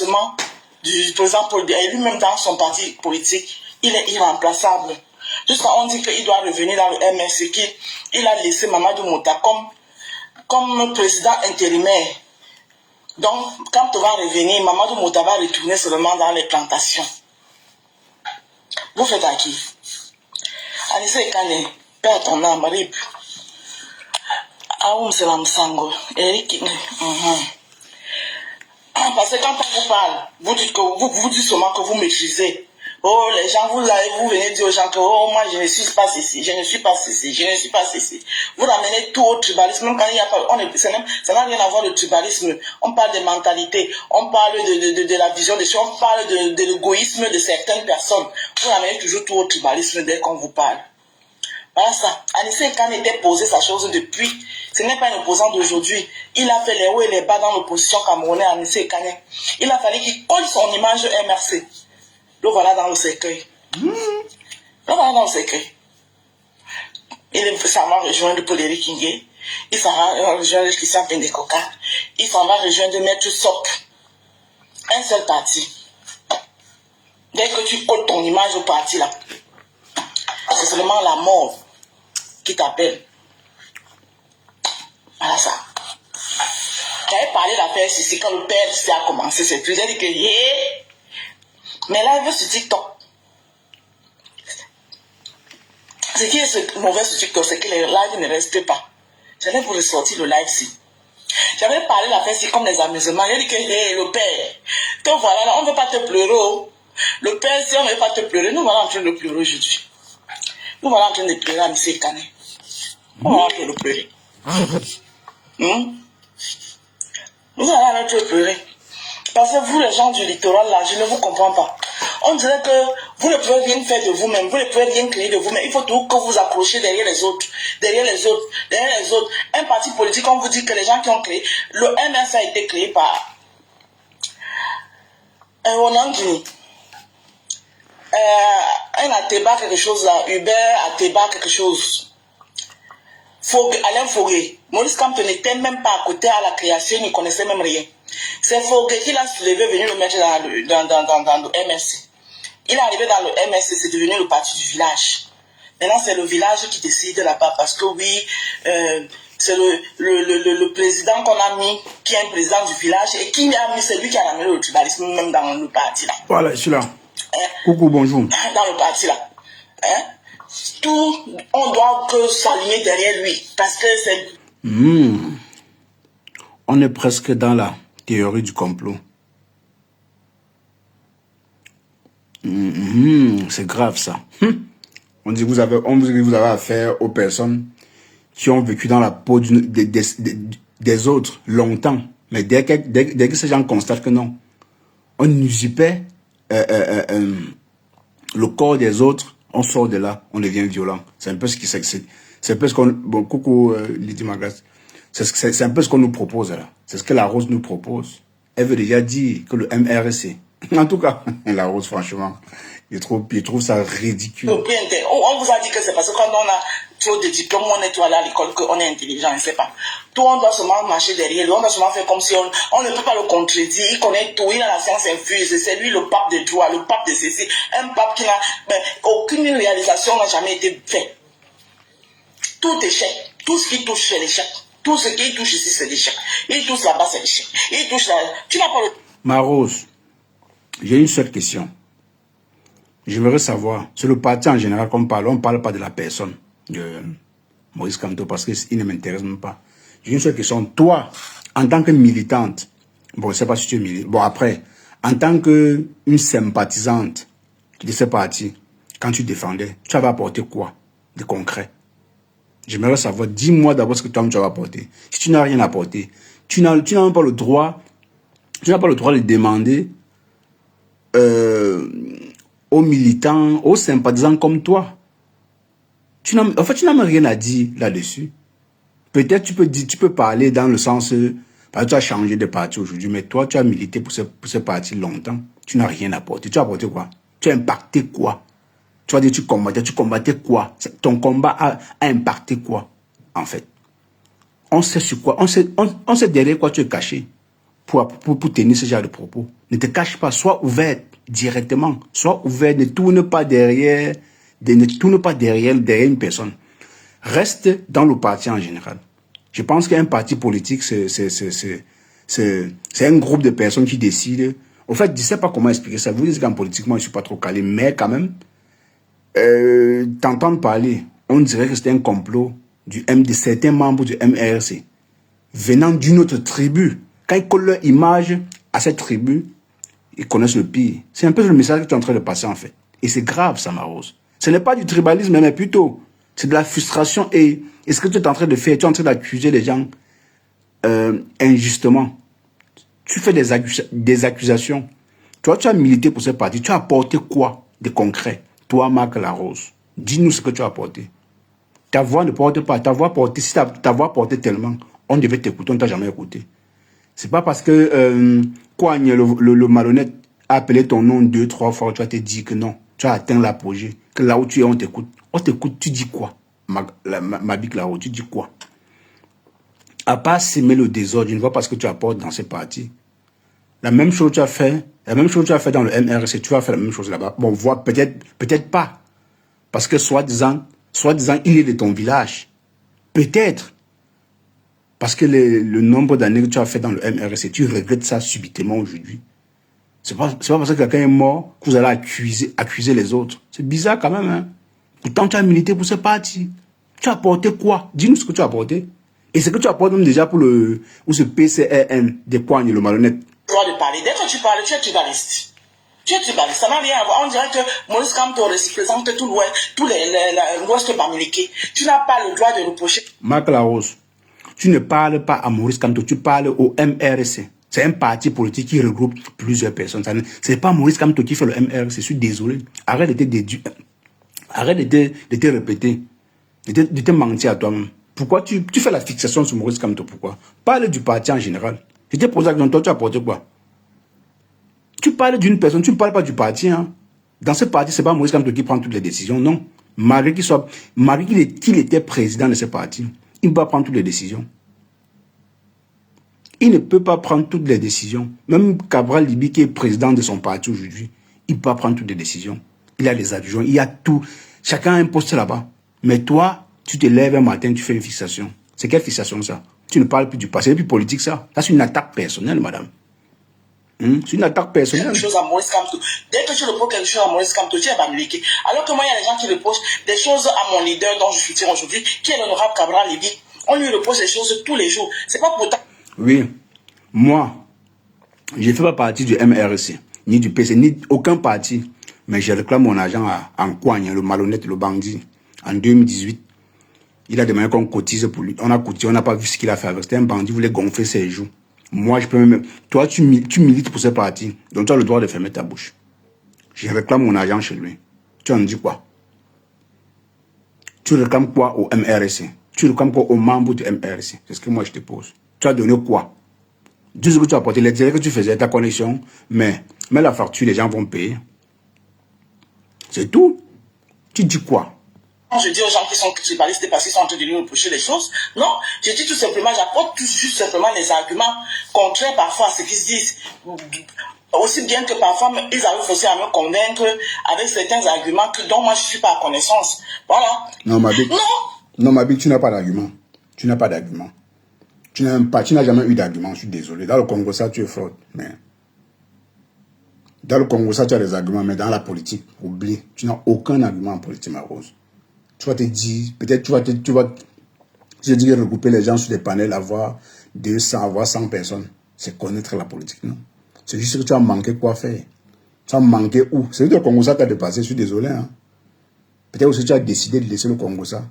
remplacement du président politique, et lui-même dans son parti politique, il est irremplaçable. Jusqu'à on dit qu'il doit revenir dans le MRC, qu'il a laissé Mamadou Mouta comme président intérimaire. Donc, quand on va revenir, Mamadou Mouta va retourner seulement dans les plantations. Vous faites à qui? Anissé Kane, père ton âme, Rip. Aoum Selam Sango, Eric. Parce que quand on vous parle, vous dites que vous dites seulement que vous maîtrisez. Oh, les gens, vous venez dire aux gens que oh, moi je ne suis pas ceci, je ne suis pas ceci, je ne suis pas ceci. Vous ramenez tout au tribalisme, même quand il n'y a pas, ça n'a rien à voir le tribalisme. On parle de mentalité, on parle de la vision des choses, on parle de l'égoïsme de certaines personnes. Vous ramenez toujours tout au tribalisme dès qu'on vous parle. Voilà ça. Anissé Kane était posé sa chose depuis. Ce n'est pas un opposant d'aujourd'hui. Il a fait les hauts et les bas dans l'opposition camerounaise, Anissé Kane. Il a fallu qu'il colle son image MRC. Le voilà dans le cercueil. Le voilà dans le cercueil. Il s'en va rejoindre Poléry Kingé. Il s'en va rejoindre Christian Pendekoka. Il s'en va rejoindre Maître Sop. Un seul parti. Dès que tu colles ton image au parti là, c'est seulement la mort qui t'appelle. Voilà ça. J'avais parlé d'affaire ici quand le père ici a commencé cette truc. J'ai dit que mais là il veut sur TikTok. Ce qui est mauvais sur TikTok, c'est que les lives ne restent pas. J'allais vous ressortir le live ici. J'avais parlé d'affaire ici comme des amusements. J'ai dit que le père, te voilà là, on ne veut pas te pleurer. Oh. Le père, si on ne veut pas te pleurer, nous voilà en train de pleurer aujourd'hui. Nous voilà en train de pleurer à M. Kane. Nous voilà en train de pleurer. Nous voilà en train de pleurer. Parce que vous, les gens du littoral, là, je ne vous comprends pas. On dirait que vous ne pouvez rien faire de vous-même, vous ne pouvez rien créer de vous-même. Il faut toujours que vous accrochiez derrière les autres, derrière les autres, derrière les autres. Un parti politique, on vous dit que les gens qui ont créé, le MS a été créé par un Guinée. Un Ateba quelque chose là, Hubert Ateba quelque chose. Alain Foguet. Maurice Kamto n'était même pas à côté à la création, il ne connaissait même rien. C'est Foguet qui l'a soulevé, venu le mettre dans le MSC. Il est arrivé dans le MSC, c'est devenu le parti du village. Maintenant, c'est le village qui décide là-bas parce que oui, c'est le président qu'on a mis, qui est un président du village, et qui a mis, c'est lui qui a ramené le tribalisme même dans le parti là. Voilà, je suis là. Coucou, bonjour. Dans le parti là. Tout, on doit que s'aligner derrière lui parce que c'est... On est presque dans la théorie du complot. C'est grave ça. On dit que vous avez affaire aux personnes qui ont vécu dans la peau des autres longtemps. Mais dès que ces gens constatent que non, on usurpait le corps des autres, on sort de là, on devient violent. C'est un peu ce qui c'est. C'est un peu ce qu'on... Bon, coucou Lydie Magas. C'est un peu ce qu'on nous propose là. C'est ce que la Rose nous propose. Elle veut déjà dire que le MRC... En tout cas, la Rose, franchement, il trouve ça ridicule. On vous a dit que c'est parce que quand on a trop de diplômes, on est tout allé à l'école, qu'on est intelligent, je ne sais pas. Tout, on doit seulement marcher derrière lui, on doit seulement faire comme si on ne peut pas le contredire. Il connaît tout, il a la science infuse, c'est lui le pape de droit, le pape de ceci. Un pape qui n'a... aucune réalisation n'a jamais été faite. Tout échec, tout ce qui touche, c'est l'échec. Tout ce qui touche ici, c'est l'échec. Il touche là-bas, c'est l'échec. Il touche là... Tu n'as pas le... Ma Rose, j'ai une seule question. J'aimerais savoir, sur le parti en général qu'on parle, on ne parle pas de la personne de Maurice Kamto parce qu'il ne m'intéresse même pas. J'ai une seule question. Toi, en tant que militante, bon, je ne sais pas si tu es militante, bon après, en tant qu'une sympathisante de ce parti, quand tu défendais, tu avais apporté quoi de concret? J'aimerais savoir, dis-moi d'abord ce que toi tu vas apporter. Si tu n'as rien apporté, tu n'as même pas le droit, de demander aux militants, aux sympathisants comme toi. En fait, tu n'as même rien à dire là-dessus. Peut-être tu peux parler dans le sens, parce que tu as changé de parti aujourd'hui, mais toi, tu as milité pour ce parti longtemps. Tu n'as rien apporté. Tu as apporté quoi? Tu as impacté quoi? Tu vas dire, tu combattais quoi? Ton combat a impacté quoi, en fait? On sait sur quoi, on sait derrière quoi tu es caché. pour tenir ce genre de propos. Ne te cache pas, sois ouvert directement, sois ouvert, ne tourne pas derrière une personne. Reste dans le parti en général. Je pense qu'un parti politique, c'est un groupe de personnes qui décident. En fait, je ne sais pas comment expliquer ça. Vous dites qu'en politique, moi, je ne suis pas trop calé, mais quand même, t'entendre parler, on dirait que c'était un complot de certains membres du MRC venant d'une autre tribu. Quand ils collent leur image à cette tribu, ils connaissent le pire. C'est un peu le message que tu es en train de passer, en fait. Et c'est grave, Samarose. Ce n'est pas du tribalisme, mais plutôt, c'est de la frustration. Et ce que tu es en train de faire, tu es en train d'accuser les gens injustement. Tu fais des accusations. Toi, tu as milité pour ce parti. Tu as apporté quoi de concret? Toi, Marc Larose, dis-nous ce que tu as apporté. Ta voix ne porte pas. Ta voix porte, si ta voix portait tellement, on devait t'écouter, on ne t'a jamais écouté. C'est pas parce que Kouagne, le malhonnête, a appelé ton nom 2-3 fois, tu vas te dire que non, tu as atteint l'apogée, que là où tu es, on t'écoute. On t'écoute, tu dis quoi? Mabik Larose, tu dis quoi? À part s'aimer le désordre, je ne vois pas ce que tu apportes dans ces partis. La même chose que tu as fait, dans le MRC, tu vas faire la même chose là-bas. Bon, voit peut-être pas. Parce que soi-disant, il est de ton village. Peut-être. Parce que le nombre d'années que tu as fait dans le MRC, tu regrettes ça subitement aujourd'hui. C'est pas parce que quelqu'un est mort que vous allez accuser les autres. C'est bizarre quand même, hein. Pourtant, tu as milité pour ce parti. Tu as apporté quoi? Dis-nous ce que tu as apporté. Et ce que tu apportes même déjà pour ce PCRN des Kouagne, le malhonnête. Droit de parler. Dès que tu parles, tu es tribaliste. Tu es tribaliste. Ça n'a rien à voir. On dirait que Maurice Kamto représente tout l'Ouest bamileke. Tu n'as pas le droit de reprocher. Marc Larose, tu ne parles pas à Maurice Kamto, tu parles au MRC. C'est un parti politique qui regroupe plusieurs personnes. Ce n'est pas Maurice Kamto qui fait le MRC, je suis désolé. Arrête de te répéter, de te mentir à toi-même. Pourquoi tu fais la fixation sur Maurice Kamto? Pourquoi? Parle du parti en général. Je t'ai posé la question, toi tu as apporté quoi? Tu parles d'une personne, tu ne parles pas du parti. Hein. Dans ce parti, ce n'est pas Maurice Kamto qui prend toutes les décisions, non. Malgré qu'il était président de ce parti, il ne peut pas prendre toutes les décisions. Il ne peut pas prendre toutes les décisions. Même Cabral Libi, qui est président de son parti aujourd'hui, il ne peut pas prendre toutes les décisions. Il a les adjoints, il y a tout. Chacun a un poste là-bas. Mais toi, tu te lèves un matin, tu fais une fixation. C'est quelle fixation ça? Tu ne parles plus du passé, c'est plus politique ça. Ça, c'est une attaque personnelle, madame. C'est une attaque personnelle. Quelque chose à Maurice Kamto. Dès que tu reproches quelque chose à Maurice Kamto, tu es bamileke. Alors que moi, il y a des gens qui reprochent des choses à mon leader dont je soutiens aujourd'hui, qui est l'honorable Cabral Libi. On lui reproche des choses tous les jours. C'est pas pour ta... Oui. Moi, je ne fais pas partie du MRC, ni du PC, ni aucun parti. Mais je réclame mon argent à Kouagne, le malhonnête, le bandit. En 2018, il a demandé qu'on cotise pour lui. On a cotisé, on n'a pas vu ce qu'il a fait avec. C'était un bandit, il voulait gonfler ses joues. Moi, je peux même... Toi, tu milites pour ce parti, donc tu as le droit de fermer ta bouche. Je réclame mon argent chez lui. Tu en dis quoi? Tu réclames quoi au MRC? Tu réclames quoi aux membres du MRC? C'est ce que moi je te pose. Tu as donné quoi? Dis ce que tu as apporté, les directs que tu faisais, ta connexion, mais la facture, les gens vont payer. C'est tout. Tu dis quoi? Je dis aux gens qui sont tribalistes parce qu'ils sont en train de lui reprocher des choses. Non, je dis tout simplement, j'apporte juste simplement les arguments contraires parfois à ce qu'ils se disent. Aussi bien que parfois, ils arrivent aussi à me convaincre avec certains arguments dont moi je ne suis pas à connaissance. Voilà. Non, Mabik, tu n'as pas d'argument. Tu n'as pas d'argument. Tu n'as jamais eu d'argument, je suis désolé. Dans le Congo, ça, tu es fraude. Mais dans le Congo, ça, tu as des arguments, mais dans la politique, oublie. Tu n'as aucun argument en politique, ma rose. Tu vas te dire, peut-être tu vas regrouper les gens sur des panels, avoir 200, avoir 100 personnes. C'est connaître la politique, non? C'est juste que tu as manqué quoi faire. Tu as manqué où? C'est le Congo, ça t'a dépassé, je suis désolé. Hein? Peut-être aussi tu as décidé de laisser le Congo, ça.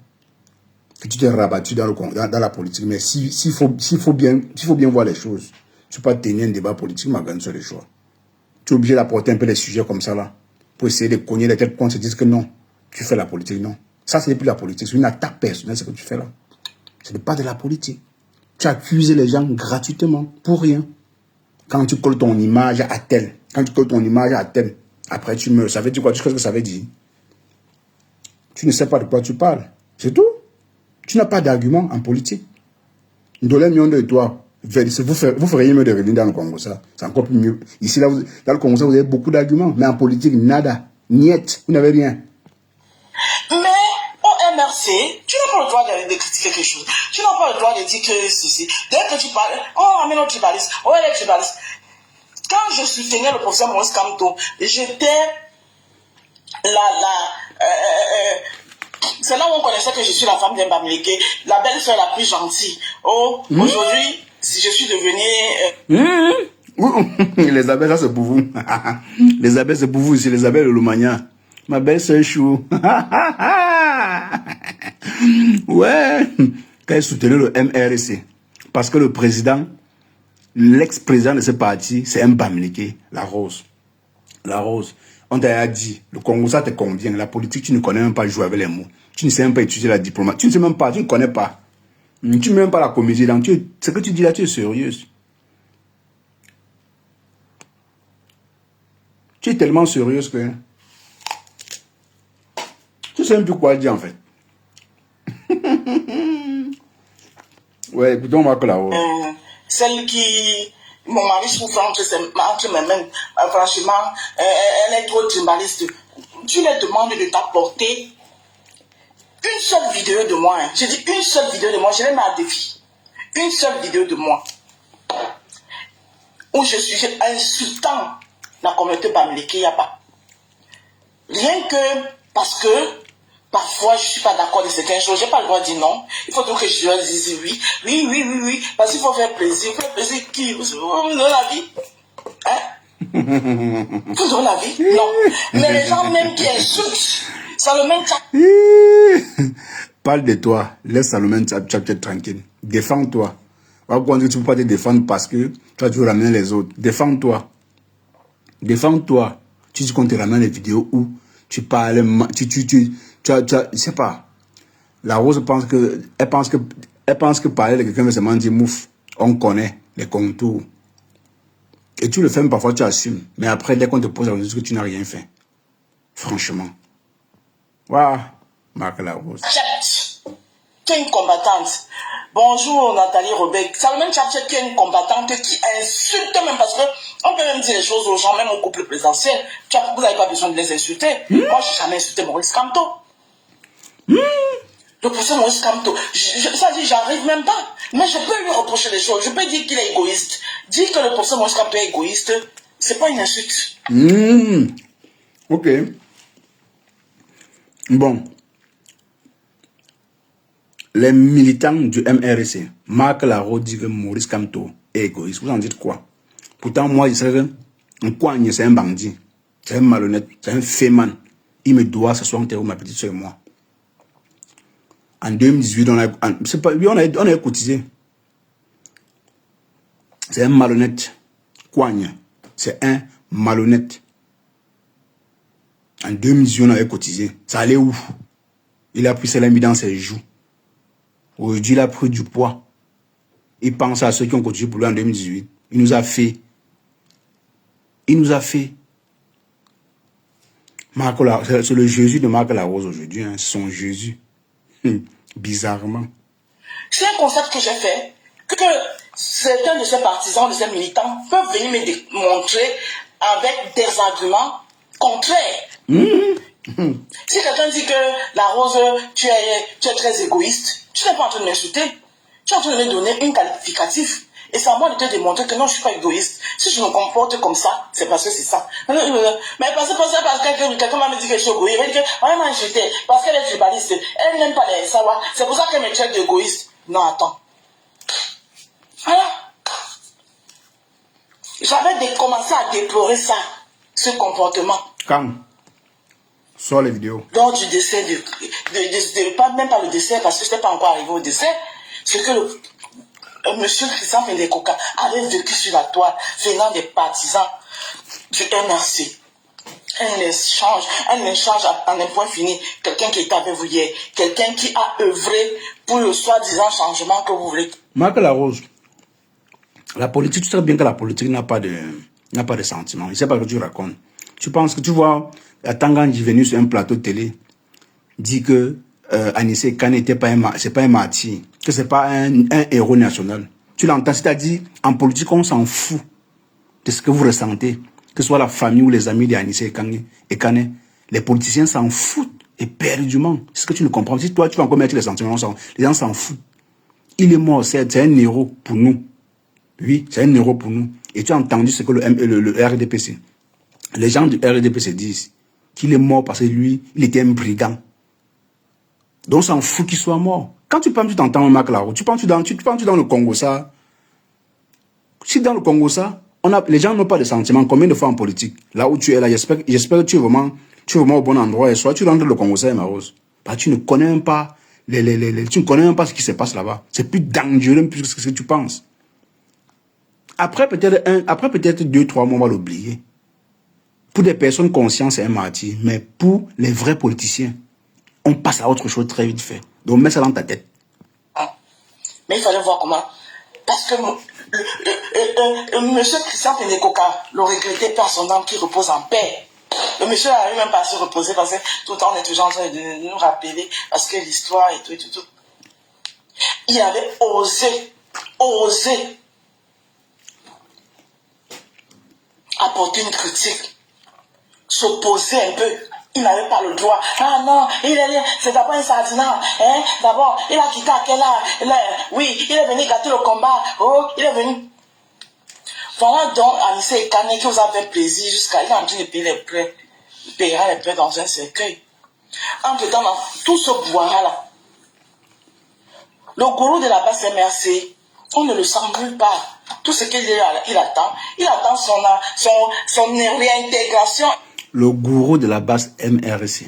Que tu t'es rabattu dans la politique. Mais s'il faut bien voir les choses, tu ne peux pas tenir un débat politique, ma grande sur les choix. Tu es obligé d'apporter un peu les sujets comme ça, là, pour essayer de cogner les têtes qu'on se dise que non, tu fais la politique, non. Ça, ce n'est plus la politique, c'est une attaque personnelle, ce que tu fais là. Ce n'est pas de la politique. Tu accuses les gens gratuitement, pour rien. Quand tu colles ton image à tel, après tu meurs, ça veut dire quoi? Tu sais ce que ça veut dire? Tu ne sais pas de quoi tu parles. C'est tout. Tu n'as pas d'argument en politique. Ndolé Miondo et toi, Vous feriez mieux de revenir dans le Congo, ça. C'est encore plus mieux. Ici, là, dans le Congo, ça, vous avez beaucoup d'arguments. Mais en politique, nada. Niet. Vous n'avez rien. Mais au MRC, tu n'as pas le droit de critiquer quelque chose. Tu n'as pas le droit de dire que ceci. Dès que tu parles, on ramène au tribalisme. Oh, elle est tribaliste. Quand je soutenais le professeur Maurice Kamto, j'étais c'est là où on connaissait que je suis la femme d'un Bamileke, la belle-sœur la plus gentille. Oh, aujourd'hui, si je suis devenue... Les abeilles, ça c'est pour vous. Les abeilles, c'est pour vous ici, les abeilles de Lomagna. Ma belle-sœur chou. Ouais. Quand il soutenait le MRC, parce que le président, l'ex-président de ce parti, c'est un Bamileke, la Rose. La Rose. On t'a dit, le Congo, ça te convient. La politique, tu ne connais même pas jouer avec les mots. Tu ne sais même pas étudier la diplomatie. Tu ne sais même pas, tu ne connais pas. Tu ne sais même pas la comédie. Donc, ce que tu dis là, tu es sérieuse. Tu es tellement sérieuse que... Tu ne sais même plus quoi dire, en fait. Ouais, écoutez, on va que la Rose. Celle qui... Mon mari souffre entre mes mains. Franchement, elle est trop tribaliste. Tu leur demandes de t'apporter une seule vidéo de moi. Hein. Je dis une seule vidéo de moi. Je les mets à défi. Une seule vidéo de moi. Où je suis insultant la communauté Bamileke, il n'y a pas. Rien que parce que parfois je ne suis pas d'accord de certaines choses. Je n'ai pas le droit de dire non. Il faut donc que je leur dise oui. Oui. Parce qu'il faut faire plaisir. Faire plaisir qui? Vous donnez la vie. Hein? Vous donnez la vie? Non. Mais les gens même qui insultent, Salomon Tchak. Parle de toi. Laisse Salomon Tchak tranquille. Défends-toi. Tu ne peux pas te défendre parce que toi, tu veux ramener les autres. Défends-toi. Défends-toi. Tu dis qu'on te ramène les vidéos où tu parles, je sais pas. La Rose pense que, elle pense que parler de quelqu'un veut seulement dire mouf. On connaît les contours. Et tu le fais, mais parfois tu assumes. Mais après, dès qu'on te pose la question, que tu n'as rien fait. Franchement. Waouh. Marc la Rose. Tu es une combattante. Bonjour Nathalie Robert. Salomon Tchak, tu es une combattante qui insulte même parce que on peut même dire les choses aux gens, même au couple présidentiel. Vous n'avez pas besoin de les insulter. Moi, je n'ai jamais insulté Maurice Kamto. Le professeur Maurice Kamto, ça dit, j'arrive même pas. Mais je peux lui reprocher des choses. Je peux dire qu'il est égoïste. Dire que le professeur Maurice Kamto est égoïste, c'est pas une insulte. Ok. Bon. Les militants du MRC, Marc Laro dit que Maurice Kamto est égoïste. Vous en dites quoi? Pourtant, moi, je sais qu'un coigne, c'est un bandit. C'est un malhonnête. C'est un féman. Il me doit s'asseoir en terre ma petite soeur et moi. En 2018, on a cotisé. C'est un malhonnête. Coigne. C'est un malhonnête. En 2018, on avait cotisé. Ça allait où? Il a pris ça, l'a mis dans ses joues. Aujourd'hui, il a pris du poids. Il pense à ceux qui ont cotisé pour lui en 2018. Il nous a fait. C'est le Jésus de Marc Larose aujourd'hui. Hein. C'est son Jésus. Bizarrement. C'est un constat que j'ai fait. Que certains de ces partisans, de ces militants peuvent venir me démontrer avec des arguments contraires. Si quelqu'un dit que la Rose, tu es très égoïste, tu n'es pas en train de m'insulter. Tu es en train de me donner un qualificatif. Et c'est à moi de te démontrer que non, je ne suis pas égoïste. Si je me comporte comme ça, c'est parce que c'est ça. Mais parce que quelqu'un m'a dit que je suis égoïste. Il va dire que m'a insulté parce qu'elle est tribaliste. Elle n'aime pas les savoir. C'est pour ça qu'elle me traite d'égoïste. Non, attends. Voilà. J'avais commencé à déplorer ça, ce comportement. Quand? Sors les vidéos. Lors du décès même pas le décès, parce que je n'étais pas encore arrivé au décès, c'est que monsieur Christian Fendekoka avait vécu sur la toile, venant des partisans du MRC. Un échange en un point fini. Quelqu'un qui était avec vous hier, quelqu'un qui a œuvré pour le soi-disant changement que vous voulez. Marc Larose, la politique, tu sais bien que la politique n'a pas de sentiments. Je ne sais pas ce que tu racontes. Tu penses que tu vois, Tanganji venu sur un plateau de télé, dit que Anissé Kane c'est pas un martyr, que c'est pas un héros national. Tu l'entends, c'est-à-dire, en politique, on s'en fout de ce que vous ressentez, que ce soit la famille ou les amis d'Anissé et Kane. Les politiciens s'en foutent éperdument. C'est ce que tu ne comprends pas. Si toi, tu vas encore mettre les sentiments, les gens s'en foutent. Il est mort, c'est un héros pour nous. Oui, c'est un héros pour nous. Et tu as entendu ce que le RDPC, les gens du RDPC disent, qu'il est mort parce que lui, il était un brigand. Donc on s'en fout qu'il soit mort. Quand tu penses, tu t'entends un Marc Laro, tu penses dans le Congo ça. Si dans le Congo ça, les gens n'ont pas de sentiments. Combien de fois en politique, là où tu es là, j'espère que tu es vraiment au bon endroit. Et soit tu rentres dans le Congo ça, ma rose. Bah, tu ne connais même pas tu ne connais même pas ce qui se passe là-bas. C'est plus dangereux plus que ce que tu penses. Après peut-être 2-3 mois, on va l'oublier. Pour des personnes conscientes, c'est un martyr. Mais pour les vrais politiciens, on passe à autre chose très vite fait. Donc mets ça dans ta tête. Mais il fallait voir comment. Parce que monsieur Christian Pénécoca le regrettait par son âme qui repose en paix. Le monsieur n'arrive même pas à se reposer parce que tout le temps on est toujours en train de nous rappeler parce que l'histoire et tout. Il avait osé apporter une critique, s'opposer un peu. Il n'avait pas le droit. Ah non, c'est d'abord un sardinat. Hein? D'abord, il a quitté à quel âge? Oui, il est venu gâter le combat. Oh, il est venu. Voilà donc Anissé Kane qui vous a fait plaisir jusqu'à... Il a en train de payer les prêts. Il payera les prêts dans un cercueil. Entre-temps, dans tout ce bois-là, le gourou de la base MRC, on ne le sent nulle part. Tout ce qu'il attend son réintégration. Le gourou de la base MRC.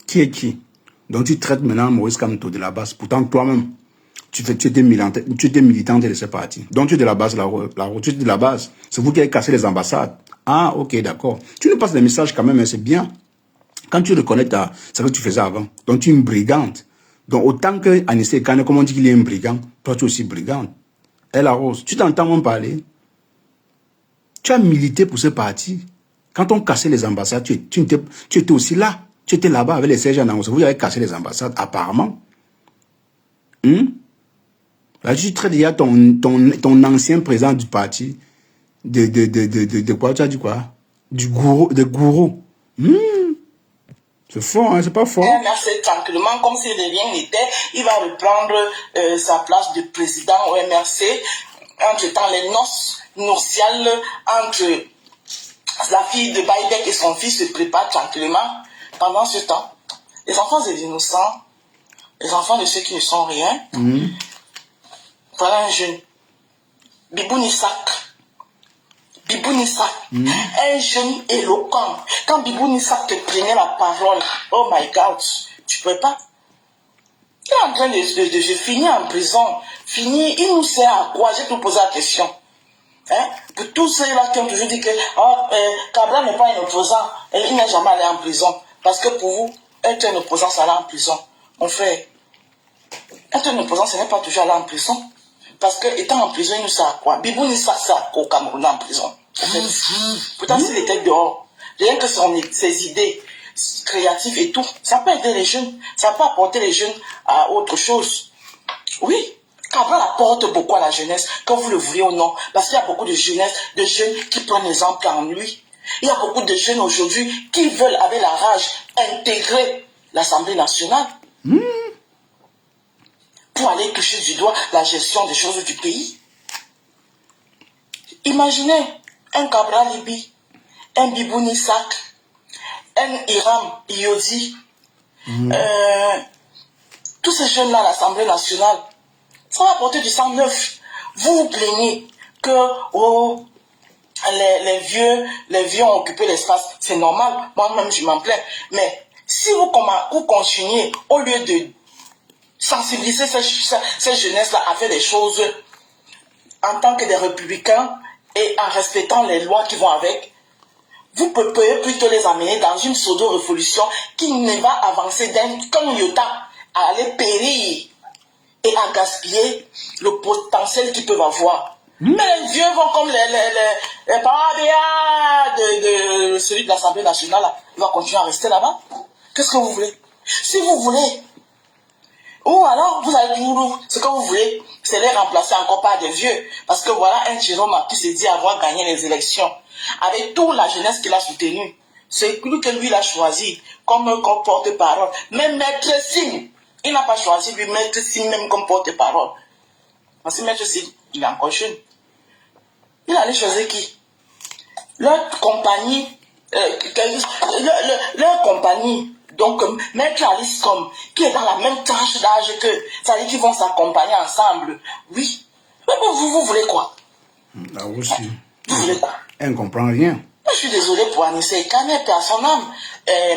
Qui est qui? Donc tu traites maintenant Maurice Kamto de la base. Pourtant toi-même, tu étais militante de ce parti. Donc tu es de la base, tu es de la base. C'est vous qui avez cassé les ambassades. Ah, ok, d'accord. Tu nous passes des messages quand même, mais c'est bien. Quand tu reconnais ce que tu faisais avant. Donc tu es une brigante. Donc autant que Anissé Kane, comme on dit qu'il est un brigand, toi tu es aussi brigante. Elle Rose, tu t'entends même parler. Tu as milité pour ce parti. Quand on cassait les ambassades, tu étais aussi là. Tu étais là-bas avec les sergents d'annonce. Vous avez cassé les ambassades, apparemment. Là, tu traites déjà ton ancien président du parti de quoi tu as dit quoi? Du gourou. C'est fort, hein, c'est pas fort. MRC tranquillement, comme si de rien n'était, il va reprendre sa place de président au MRC. Entre-temps, les noces nuptiales entre la fille de Baïbek et son fils se préparent tranquillement. Pendant ce temps, les enfants des innocents, les enfants de ceux qui ne sont rien, voilà un jeune, Bibou Nissak, un jeune éloquent. Quand Bibou Nissak te prenait la parole, oh my God, tu ne pouvais pas. Il est en train de finir en prison. Il nous sert à quoi? J'ai tout posé la question. Hein? Pour tous ceux-là qui ont toujours dit que Cabral n'est pas un opposant, et il n'est jamais allé en prison. Parce que pour vous, être un opposant, c'est aller en prison. Mon frère, être un opposant, ce n'est pas toujours aller en prison. Parce que étant en prison, il nous sert à quoi? Bibou nous sert à quoi au Cameroun en prison? Pourtant, s'il était dehors, rien que ses idées créatives et tout, ça peut aider les jeunes, ça peut apporter les jeunes à autre chose. Oui, Cabral apporte beaucoup à la jeunesse, que vous le voulez ou non, parce qu'il y a beaucoup de jeunesse, de jeunes qui prennent exemple en lui. Il y a beaucoup de jeunes aujourd'hui qui veulent, avec la rage, intégrer l'Assemblée nationale pour aller toucher du doigt la gestion des choses du pays. Imaginez un Cabral Libi, un Bibou Nissak, un Hiram Iodi, tous ces jeunes-là à l'Assemblée nationale, ça va apporter du sang neuf. Vous vous plaignez que les vieux ont occupé l'espace. C'est normal, moi-même je m'en plains. Mais si vous continuez, au lieu de sensibiliser ces jeunesses-là à faire des choses en tant que des républicains et en respectant les lois qui vont avec, vous pouvez plutôt les amener dans une pseudo-révolution qui ne va avancer d'un iota à aller périr et à gaspiller le potentiel qu'ils peuvent avoir. Mais les vieux vont comme les paradis de celui de l'Assemblée nationale, là. Il va continuer à rester là-bas. Qu'est-ce que vous voulez? Si vous voulez Ou alors, vous avez toujours, ce que vous voulez, c'est les remplacer encore par des vieux. Parce que voilà un Chiroma qui se dit avoir gagné les élections. Avec toute la jeunesse qu'il a soutenue. C'est lui que lui il a choisi comme porte-parole. Même Maître Sim, il n'a pas choisi lui Maître Sim même comme porte-parole. Parce que Maître Sim, il est encore jeune. Il allait choisir qui? Leur compagnie, leur compagnie, donc Maître Alice comme, qui est dans la même tranche d'âge que, ça veut dire qu'ils vont s'accompagner ensemble. Oui. Mais vous voulez quoi? Là aussi. Vous voulez quoi? Elle ne comprend rien. Je suis désolé pour Anissé Kane, paix à son âme.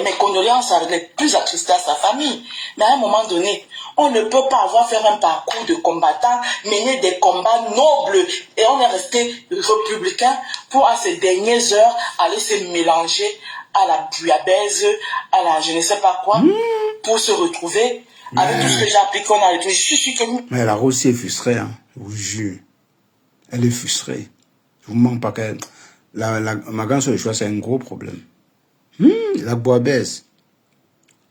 Mes condoléances avec les plus attristées à sa famille. Mais à un moment donné, on ne peut pas avoir fait un parcours de combattant, mener des combats nobles, et on est resté républicain pour à ces dernières heures aller se mélanger à la bouillabaisse, à la je ne sais pas quoi, pour se retrouver avec tout ce que j'ai appris qu'on a retrouvé. Je suis sûr que nous... Mais la Russie est frustrée, hein, je vous jure. Elle est frustrée. Je vous mens pas qu'elle... ma grande soeur de choix, c'est un gros problème. La Boabès,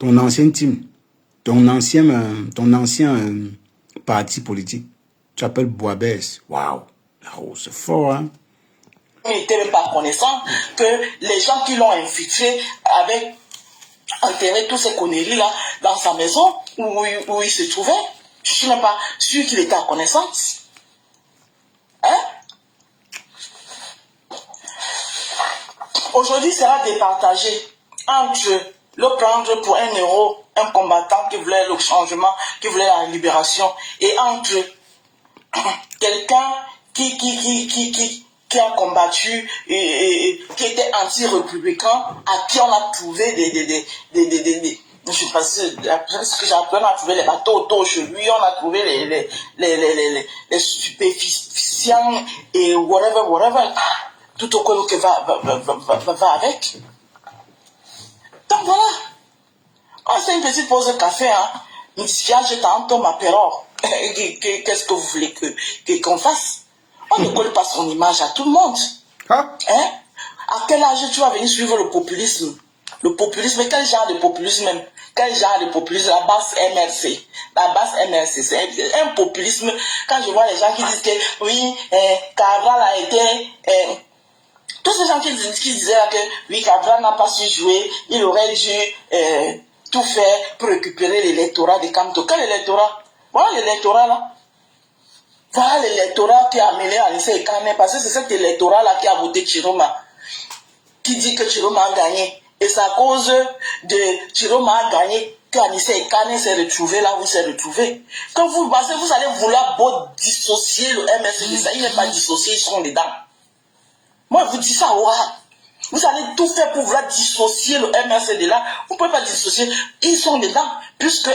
ton ancien team, ton ancien parti politique, tu appelles Boabès. Waouh, la Rose, c'est fort, hein? Il n'était même pas connaissant que les gens qui l'ont infiltré avaient enterré toutes ces conneries-là dans sa maison où il se trouvait. Je ne suis même pas sûr qu'il était à connaissance. Hein? Aujourd'hui, sera départagé entre le prendre pour 1 euro, un combattant qui voulait le changement, qui voulait la libération, et entre quelqu'un qui a combattu et qui était anti-républicain, à qui on a trouvé je sais pas ce que j'ai appris, on a trouvé les bateaux autour chez lui, on a trouvé les stupéfiants et whatever. Tout au cas que va avec. Donc voilà. On fait une petite pause de café, hein. J'ai tantôt ma péror. Qu'est-ce que vous voulez qu'on fasse? On ne colle pas son image à tout le monde. Hein? À quel âge tu vas venir suivre le populisme? Le populisme, quel genre de populisme même? Quel genre de populisme? La basse MRC. La basse MRC, c'est un populisme. Quand je vois les gens qui disent que oui, Cabral a été... tous ces gens qui disaient que oui, Cabral n'a pas su jouer, il aurait dû tout faire pour récupérer l'électorat de Kamto. Quel électorat? Voilà l'électorat là. Voilà l'électorat qui a amené Anissé Kane, parce que c'est cet électorat-là qui a voté Chiroma, qui dit que Chiroma a gagné. Et c'est à cause de Chiroma a gagné qu'Anissé Kane s'est retrouvé là où il s'est retrouvé. Quand vous allez vouloir beau dissocier le MSC de ça, il n'est pas dissocié, ils sont dedans. Moi, je vous dis ça, ouah. Vous allez tout faire pour vouloir dissocier le MRC de là. Vous ne pouvez pas dissocier. Ils sont dedans. Puisque,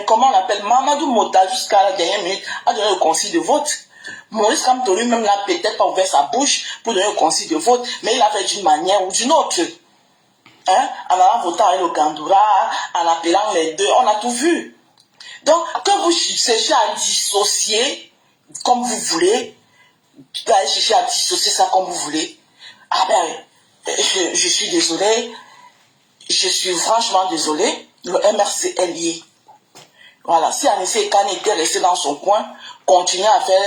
comment on l'appelle, Mamadou Mota, jusqu'à la dernière minute, a donné le consigne de vote. Maurice Kamto lui-même n'a peut-être pas ouvert sa bouche pour donner le consigne de vote, mais il l'a fait d'une manière ou d'une autre. Hein? En allant voter avec le Gandoura, en appelant les deux, on a tout vu. Donc, que vous cherchez à dissocier comme vous voulez, vous allez chercher à dissocier ça comme vous voulez. Ah ben, je suis désolé, je suis franchement désolé, le MRC est lié. Voilà, si Anissé Kane était resté dans son coin, continuer à faire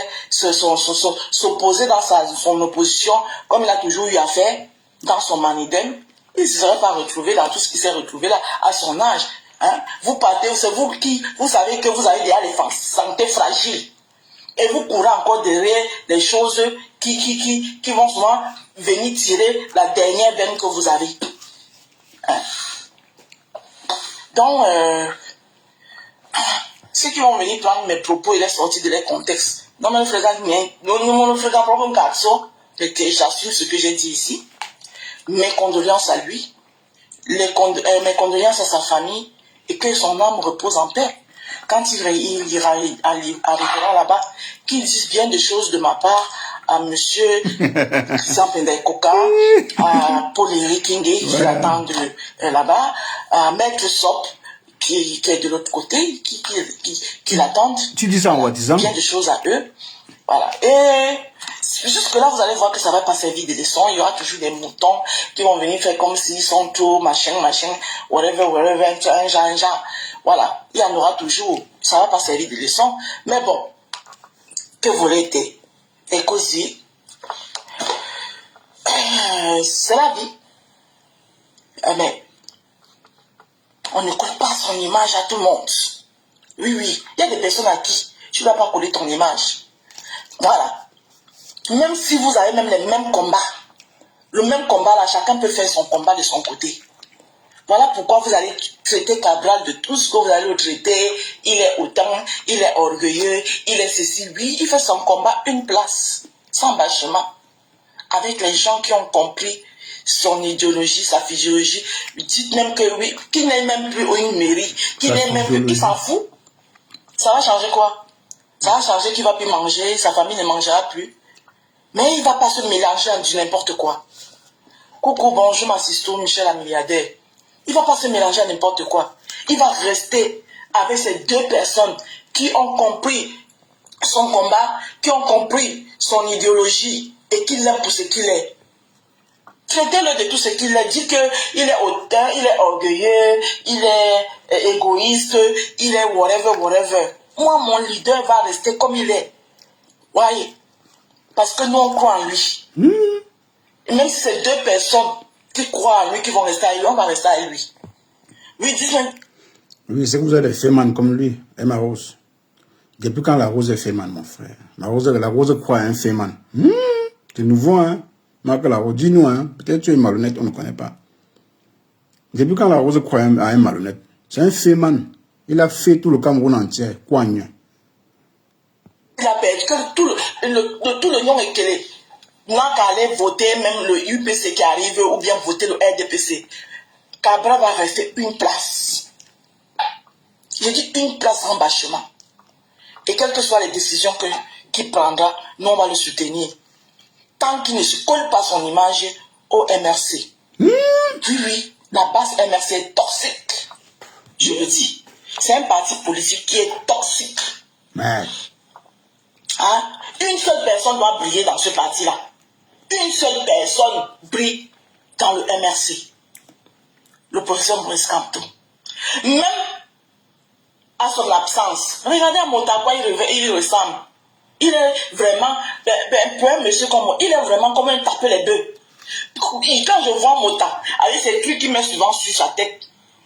s'opposer dans son opposition, comme il a toujours eu à faire dans son manidem, il ne se serait pas retrouvé dans tout ce qui s'est retrouvé là à son âge. Hein? Vous partez, c'est vous qui, vous savez que vous avez déjà les santé fragiles. Et vous courez encore derrière des choses qui vont souvent venir tirer la dernière veine que vous avez. Hein? Donc, ceux qui vont venir prendre mes propos et les sortir de leur contexte, non me le fréquente bien, non me le fréquente pas comme garçon, que j'assume ce que j'ai dit ici. Mes condoléances à lui, mes condoléances à sa famille, et que son âme repose en paix. Quand il arrivera là-bas, qu'il dise bien des choses de ma part à monsieur Christian Pendekoka, à Paul-Éric Kingé, qui l'attend là-bas, à Maître Sop, qui est de l'autre côté, qui l'attendent. Tu dis ça en disant bien des choses à eux. Voilà. Et jusque-là, vous allez voir que ça va pas servir de leçon. Il y aura toujours des moutons qui vont venir faire comme s'ils sont tout, machin, whatever, un genre. Voilà, il y en aura toujours. Ça ne va pas servir de leçon. Mais bon, que voulez-vous? Et cosy, c'est la vie. Mais on ne colle pas son image à tout le monde. Oui, oui, il y a des personnes à qui tu ne dois pas coller ton image. Voilà. Même si vous avez même les mêmes combats, le même combat là, chacun peut faire son combat de son côté. Voilà pourquoi vous allez traiter Cabral de tout ce que vous allez le traiter. Il est autant, il est orgueilleux, il est ceci. Oui, il fait son combat une place, sans bâchement. Avec les gens qui ont compris son idéologie, sa physiologie. Dites même que oui, qui n'est même plus une mairie, qui n'est même plus, qui s'en fout. Ça va changer quoi? Ça va changer qu'il ne va plus manger, sa famille ne mangera plus. Mais il ne va pas se mélanger à du n'importe quoi. Coucou, bonjour, ma sister, Michel la milliardaire. Il ne va pas se mélanger à n'importe quoi. Il va rester avec ces deux personnes qui ont compris son combat, qui ont compris son idéologie et qui l'aiment pour ce qu'il est. Traitez-le de tout ce qu'il est. Dites qu'il est hautain, il est orgueilleux, il est égoïste, il est whatever, whatever. Moi, mon leader va rester comme il est. Voyez. Parce que nous, on croit en lui. Et même si c'est deux personnes qui croient en lui, qui vont rester à lui, on va rester à lui. Oui, dites-moi. Oui, c'est que vous avez des fémans comme lui, Emma Rose. Depuis quand la Rose est féman, mon frère? La Rose croit à un féman. C'est nouveau, hein? Marc la Rose, dis-nous, hein? Peut-être tu es malhonnête, on ne connaît pas. Depuis quand la Rose croit à un malhonnête? C'est un féman. Il a fait tout le Cameroun entier. Coigne. Il a perdu que tout le nom est quel n'a qu'à aller voter même le UPC qui arrive ou bien voter le RDPC. Cabral va rester une place. Je dis une place en bâchement. Et quelles que soient les décisions qu'il prendra, nous on va le soutenir. Tant qu'il ne se colle pas son image au MRC. Oui, oui, la base MRC est toxique. Je le dis. C'est un parti politique qui est toxique. Mais... Hein? Une seule personne doit briller dans ce parti-là. Une seule personne brille dans le MRC. Le professeur Maurice Kamto. Même à son absence, regardez à Mota quoi il ressemble. Il est vraiment, pour un monsieur comme moi, il est vraiment comme un taper les bœufs. Quand je vois Mota, avec ces trucs qu'il met souvent sur sa tête,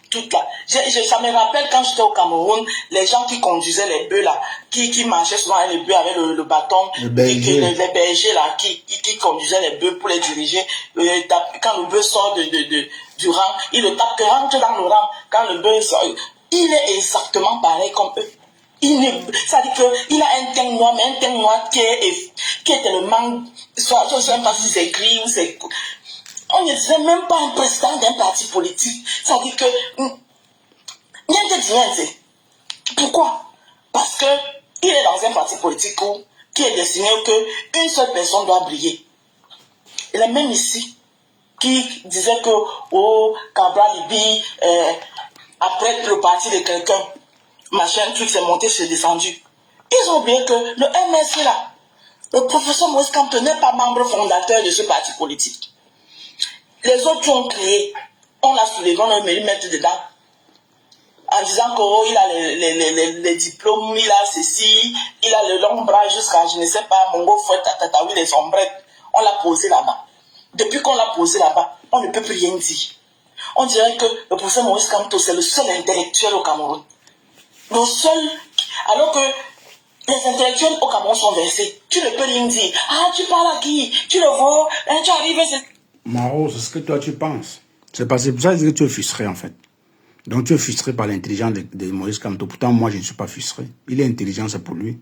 toute là. Ça me rappelle quand j'étais au Cameroun, les gens qui conduisaient les bœufs là, qui marchaient souvent avec les bœufs avec le bâton, les bergers là, qui conduisaient les bœufs pour les diriger. Quand le bœuf sort du rang, il le tape, que rentre dans le rang. Quand le bœuf sort, il est exactement pareil comme eux. Ça dit qu'il a un teint noir, mais un teint noir qui est tellement, je ne sais pas si c'est gris ou c'est... On ne disait même pas un président d'un parti politique. Ça dit que... Pourquoi? Parce qu'il est dans un parti politique qui est destiné qu'une seule personne doit briller. Il est même ici qui disait que, oh, Cabral Libi, après le parti de quelqu'un, machin, truc s'est monté, c'est descendu. Ils ont oublié que le MSC là, le professeur Maurice Kamto n'est pas membre fondateur de ce parti politique. Les autres qui ont créé, on l'a soulevé, on a mis mettre dedans. En disant qu'il a les diplômes, il a ceci, il a le long bras jusqu'à, je ne sais pas, Mongo Fouet, oui, les ombrettes. On l'a posé là-bas. Depuis qu'on l'a posé là-bas, on ne peut plus rien dire. On dirait que le professeur Maurice Kamto, c'est le seul intellectuel au Cameroun. Le seul, alors que les intellectuels au Cameroun sont versés. Tu ne peux rien dire. Ah, tu parles à qui? Tu le vois? Hein, tu arrives, c'est... Maro, c'est ce que toi tu penses. C'est pour ça que tu es frustré en fait. Donc tu es frustré par l'intelligence de Maurice Kamto. Pourtant, moi, je ne suis pas frustré. Il est intelligent, c'est pour lui.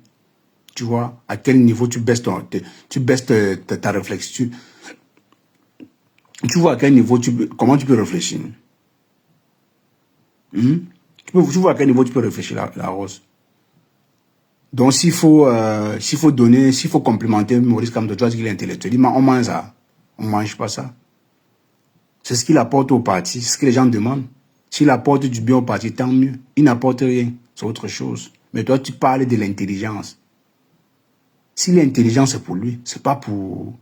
Tu vois, à quel niveau tu baisses, ta réflexion. Tu vois à quel niveau, comment tu peux réfléchir. Tu vois à quel niveau tu peux réfléchir, la Rose. Donc s'il faut complimenter Maurice Kamto, tu vois qu'il est intellectuel. Il dit, on mange ça. On ne mange pas ça. C'est ce qu'il apporte au parti, c'est ce que les gens demandent. S'il apporte du bien au parti, tant mieux. Il n'apporte rien, c'est autre chose. Mais toi, tu parles de l'intelligence. Si l'intelligence c'est pour lui, c'est pas pour...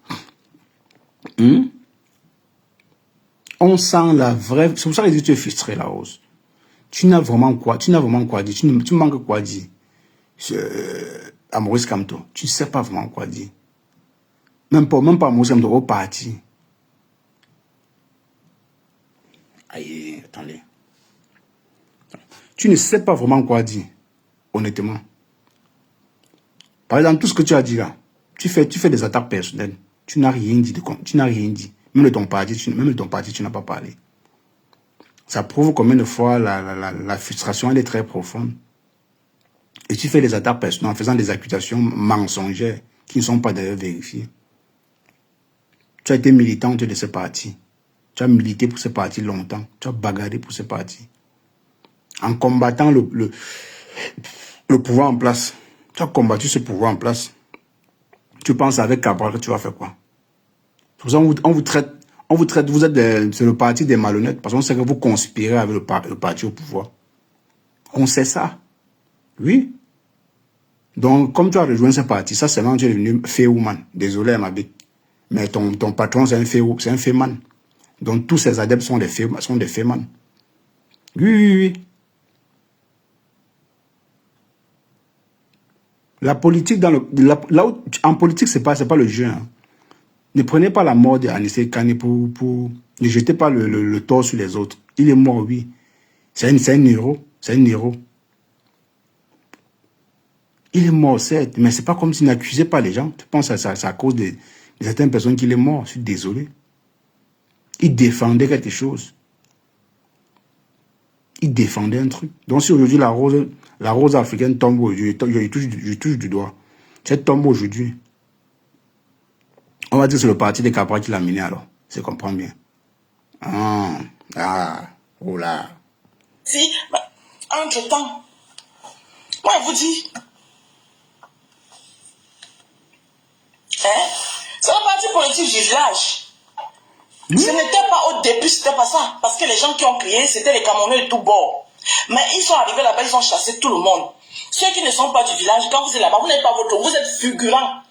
On sent la vraie... C'est pour ça que tu es frustré, la Rose. Tu n'as vraiment quoi dire. Tu manques quoi dire à Maurice Kamto. Tu ne sais pas vraiment quoi dire. Même pas Maurice Kamto, au parti. Aïe, attendez. Tu ne sais pas vraiment quoi dire, honnêtement. Par exemple, tout ce que tu as dit là, tu fais des attaques personnelles. Tu n'as rien dit. Tu n'as rien dit. Même de ton parti, tu n'as pas parlé. Ça prouve combien de fois la frustration, elle est très profonde. Et tu fais des attaques personnelles en faisant des accusations mensongères qui ne sont pas d'ailleurs vérifiées. Tu as été militante de ce parti. Tu as milité pour ce parti longtemps. Tu as bagarré pour ce parti. En combattant le pouvoir en place. Tu as combattu ce pouvoir en place. Tu penses avec Cabral que tu vas faire quoi? Pour ça, on vous traite, vous êtes c'est le parti des malhonnêtes, parce qu'on sait que vous conspirez avec le parti au pouvoir. On sait ça. Oui. Donc, comme tu as rejoint ce parti, ça seulement tu es devenu féouman. Désolé, ma bête. Mais ton patron, c'est un féman. Donc, tous ces adeptes sont des fémans. Oui. La politique, en politique, c'est pas le jeu. Hein. Ne prenez pas la mort d'Anissé Kane pour... Ne jetez pas le tort sur les autres. Il est mort, oui. C'est un héros. C'est un héros. Il est mort, certes, mais c'est pas comme s'il n'accusait pas les gens. Tu penses que c'est à cause de certaines personnes qu'il est mort. Je suis désolé. Il défendait quelque chose. Il défendait un truc. Donc si aujourd'hui la rose africaine tombe aujourd'hui, je touche du doigt. Cette tombe aujourd'hui, on va dire que c'est le parti des Cabral qui l'a mené alors. Je comprends bien. Oh là. Si, entre-temps, moi je vous dis, c'est le parti politique du village. Ce n'était pas au début, c'était pas ça. Parce que les gens qui ont crié, c'était les Camerounais de tous bords. Mais ils sont arrivés là-bas, ils ont chassé tout le monde. Ceux qui ne sont pas du village, quand vous êtes là-bas, vous n'êtes pas votre... Vous êtes figurant.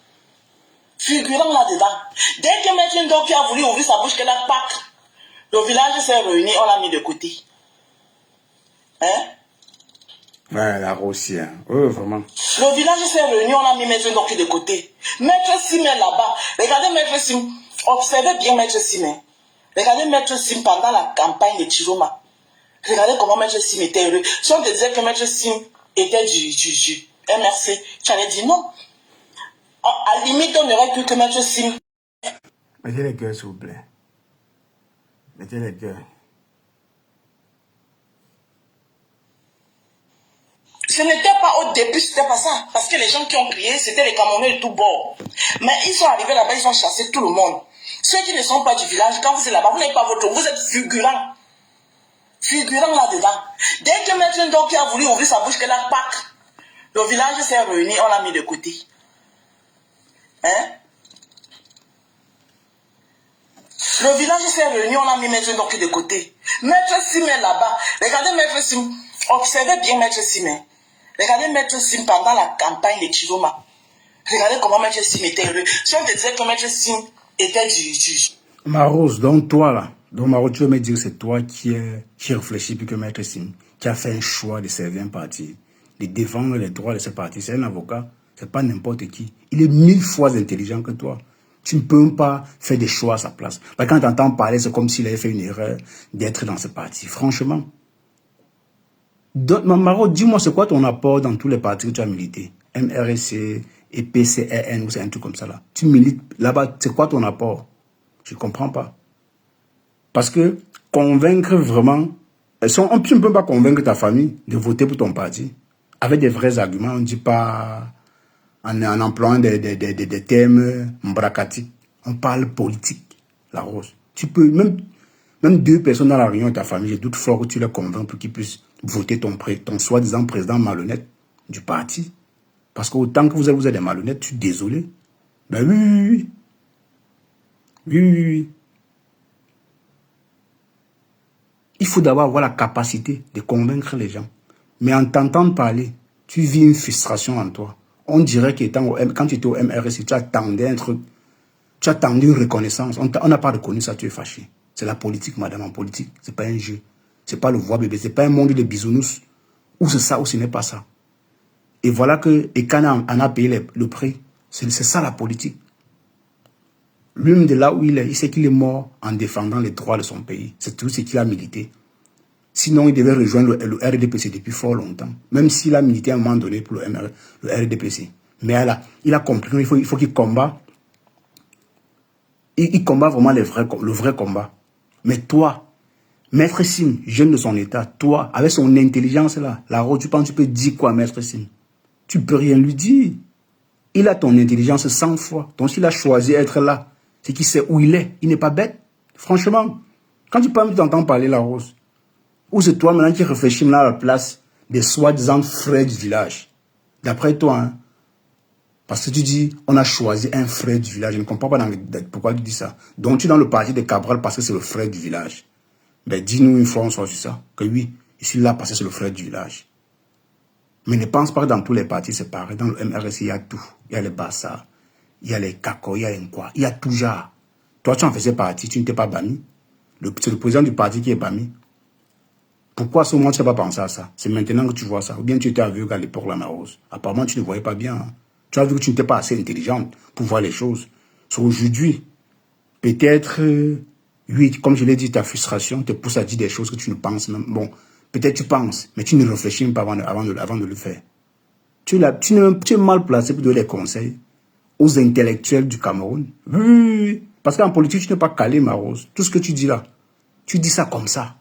Figurant là-dedans. Dès que Maître Ndoki a voulu ouvrir sa bouche, qu'elle a pack, le village s'est réuni, on l'a mis de côté. Ouais, la Rossière. Oui, vraiment. Le village s'est réuni, on a mis Maître Ndoki de côté. Maître Sim est là-bas. Regardez Maître Sim. Observez bien Maître Sim. Regardez Maître Sim pendant la campagne de Chiroma. Regardez comment Maître Sim était heureux. Si on te disait que Maître Sim était du MRC, tu allais dire non. À la limite, on aurait cru que Maître Sim... Mettez les cœurs, s'il vous plaît. Mettez les cœurs. Ce n'était pas au début, c'était pas ça. Parce que les gens qui ont crié, c'était les Camerounais de tous bords. Mais ils sont arrivés là-bas, ils ont chassé tout le monde. Ceux qui ne sont pas du village, quand vous êtes là-bas, vous n'êtes pas votre... Vous êtes figurant. Figurant là-dedans. Dès que Maître Ndoki a voulu ouvrir sa bouche, qu'elle a pack, le village s'est réuni, on l'a mis de côté. Le village s'est réuni, on a mis Maître Ndoki de côté. Maître Sim est là-bas. Regardez Maître Sim. Observez bien Maître Sim. Regardez Maître Sim pendant la campagne de Chiroma. Regardez comment Maître Sim était heureux. Si on te disait que Maître Sim était du... Marose, donc toi là, donc Marose, tu veux me dire que c'est toi qui réfléchis plus que Maître Sim, qui a fait un choix de servir un parti, de défendre les droits de ce parti. C'est un avocat, c'est pas n'importe qui. Il est 1000 fois intelligent que toi. Tu ne peux même pas faire des choix à sa place. Parce que quand tu entends parler, c'est comme s'il avait fait une erreur d'être dans ce parti. Franchement. Donc, Marose, dis-moi, c'est quoi ton apport dans tous les partis que tu as milité? MRC et PCRN, ou c'est un truc comme ça là. Tu milites là-bas, c'est quoi ton apport? Je ne comprends pas. Parce que convaincre vraiment... Tu ne peux pas convaincre ta famille de voter pour ton parti. Avec des vrais arguments, on ne dit pas en employant des termes mbrakatiques. On parle politique, la Rose. Tu peux, même deux personnes dans la réunion de ta famille, je doute fort que tu les convaincs pour qu'ils puissent voter ton soi-disant président malhonnête du parti. Parce qu'autant que vous êtes des malhonnêtes, je suis désolé. Ben oui. Oui. Il faut d'abord avoir la capacité de convaincre les gens. Mais en t'entendant parler, tu vis une frustration en toi. On dirait que quand tu étais au MRC, tu attendais un truc. Tu attendais une reconnaissance. On n'a pas reconnu ça, tu es fâché. C'est la politique, madame, en politique. Ce n'est pas un jeu. C'est pas le voix bébé, c'est pas un monde de bisounours. Ou c'est ça, ou ce n'est pas ça. Et voilà que Ekana en a payé le prix. C'est ça la politique. Lui, de là où il sait qu'il est mort en défendant les droits de son pays. C'est tout ce qu'il a milité. Sinon, il devait rejoindre le RDPC depuis fort longtemps. Même s'il a milité à un moment donné pour le RDPC. Mais là, il a compris qu'il faut qu'il combat. Il combat vraiment le vrai combat. Mais toi, Maître Sim, jeune de son état, toi, avec son intelligence là, tu penses que tu peux dire quoi à Maître Sim? Tu peux rien lui dire. Il a ton intelligence 100 fois. Donc s'il a choisi d'être là, c'est qu'il sait où il est. Il n'est pas bête. Franchement, quand tu t'entends parler la Rose, ou c'est toi maintenant qui réfléchis là à la place des soi-disant frères du village. D'après toi, hein, parce que tu dis, on a choisi un frère du village. Je ne comprends pas pourquoi tu dis ça. Donc tu es dans le parti de Cabral parce que c'est le frère du village. Ben dis-nous une fois on soit sur ça, que oui, ici là parce que c'est le frère du village. Mais ne pense pas que dans tous les partis c'est pareil. Dans le MRC, il y a tout. Il y a les Bassa, il y a les Kako, il y a les quoi. Il y a tout genre. Toi, tu en faisais partie, tu n'étais pas banni. C'est le président du parti qui est banni. Pourquoi à ce moment tu n'as pas pensé à ça? C'est maintenant que tu vois ça. Ou bien tu étais aveugle à l'époque, la Marose. Apparemment, tu ne voyais pas bien. Hein. Tu as vu que tu n'étais pas assez intelligente pour voir les choses. C'est aujourd'hui, peut-être, oui, comme je l'ai dit, ta frustration te pousse à dire des choses que tu ne penses même. Bon, peut-être tu penses, mais tu ne réfléchis pas avant de le faire. Tu es mal placé pour donner des conseils aux intellectuels du Cameroun. Oui. Parce qu'en politique, tu n'es pas calé, ma Rose. Tout ce que tu dis là, tu dis ça comme ça.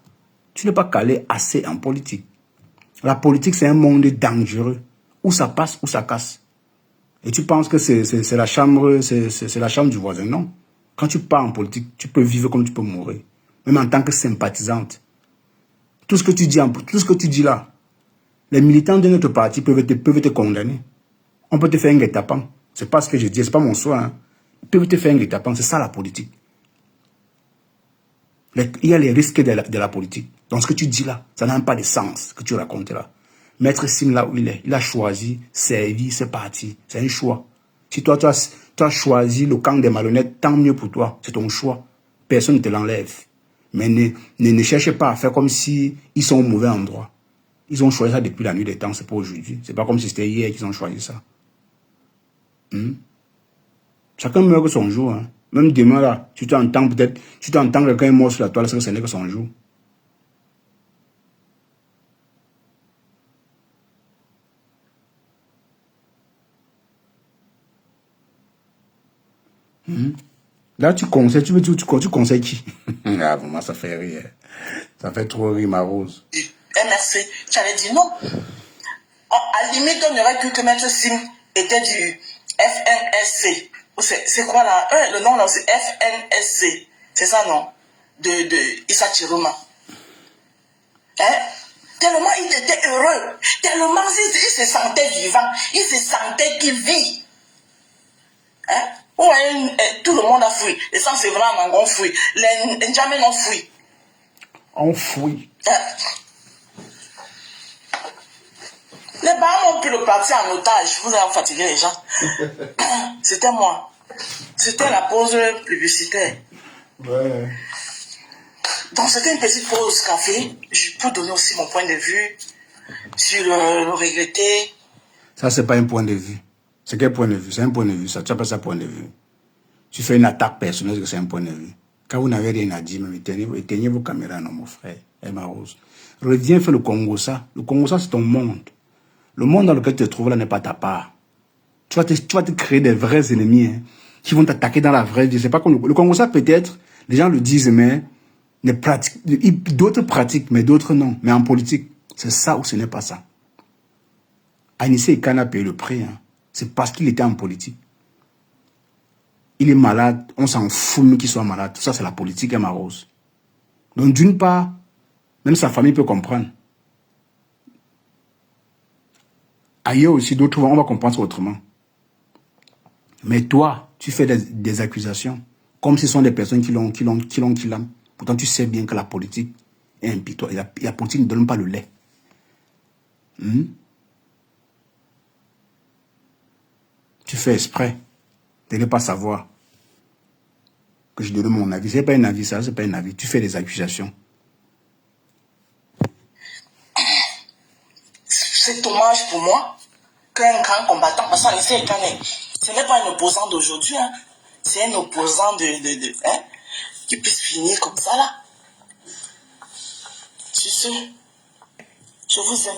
Tu n'es pas calé assez en politique. La politique, c'est un monde dangereux. Où ça passe, où ça casse. Et tu penses que c'est la chambre, c'est la chambre du voisin. Non. Quand tu pars en politique, tu peux vivre comme tu peux mourir. Même en tant que sympathisante. Tout ce que tu dis là, les militants de notre parti peuvent te condamner. On peut te faire un guet-apens. C'est pas ce que je dis, c'est pas mon choix. Hein. Ils peuvent te faire un guet-apens, c'est ça la politique. Il y a les risques de la politique. Donc ce que tu dis là, ça n'a même pas de sens, ce que tu racontes là. Maître Sim là où il est, il a choisi, servi, c'est parti. C'est un choix. Si toi, tu as choisi le camp des malhonnêtes, tant mieux pour toi. C'est ton choix. Personne ne te l'enlève. Mais ne cherche pas à faire comme si ils sont au mauvais endroit. Ils ont choisi ça depuis la nuit des temps, c'est pas aujourd'hui. C'est pas comme si c'était hier qu'ils ont choisi ça. Chacun meurt que son jour. Hein. Même demain là, tu t'entends peut-être, tu t'entends quelqu'un est mort sur la toile, c'est que ce n'est que son jour. Là, tu conseilles, tu conseilles qui? Ah, vraiment, ça fait rire. Ça fait trop rire, ma Rose. MRC, j'avais dit non. À la limite, on aurait cru que Maître Sim était du FNSC. C'est quoi là? Le nom là, c'est FNSC. C'est ça, non? De Issa Chiroma. Hein? Tellement il était heureux. Tellement il se sentait vivant. Il se sentait qu'il vit. Hein? Ouais, tout le monde a fui. Les sans c'est vrai, on fui. Les N'Djamena ont fui. On fouille. Les parents ont pris le parti en otage. Vous avez fatigué les gens. C'était moi. C'était la pause publicitaire. Ouais. Donc c'était une petite pause café. Je peux donner aussi mon point de vue sur le regretter. Ça, c'est pas un point de vue. C'est quel point de vue? C'est un point de vue. Ça, tu appelles ça point de vue. Tu fais une attaque personnelle que c'est un point de vue. Quand vous n'avez rien à dire, éteignez vos caméras, non, mon frère. Ma Rose. Reviens faire le Congo, ça. Le Congo, ça, c'est ton monde. Le monde dans lequel tu te trouves là n'est pas ta part. Tu vas te créer des vrais ennemis hein, qui vont t'attaquer dans la vraie vie. C'est pas comme le Congo, ça peut-être, les gens le disent, mais d'autres pratiquent, mais d'autres non. Mais en politique, c'est ça ou ce n'est pas ça. Anissé Ekana a payé le prix. Hein. C'est parce qu'il était en politique. Il est malade, on s'en fout même qu'il soit malade. Tout ça, c'est la politique, ma Rose. Donc, d'une part, même sa famille peut comprendre. Ailleurs aussi, d'autres, on va comprendre autrement. Mais toi, tu fais des accusations, comme ce sont des personnes qui l'ont. Pourtant, tu sais bien que la politique est impitoyable. La politique ne donne pas le lait. Tu fais exprès de ne pas savoir que je donne mon avis. Ce n'est pas un avis, ça, c'est pas un avis. Tu fais des accusations. c'est dommage pour moi qu'un grand combattant, parce que ce n'est pas un opposant d'aujourd'hui, hein. C'est un opposant hein, qui puisse finir comme ça là. Sur ce, je vous aime.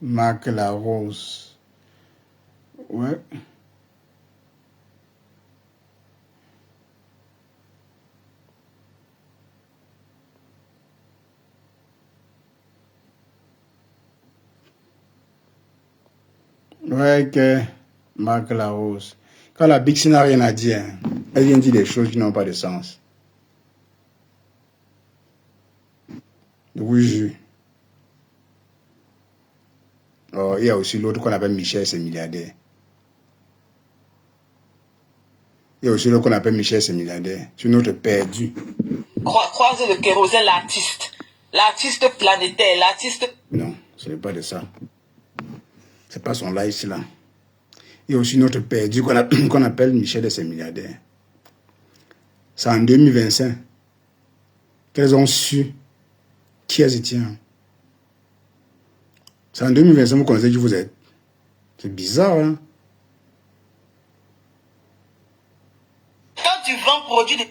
Marc Larose. Ouais. Ouais, que Marc Larose. Quand la Bixi n'a rien à dire, elle vient dire des choses qui n'ont pas de sens. Oui, oh, il y a aussi l'autre qu'on appelle Michel, c'est milliardaire. Il y a aussi l'autre qu'on appelle Michel, c'est milliardaire. C'est une autre perdu. Croise le kérosène, l'artiste. L'artiste planétaire, l'artiste... Non, ce n'est pas de ça. C'est pas son live là. Il y a aussi une autre perdu qu'on appelle Michel, c'est milliardaire. C'est en 2025 qu'elles ont su qui elles étaient. C'est en 2025 vous connaissez qui vous êtes. C'est bizarre, hein? Quand tu vends produit de...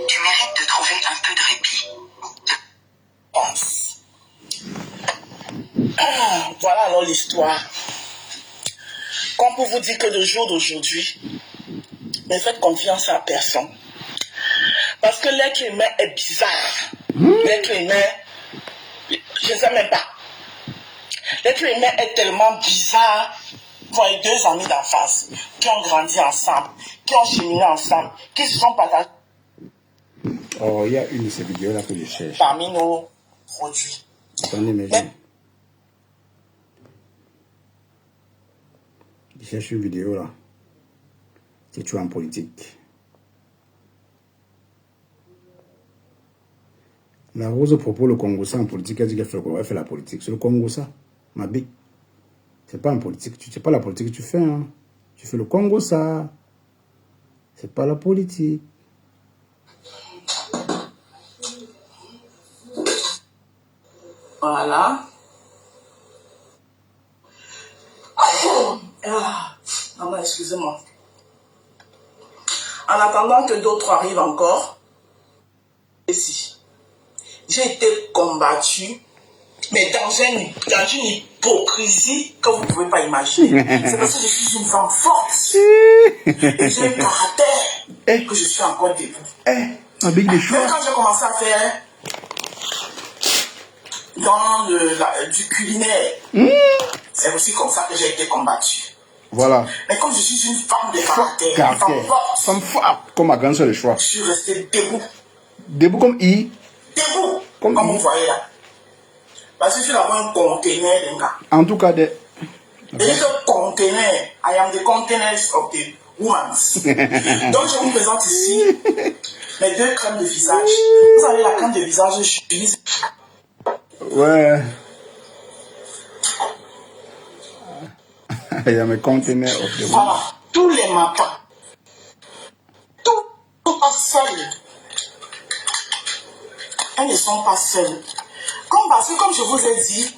Tu mérites de trouver un peu de répit. Pense. Voilà alors l'histoire. Comme pour vous dire que le jour d'aujourd'hui, ne faites confiance à personne. Parce que l'être humain est bizarre. L'être humain, je ne sais même pas. L'être humain est tellement bizarre. Vous voyez deux amis d'enfance qui ont grandi ensemble, qui ont cheminé ensemble, qui se sont partagés. Oh, il y a une de ces vidéos là que je cherche. Parmi nos produits. Attendez, mais je cherche une vidéo là. C'est toujours en politique. La Rose propose le Congo ça en politique. Elle dit qu'elle fait la politique. C'est le Congo ça, ma bille. C'est pas en politique. C'est pas la politique que tu fais. Hein. Tu fais le Congo ça. C'est pas la politique. Voilà. Maman, excusez-moi. En attendant que d'autres arrivent encore, ici, j'ai été combattue, mais dans une hypocrisie que vous ne pouvez pas imaginer. C'est parce que je suis une femme forte et j'ai un caractère que je suis encore debout. Avec des choix. Même quand j'ai commencé à faire dans du culinaire, c'est aussi comme ça que j'ai été combattue. Voilà. Mais comme je suis une femme de caractère, une femme forte, femme forte, comme ma grande soeur de choix. je suis restée debout. Debout comme I. Debout, comme vous voyez là. Parce que je suis là-bas un conteneur, les gars. En tout cas, Et ce conteneur, I am the containers of the women. Donc je vous présente ici mes deux crèmes de visage. Vous savez, la crème de visage, j'utilise. Ouais. Il y a mes conteneurs of the women. Voilà, tous les matins. Tout pas seul. Elles ne sont pas seules. Parce que comme je vous ai dit,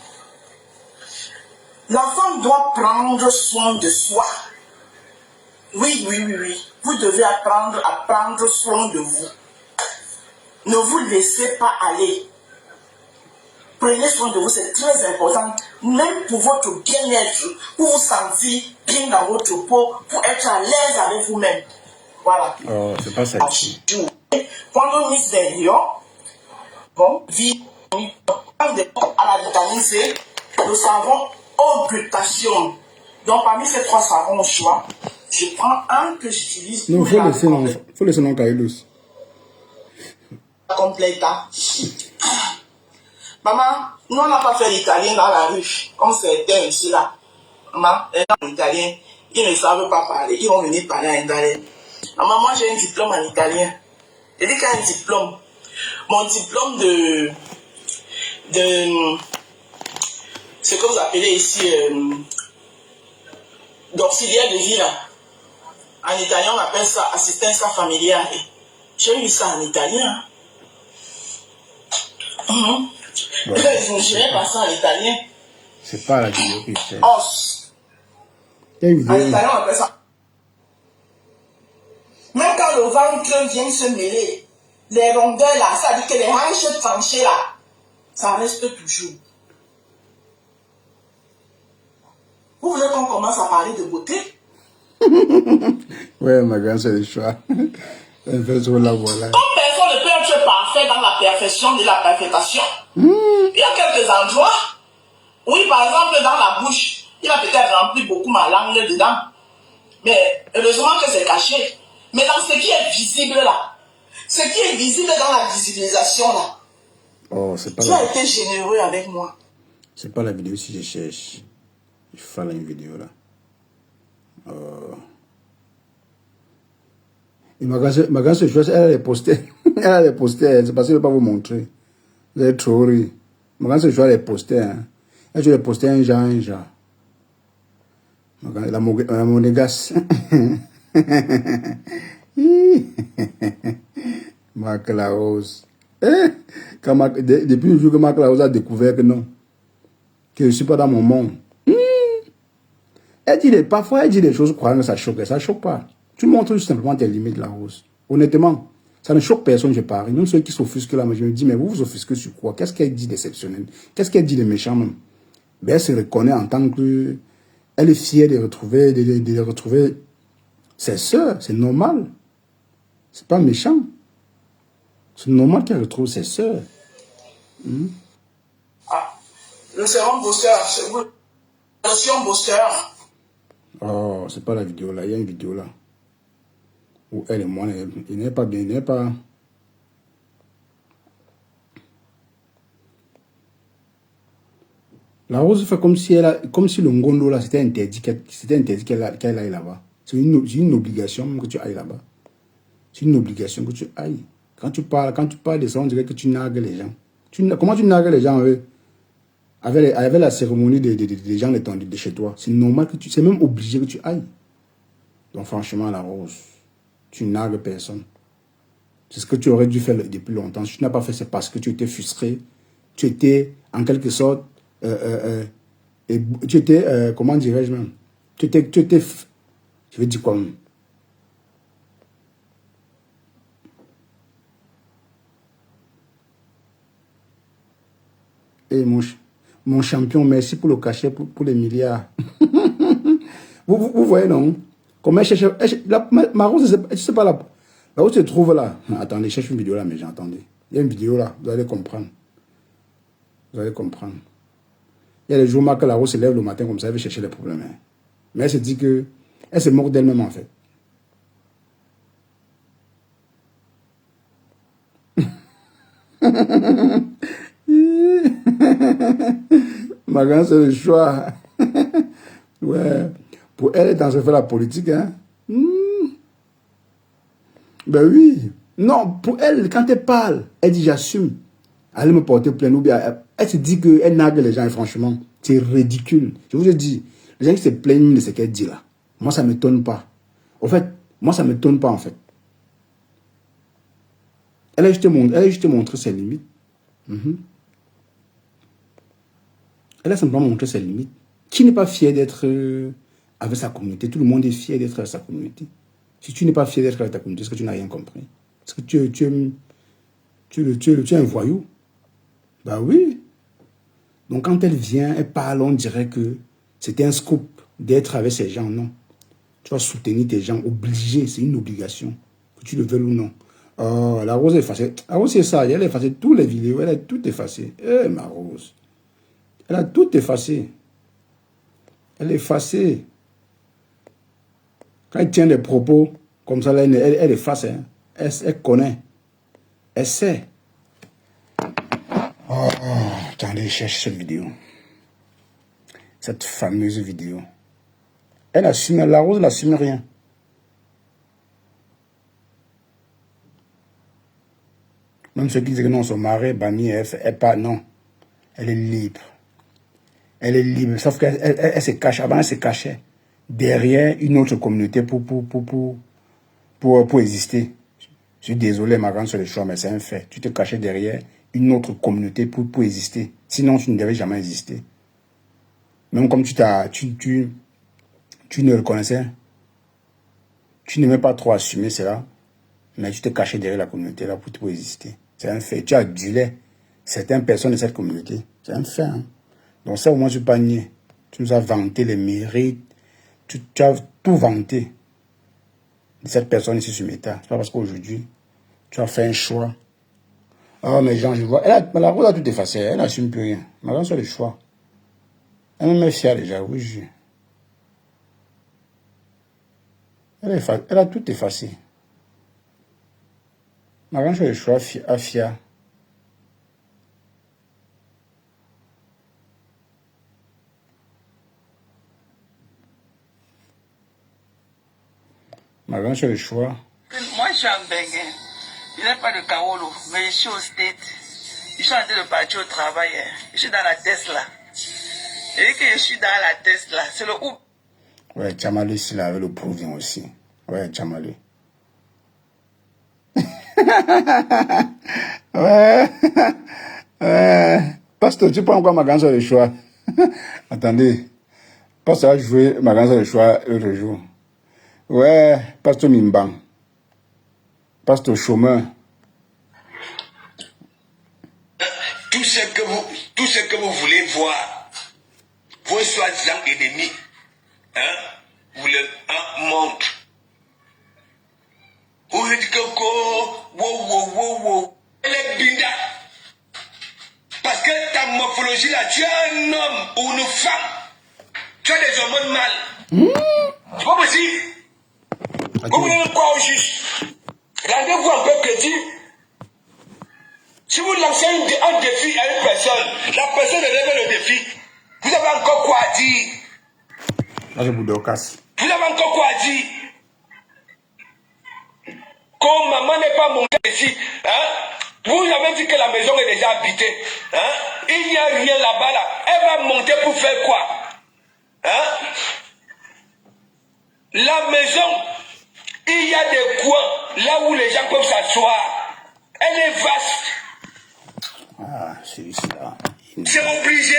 la femme doit prendre soin de soi. Oui. Vous devez apprendre à prendre soin de vous. Ne vous laissez pas aller. Prenez soin de vous, c'est très important. Même pour votre bien-être, pour vous sentir bien dans votre peau, pour être à l'aise avec vous-même. Voilà. Oh, c'est pas ça. Quand on mise des lions, bon, vie, à la vitamine C, le savon au glutathion. Donc parmi ces trois savons au choix, je prends un que j'utilise. Non, faut laisser non Carlos. Complète. Maman, nous on n'a pas fait l'italien dans la rue, comme certains ici là. Maman, les gens en italien, ils ne savent pas parler, ils vont venir parler en italien. Maman, moi j'ai un diplôme en italien. J'ai dit qu'il y a un diplôme. Mon diplôme de ce que vous appelez ici d'auxiliaire de vie, là. En italien, on appelle ça assistance familiale. J'ai eu ça en italien. Je n'irai pas ça en italien. C'est pas la vidéo que je cherche. Os. En italien, on appelle ça. Même quand le ventre vient se mêler, les rondeurs là, ça dit que les hanches tranchées là, ça reste toujours. Vous voulez qu'on commence à parler de beauté? Ouais, ma grande, c'est le choix. Elle fait sur la voilà. Comme personne ne peut être parfait dans la perfection de la perfection. Il y a quelques endroits, oui, par exemple, dans la bouche, il a peut-être rempli beaucoup ma langue dedans. Mais heureusement que c'est caché. Mais dans ce qui est visible là, ce qui est visible dans la visibilisation là, Oh, c'est pas tu as été généreux avec moi. C'est pas la vidéo si je cherche. Il faut faire une vidéo là. Et ma grande sœur, elle a les posters. Elle a les posters. C'est parce que je ne vais pas vous montrer. Vous avez trop ri. Ma grande sœur, elle a les posters. Hein. Elle a les posters un genre. La monégasse. Marc Larose. Depuis le jour que Marc Larose a découvert que non, que je ne suis pas dans mon monde. Parfois, elle dit des choses croyant que ça choque. Ça ne choque pas. Tu montres tout simplement tes limites, Larose. Honnêtement, ça ne choque personne, je parie. Même ceux qui s'offusquent là, je me dis, mais vous vous offusquez sur quoi? Qu'est-ce qu'elle dit d'exceptionnel? Qu'est-ce qu'elle dit de méchant même? Ben, elle se reconnaît en tant que... Elle est fière de retrouver ses sœurs. C'est normal. C'est pas méchant. C'est normal qu'elle retrouve ses sœurs. Ah, le sérum booster, c'est vous. Le sérum booster. Oh, c'est pas la vidéo là. Il y a une vidéo là. Où elle et moi, il n'est pas bien. Il n'est pas... La Rose fait comme si le Ngondo là, c'était interdit qu'elle aille là-bas. C'est une obligation que tu ailles là-bas. C'est une obligation que tu ailles. Quand tu parles de ça, on dirait que tu nargues les gens. Comment tu nargues les gens avec la cérémonie des gens de chez toi? C'est normal que c'est même obligé que tu ailles. Donc franchement, la Rose, tu nargues personne. C'est ce que tu aurais dû faire depuis longtemps. Si tu n'as pas fait, c'est parce que tu étais frustré. Tu étais, en quelque sorte, tu étais, comment dirais-je même? Tu étais, je vais dire quoi même? Et mon champion, merci pour le cachet, pour les milliards. vous voyez, non? Comment elle cherche... Ma Rose, je ne sais pas là. Là où tu te trouves là. Attendez, je cherche une vidéo là, mais j'entendais. Il y a une vidéo là, vous allez comprendre. Vous allez comprendre. Il y a des jours où la Rose se lève le matin comme ça, elle veut chercher les problèmes. Hein. Mais elle se dit que... Elle se moque d'elle-même en fait. Ma grande, c'est le choix. Ouais. Pour elle, elle est en train de faire la politique. Hein? Ben oui. Non, pour elle, quand elle parle, elle dit j'assume. Elle me porter plainte. Ou bien elle se dit qu'elle nargue les gens. Et franchement, c'est ridicule. Je vous ai dit, les gens qui se plaignent de ce qu'elle dit là. Moi, ça ne m'étonne pas. En fait, moi, ça ne m'étonne pas en fait. Elle a juste montré ses limites. Elle a simplement montré ses limites. Qui n'est pas fier d'être avec sa communauté? Tout le monde est fier d'être avec sa communauté. Si tu n'es pas fier d'être avec ta communauté, est-ce que tu n'as rien compris? Est-ce que tu es un voyou? Bah oui. Donc quand elle vient, elle parle, on dirait que c'était un scoop d'être avec ces gens. Non. Tu vas soutenir tes gens, obligé, c'est une obligation, que tu le veuilles ou non. Oh, la Rose est effacée. La Rose, c'est ça, elle a effacé toutes les vidéos, elle a tout effacé. Eh, ma Rose. Elle a tout effacé. Elle est effacée. Quand elle tient des propos comme ça, elle efface. Hein. Elle connaît. Elle sait. Oh, attendez, je cherche cette vidéo. Cette fameuse vidéo. Elle assume, la Rose n'assume rien. Même ceux qui disent que non, son mari est banni, elle pas, non. Elle est libre. Elle est libre. Sauf qu'elle se cache. Avant, elle se cachait. derrière une autre communauté pour exister. Je suis désolé, ma grande sur le choix, mais c'est un fait. Tu te cachais derrière une autre communauté pour exister. Sinon, tu ne devais jamais exister. Même comme tu ne le connaissais, tu n'aimais pas trop assumer cela, mais tu te cachais derrière la communauté là pour exister. C'est un fait. Tu adulais certaines personnes de cette communauté. C'est un fait. Hein? Donc ça, au moins, tu n'es pas nié. Tu nous as vanté les mérites. Tu as tout vanté de cette personne ici sur Meta. C'est pas parce qu'aujourd'hui, tu as fait un choix. Oh, mais Jean, je vois. La Rose a tout effacé. Elle n'assume plus rien. Maintenant, c'est le choix. Elle me met fière déjà, oui, je. Elle a tout effacé. Maintenant, c'est le choix à fier. Maintenant, c'est le choix. Moi, je suis en Benguin. Il n'y a pas de Kaolo, mais je suis au State. Je suis en train de partir au travail. Je suis dans la Tesla. Et que je suis dans la Tesla, c'est le Uber. Ouais, Tchamalé, ici, là, avec le provient aussi. Ouais, Tchamalé. Ouais. Ouais. Pasteur, tu prends quoi ma grande soeur le choix? Attendez. Pasteur a joué ma grande soeur le choix l'autre jour. Ouais, Pasteur Mimbang. Pasteur chômeur. Tout ce que vous voulez voir, vos soi-disant ennemis, hein, vous le montrent. Vous dites que wow. Elle est binda. Parce que ta morphologie là, tu es un homme ou une femme. Tu as des hormones mâles. C'est pas possible. Vous voulez quoi au juste? Rendez-vous un peu petit. Si vous lancez un défi à une personne, la personne relève le défi. Vous avez encore quoi à dire? Là, je vous casse. Vous avez encore quoi à dire? Comme maman n'est pas montée ici, hein? Vous avez dit que la maison est déjà habitée. Hein? Il n'y a rien là-bas là. Elle va monter pour faire quoi? Hein? La maison, il y a des coins là où les gens peuvent s'asseoir. Elle est vaste. Ah, celui-ci là. C'est obligé.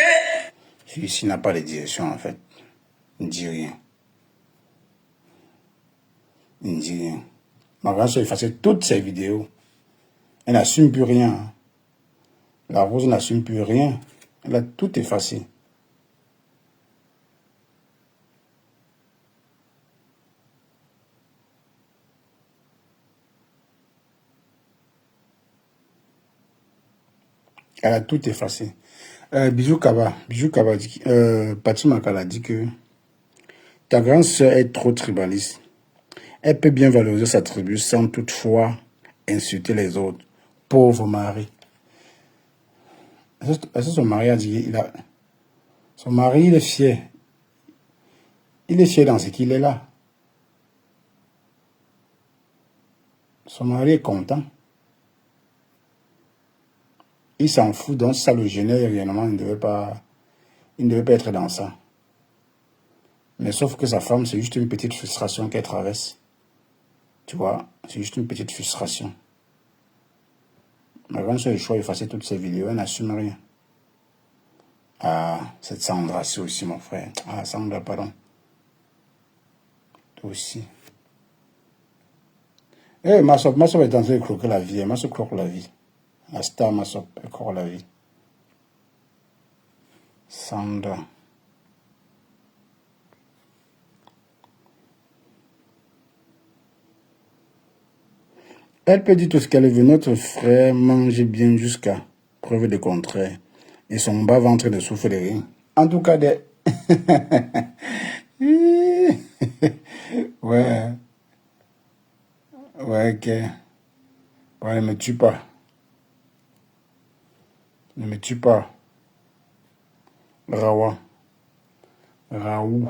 Celui-ci n'a pas de direction en fait. Il ne dit rien. Il ne dit rien. Ma grande soeur effaçait toutes ses vidéos. Elle n'assume plus rien. La Rose n'assume plus rien. Elle a tout effacé. Elle a tout effacé. Bijou Kaba dit, Pati Makala dit que ta grande sœur est trop tribaliste. Elle peut bien valoriser sa tribu sans toutefois insulter les autres. Pauvre mari. Est-ce que son mari a dit son mari, il est fier. Il est fier dans ce qu'il est là. Son mari est content. Il s'en fout, donc ça le gênait réellement. Il ne devait pas être dans ça. Mais sauf que sa femme, c'est juste une petite frustration qu'elle traverse. Tu vois, c'est juste une petite frustration. Ma grande soeur a le choix d'effacer toutes ses vidéos, elle n'assume rien. Ah, cette Sandra, c'est aussi mon frère. Ah, Sandra, pardon. Toi aussi. Eh, ma soeur est en train de croquer la vie. Ma soeur croque la vie. La star, ma soeur, elle croque la vie. Sandra. Elle peut dire tout ce qu'elle veut. Notre frère mange bien jusqu'à preuve de contraire. Et son bas-ventre ne souffre de rien. En tout cas, des... ouais. Ouais, ok. Ouais, ne me tue pas. Ne me tue pas. Rawa. Raoult.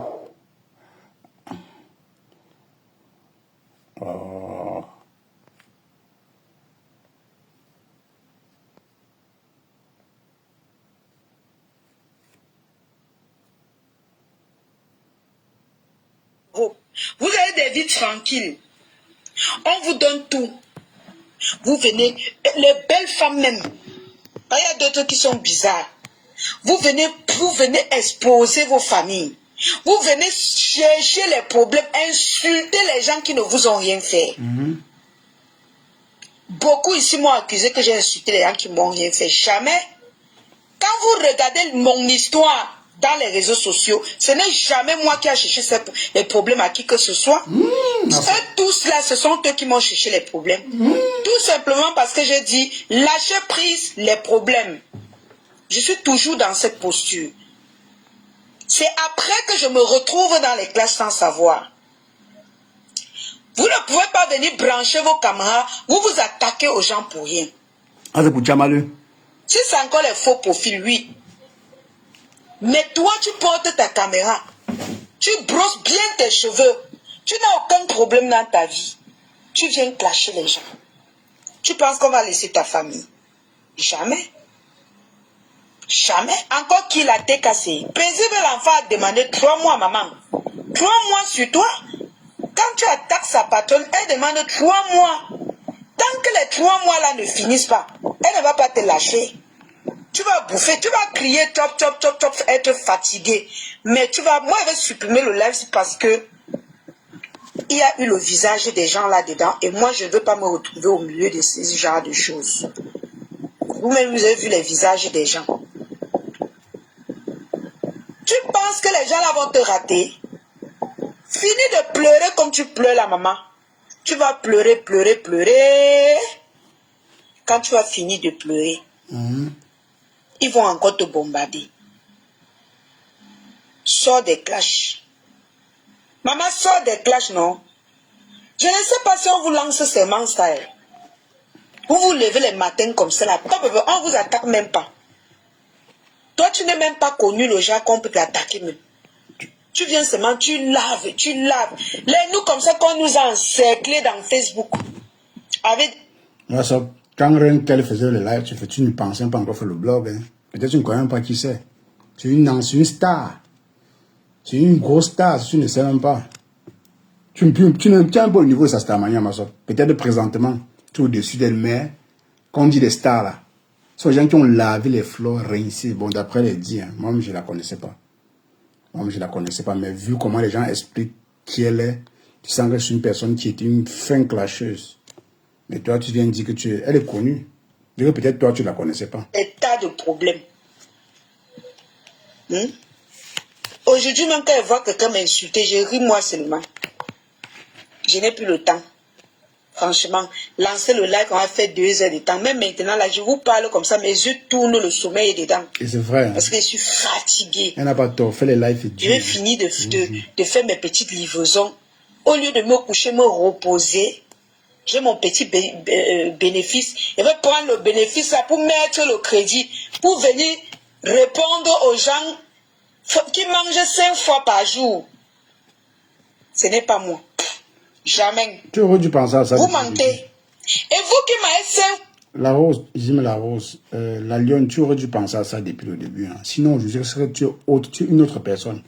Oh. Vous avez des vies tranquilles. On vous donne tout. Vous venez, les belles femmes même. Il y a d'autres qui sont bizarres. Vous venez exposer vos familles. Vous venez chercher les problèmes, insulter les gens qui ne vous ont rien fait. Beaucoup ici m'ont accusé que j'ai insulté les gens qui m'ont rien fait. Jamais. Quand vous regardez mon histoire dans les réseaux sociaux, ce n'est jamais moi qui ai cherché les problèmes à qui que ce soit. Tous là, ce sont eux qui m'ont cherché les problèmes. Tout simplement parce que j'ai dit, lâchez prise les problèmes. Je suis toujours dans cette posture. C'est après que je me retrouve dans les classes sans savoir. Vous ne pouvez pas venir brancher vos caméras, vous vous attaquez aux gens pour rien. Si c'est encore les faux profils, oui. Mais toi, tu portes ta caméra. Tu brosses bien tes cheveux. Tu n'as aucun problème dans ta vie. Tu viens clasher les gens. Tu penses qu'on va laisser ta famille? Jamais. Jamais. Encore qu'il a été cassé. Paisible, l'enfant a demandé 3 mois, maman. 3 mois sur toi. Quand tu attaques sa patronne, elle demande 3 mois. Tant que les 3 mois là ne finissent pas, elle ne va pas te lâcher. Tu vas bouffer, tu vas crier, top, être fatigué. Mais moi je vais supprimer le live parce que il y a eu le visage des gens là-dedans et moi je ne veux pas me retrouver au milieu de ce genre de choses. Vous-même vous avez vu les visages des gens. Tu penses que les gens là vont te rater? Finis de pleurer comme tu pleures la maman. Tu vas pleurer. Quand tu vas finir de pleurer, ils vont encore te bombarder. Sors des clashs. Maman, sors des clashs, non? Je ne sais pas si on vous lance ces monstres. Vous vous levez les matins comme ça, là. On vous attaque même pas. Toi, tu n'es même pas connu le genre qu'on peut t'attaquer même. Tu viens seulement, tu laves. Les nous comme ça qu'on nous a encerclés dans Facebook. Avec... Quand Renkel faisait le live, tu ne pensais pas encore faire le blog. Hein. Peut-être tu ne connais même pas qui c'est. C'est une star. C'est une grosse star, tu ne sais même pas. Tu n'es un peu au niveau de sa star mania, ma soeur. Peut-être présentement, tu es au-dessus d'elle, mais quand on dit les stars là, ce sont les gens qui ont lavé les fleurs rincées. Bon, d'après les dits, hein, moi-même je ne la connaissais pas. Mais vu comment les gens expliquent qui elle est, tu sens que c'est une personne qui est une fin clasheuse. Mais toi, tu viens de dire que elle est connue. Peut-être toi, tu ne la connaissais pas. Des tas de problèmes. Aujourd'hui, même quand je vois quelqu'un m'insulter, je ris moi seulement. Je n'ai plus le temps. Franchement, lancer le live, on a fait 2 heures de temps. Même maintenant, là, je vous parle comme ça, mes yeux tournent, le sommeil est dedans. Et c'est vrai. Hein? Parce que je suis fatiguée. Elle n'a pas tort, fais les lives. Je vais finir de faire mes petites livraisons. Au lieu de me coucher, me reposer, j'ai mon petit bénéfice. Je vais prendre le bénéfice là pour mettre le crédit, pour venir répondre aux gens qui mangent 5 fois par jour. Ce n'est pas moi. Jamais. Tu aurais dû penser à ça. Vous mentez. Et vous qui m'avez 5... La Rose, la Lionne, tu aurais dû penser à ça depuis le début. Hein. Sinon, je dirais que tu es une autre personne.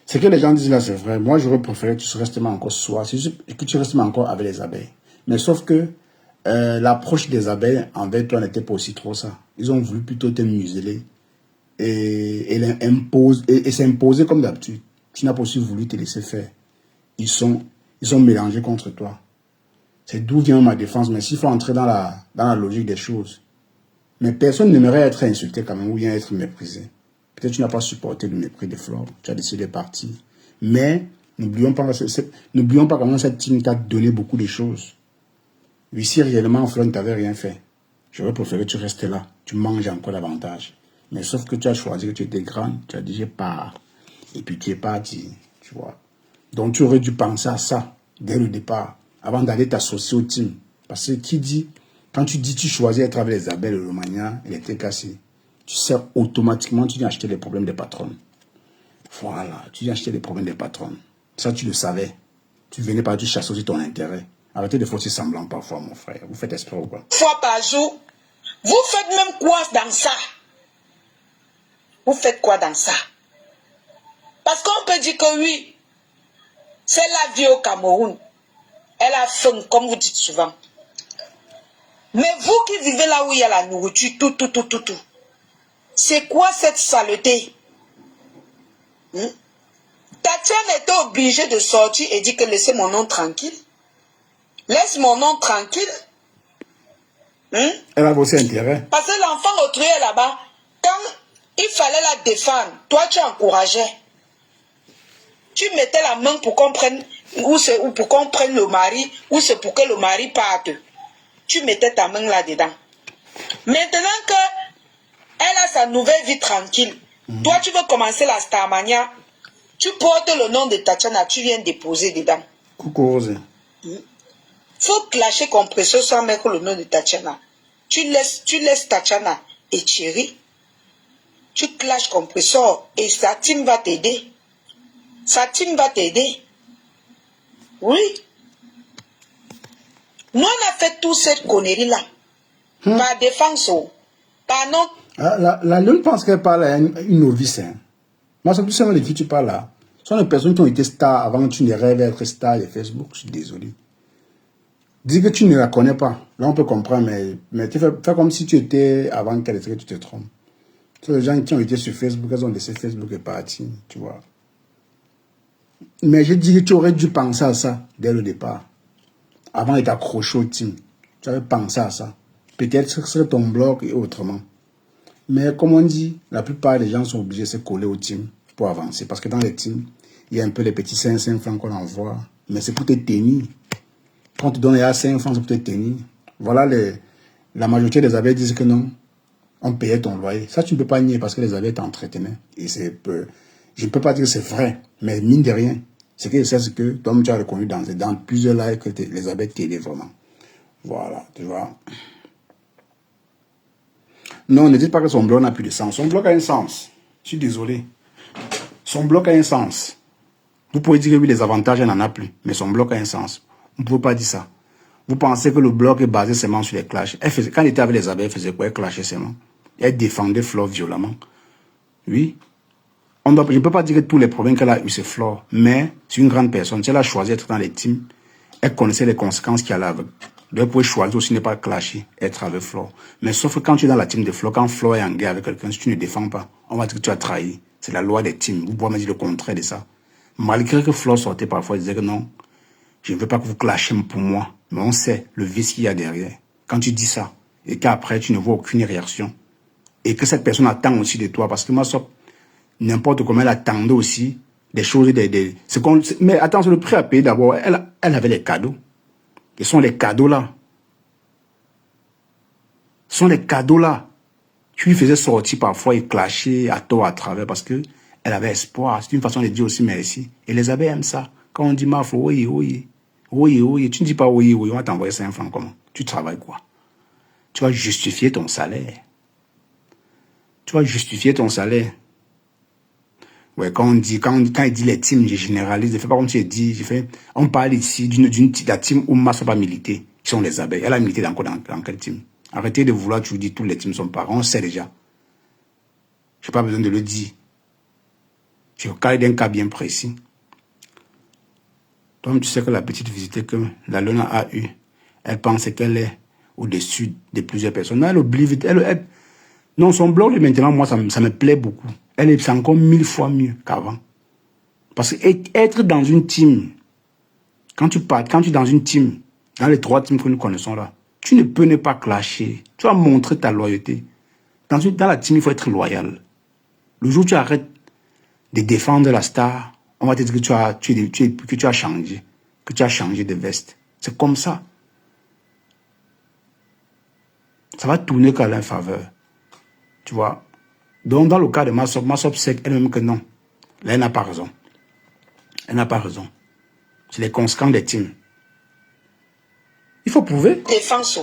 Ce que les gens disent là, c'est vrai. Moi, j'aurais préféré que tu restes encore soi. C'est juste que tu restes encore avec les abeilles. Mais sauf que l'approche des abeilles envers toi n'était pas aussi trop ça. Ils ont voulu plutôt te museler et s'imposer comme d'habitude. Tu n'as pas aussi voulu te laisser faire. Ils sont mélangés contre toi. C'est d'où vient ma défense. Mais s'il faut entrer dans la logique des choses. Mais personne n'aimerait être insulté quand même ou bien être méprisé. Peut-être que tu n'as pas supporté le mépris de Flore. Tu as décidé de partir. Mais n'oublions pas quand même cette team t'a donné beaucoup de choses. Oui, si réellement Flore ne t'avait rien fait, j'aurais préféré que tu restes là. Tu manges encore davantage. Mais sauf que tu as choisi que tu étais grande. Tu as dit je pars. Et puis tu es parti. Tu vois. Donc tu aurais dû penser à ça dès le départ, avant d'aller t'associer au team. Parce que quand tu dis tu choisis d'être avec les abeilles, le Romagna, il était cassé. Tu sais automatiquement, tu viens acheter les problèmes des patronnes. Voilà, tu viens acheter les problèmes des patronnes. Ça, tu le savais. Tu venais pas, tu chasser aussi ton intérêt. Arrêtez de faire aussi semblant parfois, mon frère. Vous faites exprès ou quoi? Fois par jour. Vous faites même quoi dans ça? Vous faites quoi dans ça? Parce qu'on peut dire que oui, C'est la vie au Cameroun. Elle a faim, comme vous dites souvent. Mais vous qui vivez là où il y a la nourriture, tout. C'est quoi cette saleté? Tatiana était obligée de sortir et dire que laissez mon nom tranquille. Laisse mon nom tranquille. Elle a aussi intérêt. Parce que l'enfant autrui est là-bas. Quand il fallait la défendre, toi tu encourageais. Tu mettais la main pour qu'on prenne, ou pour qu'on prenne le mari, ou c'est pour que le mari parte. Tu mettais ta main là-dedans. Maintenant que elle a sa nouvelle vie tranquille, toi tu veux commencer la Starmania, tu portes le nom de Tatiana, tu viens déposer dedans. Coucou Rose. Faut clasher compresseur sans mettre le nom de Tatiana. Tu laisses Tatiana et Thierry. Tu clashes compresseur et sa team va t'aider. Sa team va t'aider. Oui. Nous, on a fait toute cette connerie-là. Par défense. Par non. La lune pense qu'elle parle à une novice. Hein. Moi, c'est plus seulement les filles tu parles là. Ce sont les personnes qui ont été stars avant que tu ne rêves d'être star de Facebook. Je suis désolé. Dis que tu ne la connais pas. Là, on peut comprendre, mais tu fais comme si tu étais avant qu'elle était, tu te trompes. C'est les gens qui ont été sur Facebook, elles ont laissé Facebook et parti, tu vois. Mais je dis que tu aurais dû penser à ça dès le départ. Avant d'être accroché au team. Tu avais pensé à ça. Peut-être que ce serait ton blog et autrement. Mais comme on dit, la plupart des gens sont obligés de se coller au team pour avancer. Parce que dans les teams, il y a un peu les petits 5 francs qu'on envoie. Mais c'est pour te tenir. Quand on te donne les 5 francs, c'est pour te tenir. Voilà, la majorité des abeilles disent que non. On payait ton loyer. Ça, tu ne peux pas nier parce que les abeilles t'entretenaient. Et je ne peux pas dire que c'est vrai. Mais mine de rien, c'est que c'est ce que toi, tu as reconnu dans plusieurs lives que les abeilles t'aidaient vraiment. Voilà, tu vois. Non, ne dites pas que son blog n'a plus de sens. Son blog a un sens. Je suis désolé. Son blog a un sens. Vous pouvez dire que oui, les avantages, elle n'en a plus. Mais son blog a un sens. Vous ne pouvez pas dire ça. Vous pensez que le blog est basé seulement sur les clashs. Quand elle était avec les abeilles, elle faisait quoi? Elle clashait seulement. Elle défendait Flore violemment. Oui. Je ne peux pas dire que tous les problèmes qu'elle a eu, c'est Flore. Mais c'est une grande personne. Si elle a choisi d'être dans les teams, elle connaissait les conséquences qu'il y a avec. Donc, elle pouvait choisir aussi ne pas clasher, être avec Flore. Mais sauf que quand tu es dans la team de Flore, quand Flore est en guerre avec quelqu'un, si tu ne défends pas, on va dire que tu as trahi. C'est la loi des teams. Vous pouvez me dire le contraire de ça. Malgré que Flore sortait parfois, elle disait que non, je ne veux pas que vous clashez pour moi. Mais on sait le vice qu'il y a derrière. Quand tu dis ça, et qu'après tu ne vois aucune réaction, et que cette personne attend aussi de toi, parce que moi, n'importe comment elle attendait aussi des choses, mais attention, le prix à payer d'abord, elle avait les cadeaux. Ce sont les cadeaux là. Ce sont les cadeaux là. Tu lui faisais sortir parfois et clasher à tort à travers parce que elle avait espoir. C'est une façon de dire aussi merci. Et les abeilles aiment ça. Quand on dit mafo, oui, tu ne dis pas oui, on va t'envoyer 5 francs comment? Tu travailles quoi? Tu vas justifier ton salaire. Ouais, quand il dit les teams, je généralise, je fais pas comme tu as dit, on parle ici de la team où Massa pas milité, qui sont les abeilles. Elle a milité dans quel team? Arrêtez de vouloir toujours dire tous les teams sont pareils, on sait déjà. Je n'ai pas besoin de le dire. Je parle d'un cas bien précis. Toi, tu sais que la petite visite que la Luna a eue, elle pense qu'elle est au-dessus de plusieurs personnes. Elle oublie vite. Non, son blog, maintenant, moi, ça me plaît beaucoup. C'est encore 1000 fois mieux qu'avant. Parce que être dans une team, quand tu es dans une team, dans les 3 teams que nous connaissons là, tu ne peux ne pas clasher. Tu vas montrer ta loyauté. Dans la team, il faut être loyal. Le jour où tu arrêtes de défendre la star, on va te dire que tu as changé. Que tu as changé de veste. C'est comme ça. Ça va tourner qu'à leur faveur. Tu vois. Donc, dans le cas de Massop sait elle-même que non. Là, elle n'a pas raison. C'est les conséquences des teams. Il faut prouver. Défense.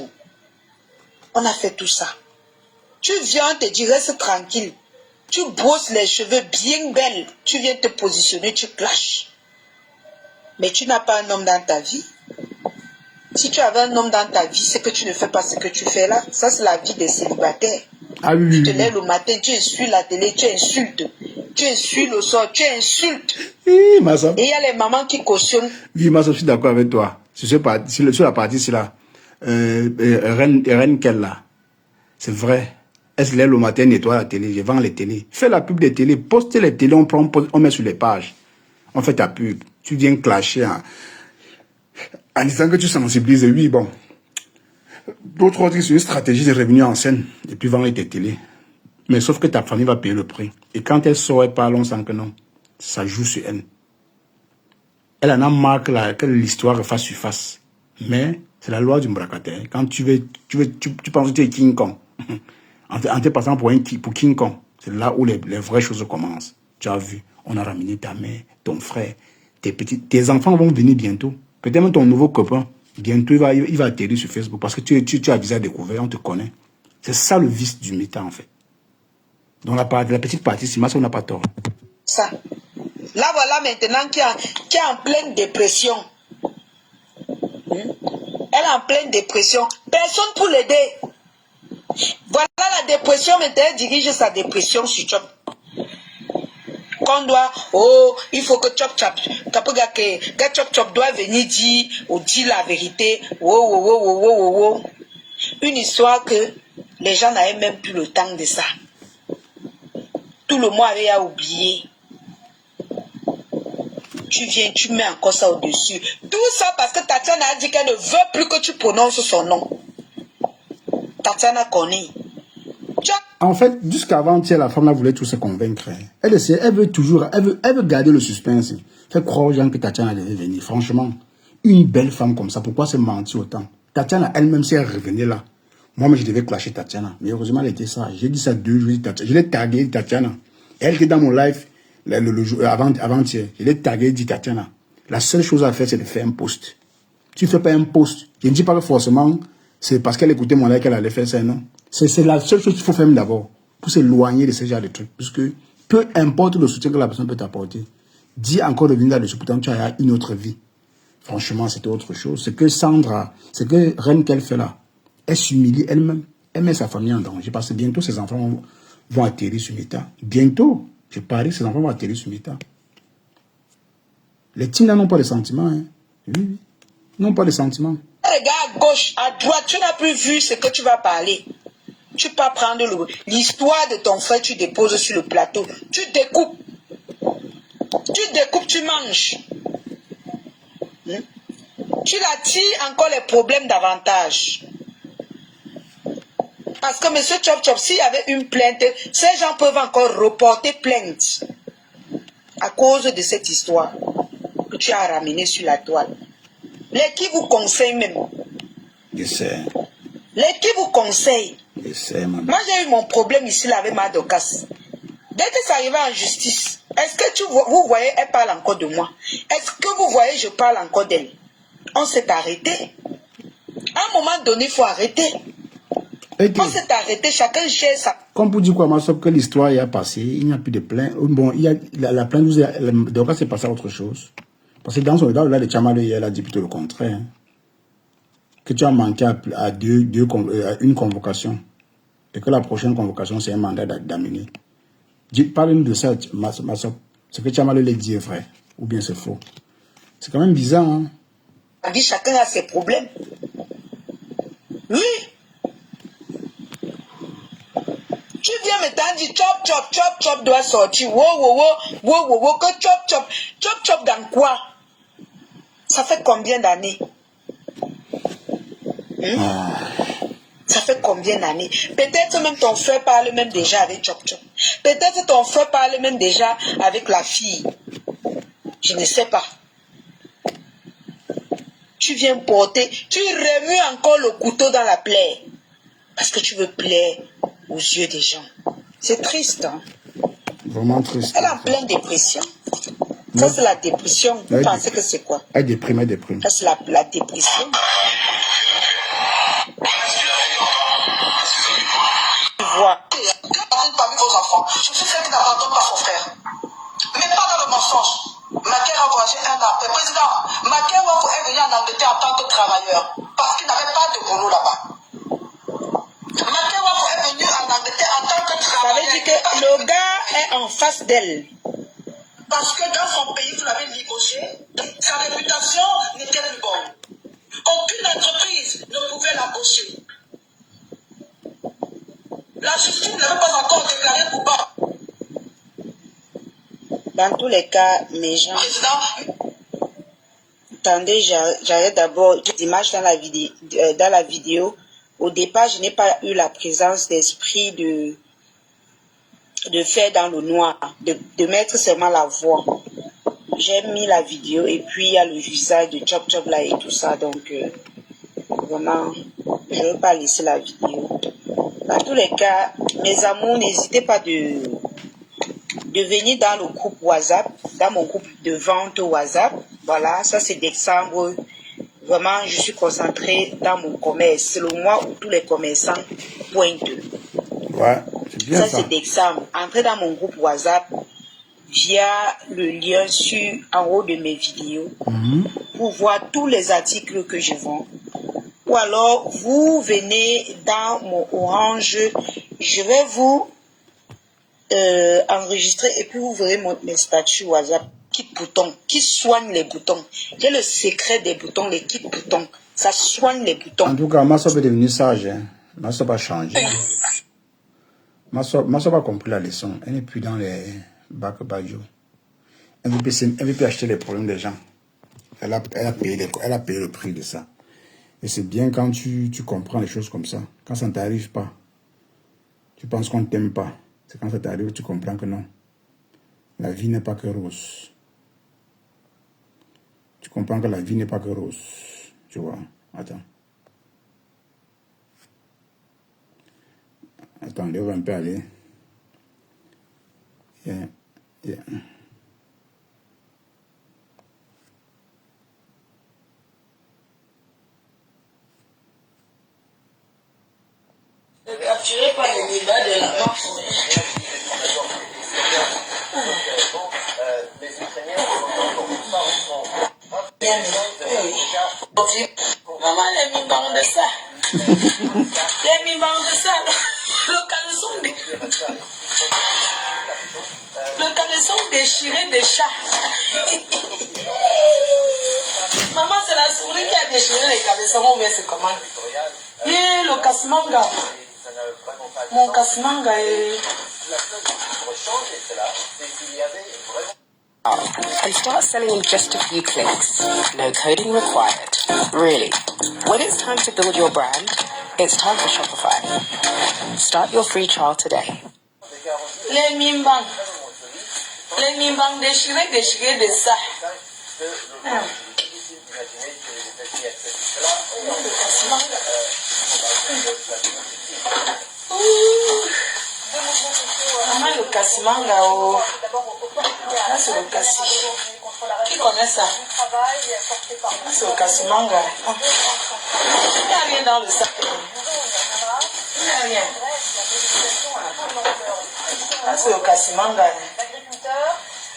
On a fait tout ça. Tu viens, te dire, reste tranquille. Tu brosses les cheveux bien belles. Tu viens te positionner, tu clashes. Mais tu n'as pas un homme dans ta vie. Si tu avais un homme dans ta vie, c'est que tu ne fais pas ce que tu fais là. Ça, c'est la vie des célibataires. Ah oui. Tu te lèves le matin, tu essuies la télé, tu insultes. Tu insultes le sort, tu insultes. Et il y a les mamans qui cautionnent. Oui, je suis d'accord avec toi. Sur la partie, c'est là. Reine qu'elle là. C'est vrai. Elle se lève le matin, nettoie la télé, je vends les télés. Fais la pub des télés, poste les télés, on met sur les pages. On fait ta pub. Tu viens clasher en disant que tu sensibilises. Oui, bon. D'autres disent c'est une stratégie de revenu en scène et puis vendre tes télés. Mais sauf que ta famille va payer le prix. Et quand elle sort, elle parle, on sent que non. Ça joue sur elle. Elle en a marre que l'histoire refasse surface. Mais c'est la loi du bracataire. Quand tu penses que tu es King Kong. En te passant pour King Kong, c'est là où les vraies choses commencent. Tu as vu, on a ramené ta mère, ton frère, tes enfants vont venir bientôt. Peut-être même ton nouveau copain, bientôt il va atterrir sur Facebook parce que tu as déjà découvert, on te connaît. C'est ça le vice du méta en fait. Donc la petite partie, c'est on n'a pas tort. Ça. Là voilà maintenant qui est en pleine dépression. Elle est en pleine dépression. Personne pour l'aider. Voilà la dépression, maintenant elle dirige sa dépression sur Chop. Qu'on doit, il faut que Chop doit venir dire la vérité. Une histoire que les gens n'avaient même plus le temps de ça. Tout le monde avait à oublier. Tu viens, tu mets encore ça au-dessus. Tout ça parce que Tatiana a dit qu'elle ne veut plus que tu prononces son nom. Tatiana connaît. En fait, jusqu'avant-hier, la femme là voulait tout se convaincre. Elle veut garder le suspense. Fait croire aux gens que Tatiana devait venir. Franchement, une belle femme comme ça, pourquoi se mentir autant? Tatiana elle-même, si elle revenait là, moi, je devais clasher Tatiana. Mais heureusement, elle était sage. J'ai dit ça 2 jours. Je l'ai tagué Tatiana. Elle était dans mon live le jour avant-hier. Je l'ai tagué, dit Tatiana. La seule chose à faire, c'est de faire un post. Tu ne fais pas un post. Je ne dis pas que forcément, c'est parce qu'elle écoutait mon live qu'elle allait faire ça, non. C'est la seule chose qu'il faut faire d'abord. Pour s'éloigner de ce genre de trucs. Parce que peu importe le soutien que la personne peut t'apporter, dis encore de venir là-dessus. Pourtant, tu as une autre vie. Franchement, c'était autre chose. C'est que Sandra, c'est que Reine qu'elle fait là, elle s'humilie elle-même. Elle met sa famille en danger. Parce que bientôt, ses enfants vont atterrir sur Meta. Bientôt, je parie, ses enfants vont atterrir sur Meta. Les Tina n'ont pas de sentiments. Hein. Oui. N'ont pas de sentiments. Regarde à gauche, à droite, tu n'as plus vu ce que tu vas parler. Tu peux prendre l'histoire de ton frère, tu déposes sur le plateau. Tu découpes. Tu manges. Tu l'attires encore les problèmes davantage. Parce que M. Chop, s'il y avait une plainte, ces gens peuvent encore reporter plainte à cause de cette histoire que tu as ramenée sur la toile. L'équipe vous conseille même. Je sais. L'équipe vous conseille. Je sais, maman. Moi, j'ai eu mon problème ici là, avec ma Docas. Dès que ça arrivait en justice, est-ce que vous voyez, elle parle encore de moi? Est-ce que vous voyez, je parle encore d'elle? On s'est arrêté. À un moment donné, il faut arrêter. On s'est arrêté, chacun gère ça. Comme pour dire quoi, ma soeur, que l'histoire y a passé, il n'y a plus de plainte. Bon, il y a la plainte, donc c'est passé à autre chose. Parce que dans là, le Chamalo, elle a dit plutôt le contraire. Hein. Que tu as manqué à une convocation. Et que la prochaine convocation, c'est un mandat d'amener. Parle-nous de ça, ma soeur. Ce que Chamalo l'a dit est vrai. Ou bien c'est faux. C'est quand même bizarre, hein. On dit chacun a ses problèmes. Oui. Tu viens maintenant dire Chop doit sortir. Wow, que Chop dans quoi? Ça fait combien d'années? Ça fait combien d'années? Peut-être même ton frère parle même déjà avec Chop. Peut-être ton frère parle même déjà avec la fille. Je ne sais pas. Tu viens porter, tu remues encore le couteau dans la plaie. Parce que tu veux plaire aux yeux des gens. C'est triste, hein? Vraiment triste. Elle est en pleine dépression. Ça, c'est la dépression. Vous pensez que c'est quoi? Elle déprime. Ça, c'est la dépression. Vois. Parmi vos enfants, je suis celle qui n'abandonne pas son frère. Mais pas dans le mensonge. Macaire a voyagé 1 an. Le président, Macaire est venu en Angleterre en tant que travailleur. Parce qu'il n'avait pas de boulot là-bas. Macaire est venu en Angleterre en tant que travailleur. Ça veut dire Le gars est en face d'elle. Parce que dans son pays, vous l'avez négocié, sa réputation n'était plus bonne. Aucune entreprise ne pouvait l'embaucher. La justice n'avait pas encore déclaré coupable. Dans tous les cas, mes gens... Président, Attendez, j'arrête d'abord l'image dans la vidéo. Au départ, je n'ai pas eu la présence d'esprit de faire dans le noir, de mettre seulement la voix. J'ai mis la vidéo et puis il y a le visage de Chop Chop là et tout ça. Donc, vraiment, je ne veux pas laisser la vidéo. Dans tous les cas, mes amours, n'hésitez pas de venir dans le groupe WhatsApp, dans mon groupe de vente WhatsApp. Voilà, ça c'est décembre. Vraiment, je suis concentrée dans mon commerce. C'est le mois où tous les commerçants pointent. Ouais, c'est bien ça. Ça c'est décembre. Entrez dans mon groupe WhatsApp via le lien en haut de mes vidéos pour voir tous les articles que je vends. Ou alors, vous venez dans mon Orange. Je vais vous enregistrer et puis vous verrez mes statuts WhatsApp kit boutons qui soignent les boutons. J'ai le secret des boutons, les kits boutons, ça soigne les boutons. En tout cas, ma soeur est devenue sage, hein. Ma soeur va changer. Ma soeur a compris la leçon. Elle n'est plus dans les bacs badjo. Elle veut plus acheter les problèmes des gens. Elle a payé le prix de ça. Et c'est bien quand tu comprends les choses comme ça. Quand ça ne t'arrive pas, tu penses qu'on ne t'aime pas. C'est quand ça t'arrive que tu comprends que non. La vie n'est pas que rose. Tu comprends que la vie n'est pas que rose. Tu vois. Attends. Attendez, on va un peu aller. Yeah. Ne capturez pas les débats de la marche. Maman, les mi-bancs de ça. Les mi-bancs de ça. Le caleçon déchiré des chats. Maman, c'est la souris qui a déchiré les caleçons. On met c'est comment? Le casse-manga. Mon casse-manga est... And start selling in just a few clicks. No coding required. Really. When it's time to build your brand, it's time for Shopify. Start your free trial today. Les mimbang déchirés de ça. Maman, le cassimanga, oh. Là, c'est le cassi. Qui connaît ça? Là, c'est le cassimanga. Il n'y a rien dans le sac. Il n'y a rien. Là, c'est le cassimanga.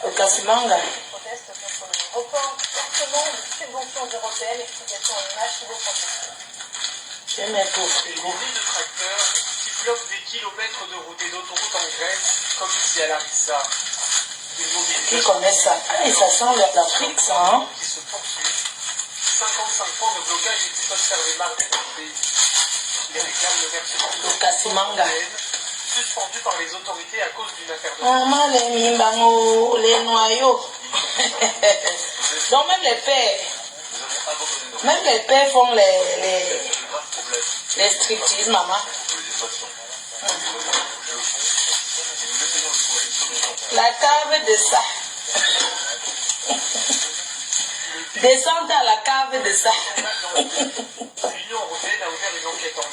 Le cassimanga. Je mets pour frigo. Qui bloquent des kilomètres de route et d'autoroute en Grèce, comme ici à Larissa. Qui connaît ça? Ah, et ça sent l'Afrique, ça, hein? Qui se poursuit. 55 points de blocage étaient observés mardi dans le pays. Les réclament le versement Le cassimanga. suspendu par les autorités à cause d'une affaire de... Maman, les mimbango, les noyaux. Donc même les pères font les striptease, maman. La cave de ça. Descente à la cave de ça. L'Union européenne a ouvert une enquête en mai.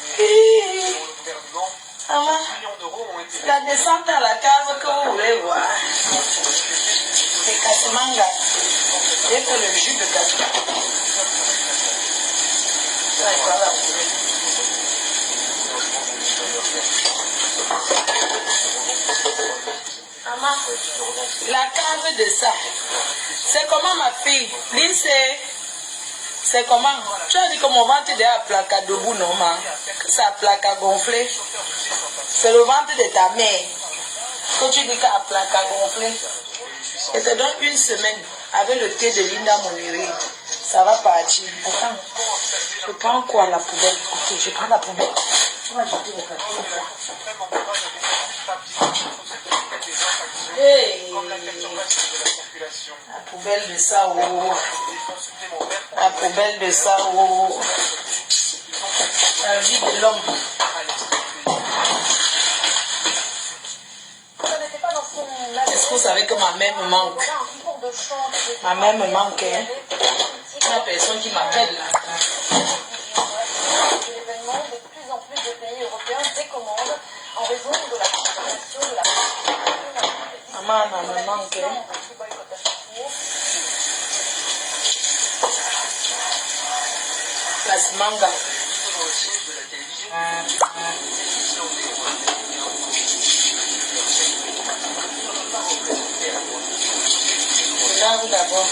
Selon le gouvernement, Maman, 10 millions d'euros ont été... la descente à la cave que vous voulez voir. C'est Casimanga. Et que le jus de Casimanga. Voilà. Maman, la cave de ça. C'est comment ma fille? Lycée. C'est comment? Tu as dit que mon ventre est à plaque à debout, non, ma? Que ça plaque à gonfler. C'est le ventre de ta mère. Quand tu dis qu'à plat, qu'à gonfler, et te donne une semaine avec le thé de Linda Moniri, ça va partir. Attends, je prends quoi la poubelle? Ok, je prends la poubelle. Tu vas jeter le papier. Hey, la poubelle de Sao. La poubelle de Sao. La vie de l'homme. Est-ce que vous savez que ma mère me manque? Ma mère me manque, hein? La personne qui m'appelle là. De plus en plus de pays européens décommandent en raison de la consommation de la Maman me manque, hein? Place manga. Regarde d'abord.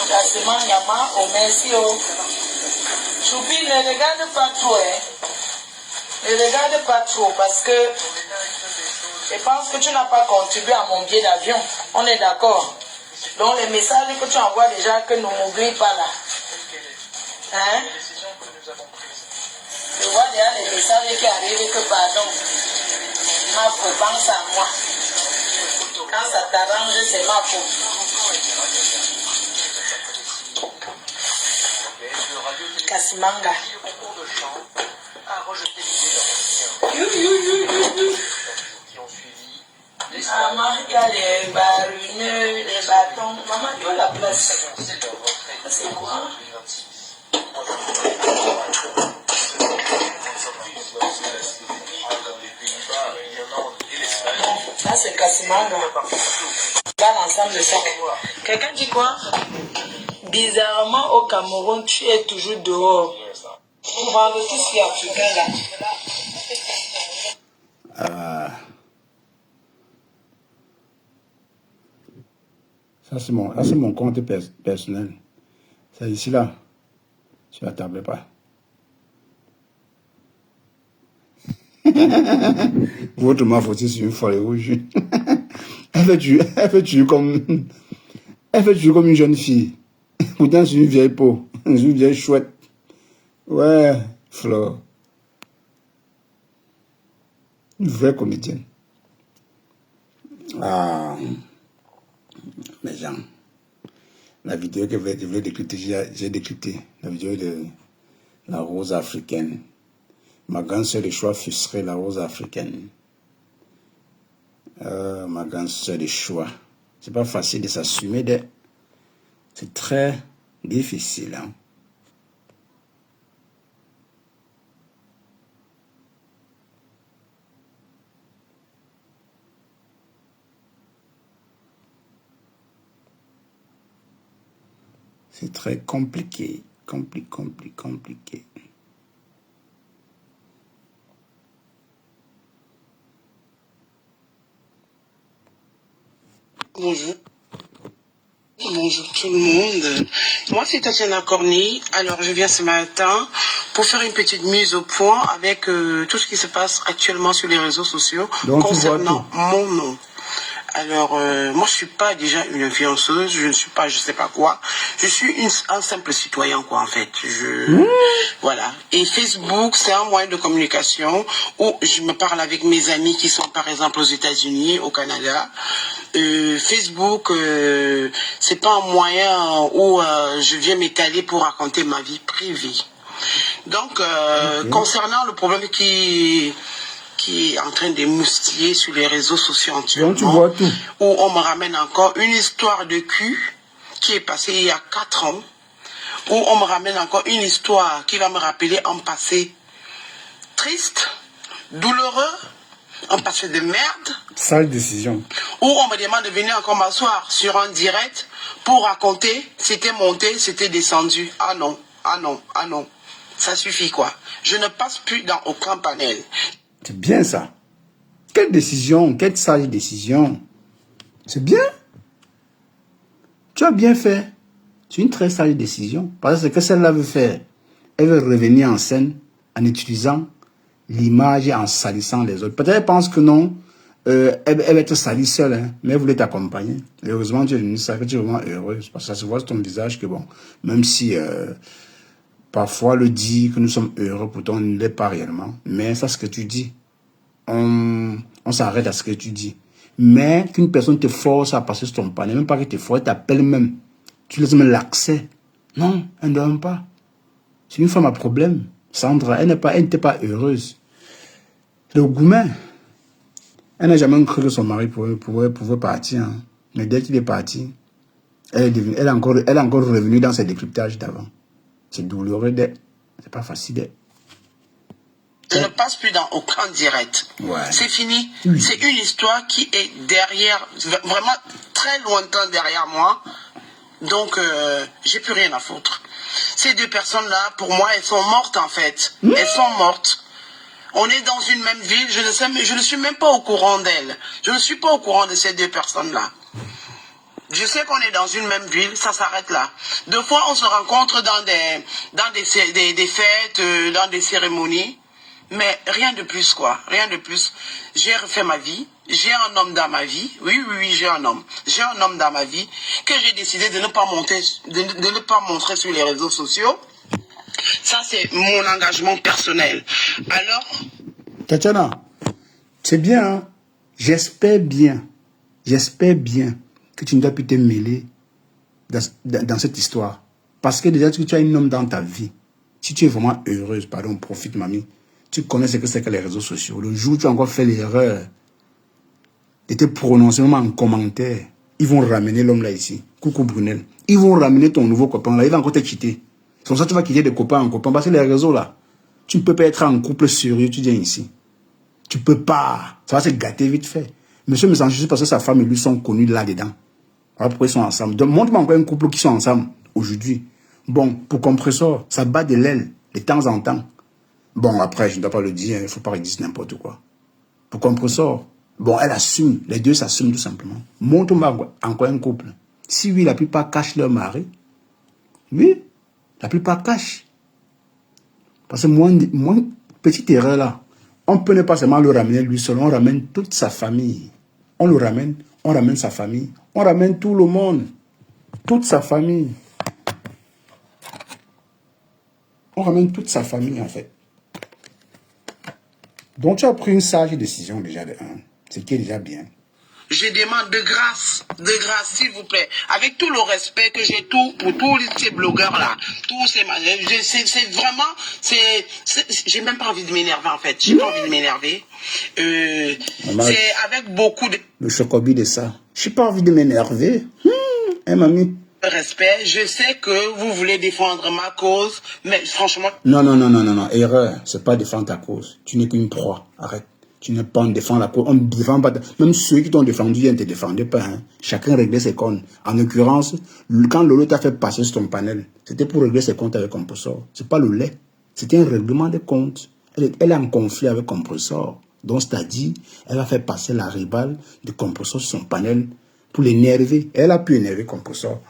La semaine Yama, oh merci oh. Choupi, ne regarde pas trop, hein. Ne regarde pas trop parce que je pense que tu n'as pas contribué à mon billet d'avion. On est d'accord. Donc les messages que tu envoies déjà, que ne m'oublie pas là. Hein? Je vois déjà les messages qui arrivent que pardon. Ma faute, pense à moi. Quand ça t'arrange, c'est ma faute. Kassimanga. Maman, il y a les baruneux, les bâtons. Maman, tu as la place. C'est quoi? Là, c'est Kassimanga. Là, l'ensemble de ça. Quelqu'un dit quoi? Bizarrement, au Cameroun, tu es toujours dehors. Pour vendre tout ce qui est africain là. Ça, c'est mon compte personnel. C'est ici, là. Sur la table, pas. Votre ma faute, c'est une folle rouge. Elle fait tuer comme une jeune fille. Pourtant, c'est une vieille peau. Une vieille chouette. Ouais, Flore. Une vraie comédienne. Ah, les gens. La vidéo que je voulais décrypter, j'ai décrypté. La vidéo de la rose africaine. Ma grande sœur de choix fuserait la rose africaine. Ma grande sœur de choix. C'est pas facile de s'assumer. C'est très difficile. Hein? C'est très compliqué. Compliqué. Bonjour. Bonjour tout le monde. Moi, c'est Tatiana Corny. Alors, je viens ce matin pour faire une petite mise au point avec tout ce qui se passe actuellement sur les réseaux sociaux. Donc, concernant mon nom. Alors, moi, je suis pas déjà une influenceuse, je ne suis pas, je sais pas quoi. Je suis un simple citoyen, quoi, en fait. Voilà. Et Facebook, c'est un moyen de communication où je me parle avec mes amis qui sont, par exemple, aux États-Unis, au Canada. Facebook, c'est pas un moyen où je viens m'étaler pour raconter ma vie privée. Donc, concernant le problème qui est en train d'émoustiller sur les réseaux sociaux actuellement, où on me ramène encore une histoire de cul qui est passée il y a 4 ans, où on me ramène encore une histoire qui va me rappeler un passé triste, douloureux, un passé de merde. Sale décision. Où on me demande de venir encore m'asseoir sur un direct pour raconter, c'était monté, c'était descendu. Ah non, ah non, ah non. Ça suffit quoi. Je ne passe plus dans aucun panel. C'est bien ça. Quelle décision, quelle sage décision. C'est bien. Tu as bien fait. C'est une très sage décision. Parce que celle-là veut faire, elle veut revenir en scène en utilisant l'image en salissant les autres. Peut-être elle pense que non, elle va être salie seule, hein, mais elle voulait t'accompagner. Et heureusement, tu es venue ça, que tu es vraiment heureuse, parce que ça se voit sur ton visage que bon, même si parfois le dit que nous sommes heureux, pourtant on ne l'est pas réellement, mais ça, ce que tu dis, on s'arrête à ce que tu dis. Mais qu'une personne te force à passer sur ton panel, même pas qu'elle te force, elle t'appelle même, tu laisses même l'accès. Non, elle ne donne pas. C'est une femme à problème. Sandra, elle n'était pas heureuse. Le gourmet, elle n'a jamais cru que son mari pouvait partir. Hein. Mais dès qu'il est parti, elle est encore revenue dans ses décryptages d'avant. C'est douloureux d'être. C'est pas facile. Je ne passe plus dans aucun direct. Ouais. C'est fini. Oui. C'est une histoire qui est derrière, vraiment très lointain derrière moi. Donc, j'ai plus rien à foutre. Ces deux personnes-là, pour moi, elles sont mortes en fait. Elles sont mortes. On est dans une même ville, je ne suis même pas au courant d'elles. Je ne suis pas au courant de ces deux personnes-là. Je sais qu'on est dans une même ville, ça s'arrête là. Deux fois, on se rencontre dans des fêtes, dans des cérémonies. Mais rien de plus, quoi. Rien de plus. J'ai refait ma vie. J'ai un homme dans ma vie. Oui, j'ai un homme. J'ai un homme dans ma vie que j'ai décidé de ne pas montrer sur les réseaux sociaux. Ça, c'est mon engagement personnel. Alors... Tatiana, c'est bien, hein? J'espère bien que tu ne dois plus te mêler dans cette histoire. Parce que déjà, tu as un homme dans ta vie. Si tu es vraiment heureuse, pardon, profite, mamie. Tu connais ce que c'est que les réseaux sociaux. Le jour où tu as encore fait l'erreur de te prononcer même en commentaire, ils vont ramener l'homme là ici. Coucou Brunel. Ils vont ramener ton nouveau copain là. Il va encore te quitter. C'est pour ça que tu vas quitter de copain en copain. Parce que les réseaux là, tu ne peux pas être en couple sérieux, tu viens ici. Tu peux pas. Ça va se gâter vite fait. Monsieur me sent juste parce que sa femme et lui sont connus là-dedans. Voilà pourquoi ils sont ensemble. Donc, montre-moi encore un couple qui sont ensemble aujourd'hui. Bon, pour compresseur, ça bat de l'aile de temps en temps. Bon, après, je ne dois pas le dire, il ne faut pas dire n'importe quoi. Pour compresseur, bon, elle assume, les deux s'assument tout simplement. Montre-moi encore un couple. Si oui, la plupart cachent leur mari. Oui, la plupart cachent. Parce que moi, petite erreur là, on peut ne pas seulement le ramener lui seul, on ramène toute sa famille. On le ramène, on ramène sa famille, on ramène tout le monde, toute sa famille. On ramène toute sa famille en fait. Donc tu as pris une sage décision déjà de un, ce qui est déjà bien. Je demande de grâce, s'il vous plaît, avec tout le respect que j'ai pour tous ces blogueurs-là, tous ces c'est vraiment, j'ai même pas envie de m'énerver en fait, j'ai pas envie de m'énerver. C'est avec beaucoup de... Le chocobi de ça. J'ai pas envie de m'énerver. Mamie. Respect, je sais que vous voulez défendre ma cause, mais franchement... Non, erreur, c'est pas défendre ta cause. Tu n'es qu'une proie, arrête. Tu n'es pas en défendre la cause, on ne défend pas. Même ceux qui t'ont défendu, ils ne te défendaient pas. Hein. Chacun réglait ses comptes. En l'occurrence, quand Lolo t'a fait passer sur ton panel, c'était pour régler ses comptes avec Compressor. C'est pas le lait. C'était un règlement de comptes. Elle est en conflit avec Compressor. Donc, c'est-à-dire, elle va faire passer la ribale de Compressor sur son panel pour l'énerver. Elle a pu énerver Compressor.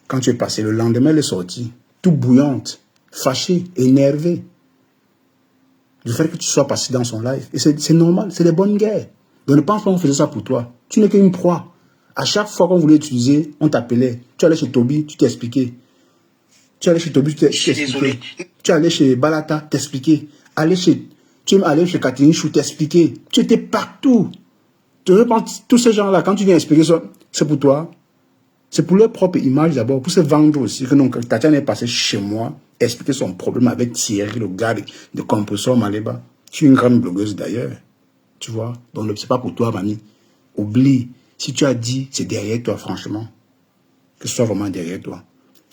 Quand tu es passé, le lendemain, elle est sortie, tout bouillante, fâchée, énervée. Du fait que tu sois passé dans son live. Et c'est normal, c'est des bonnes guerres. Donc ne pense pas qu'on faisait ça pour toi. Tu n'es qu'une proie. À chaque fois qu'on voulait utiliser, on t'appelait. Tu allais chez Toby, tu t'expliquais. Tu allais chez Toby, tu t'expliquais. Tu allais chez Balata, t'expliquais. Tu es allé chez Catherine Chou, t'expliquais. Tu étais partout. Tu repenses, tous ces gens-là, quand tu viens expliquer ça, c'est pour toi. C'est pour leur propre image d'abord, pour se vendre aussi. Que donc, Tatiana est passée chez moi, expliquer son problème avec Thierry, le gars de Compressor Maleba. Tu es une grande blogueuse d'ailleurs. Tu vois? Donc, c'est pas pour toi, mamie. Oublie. Si tu as dit, c'est derrière toi, franchement. Que ce soit vraiment derrière toi.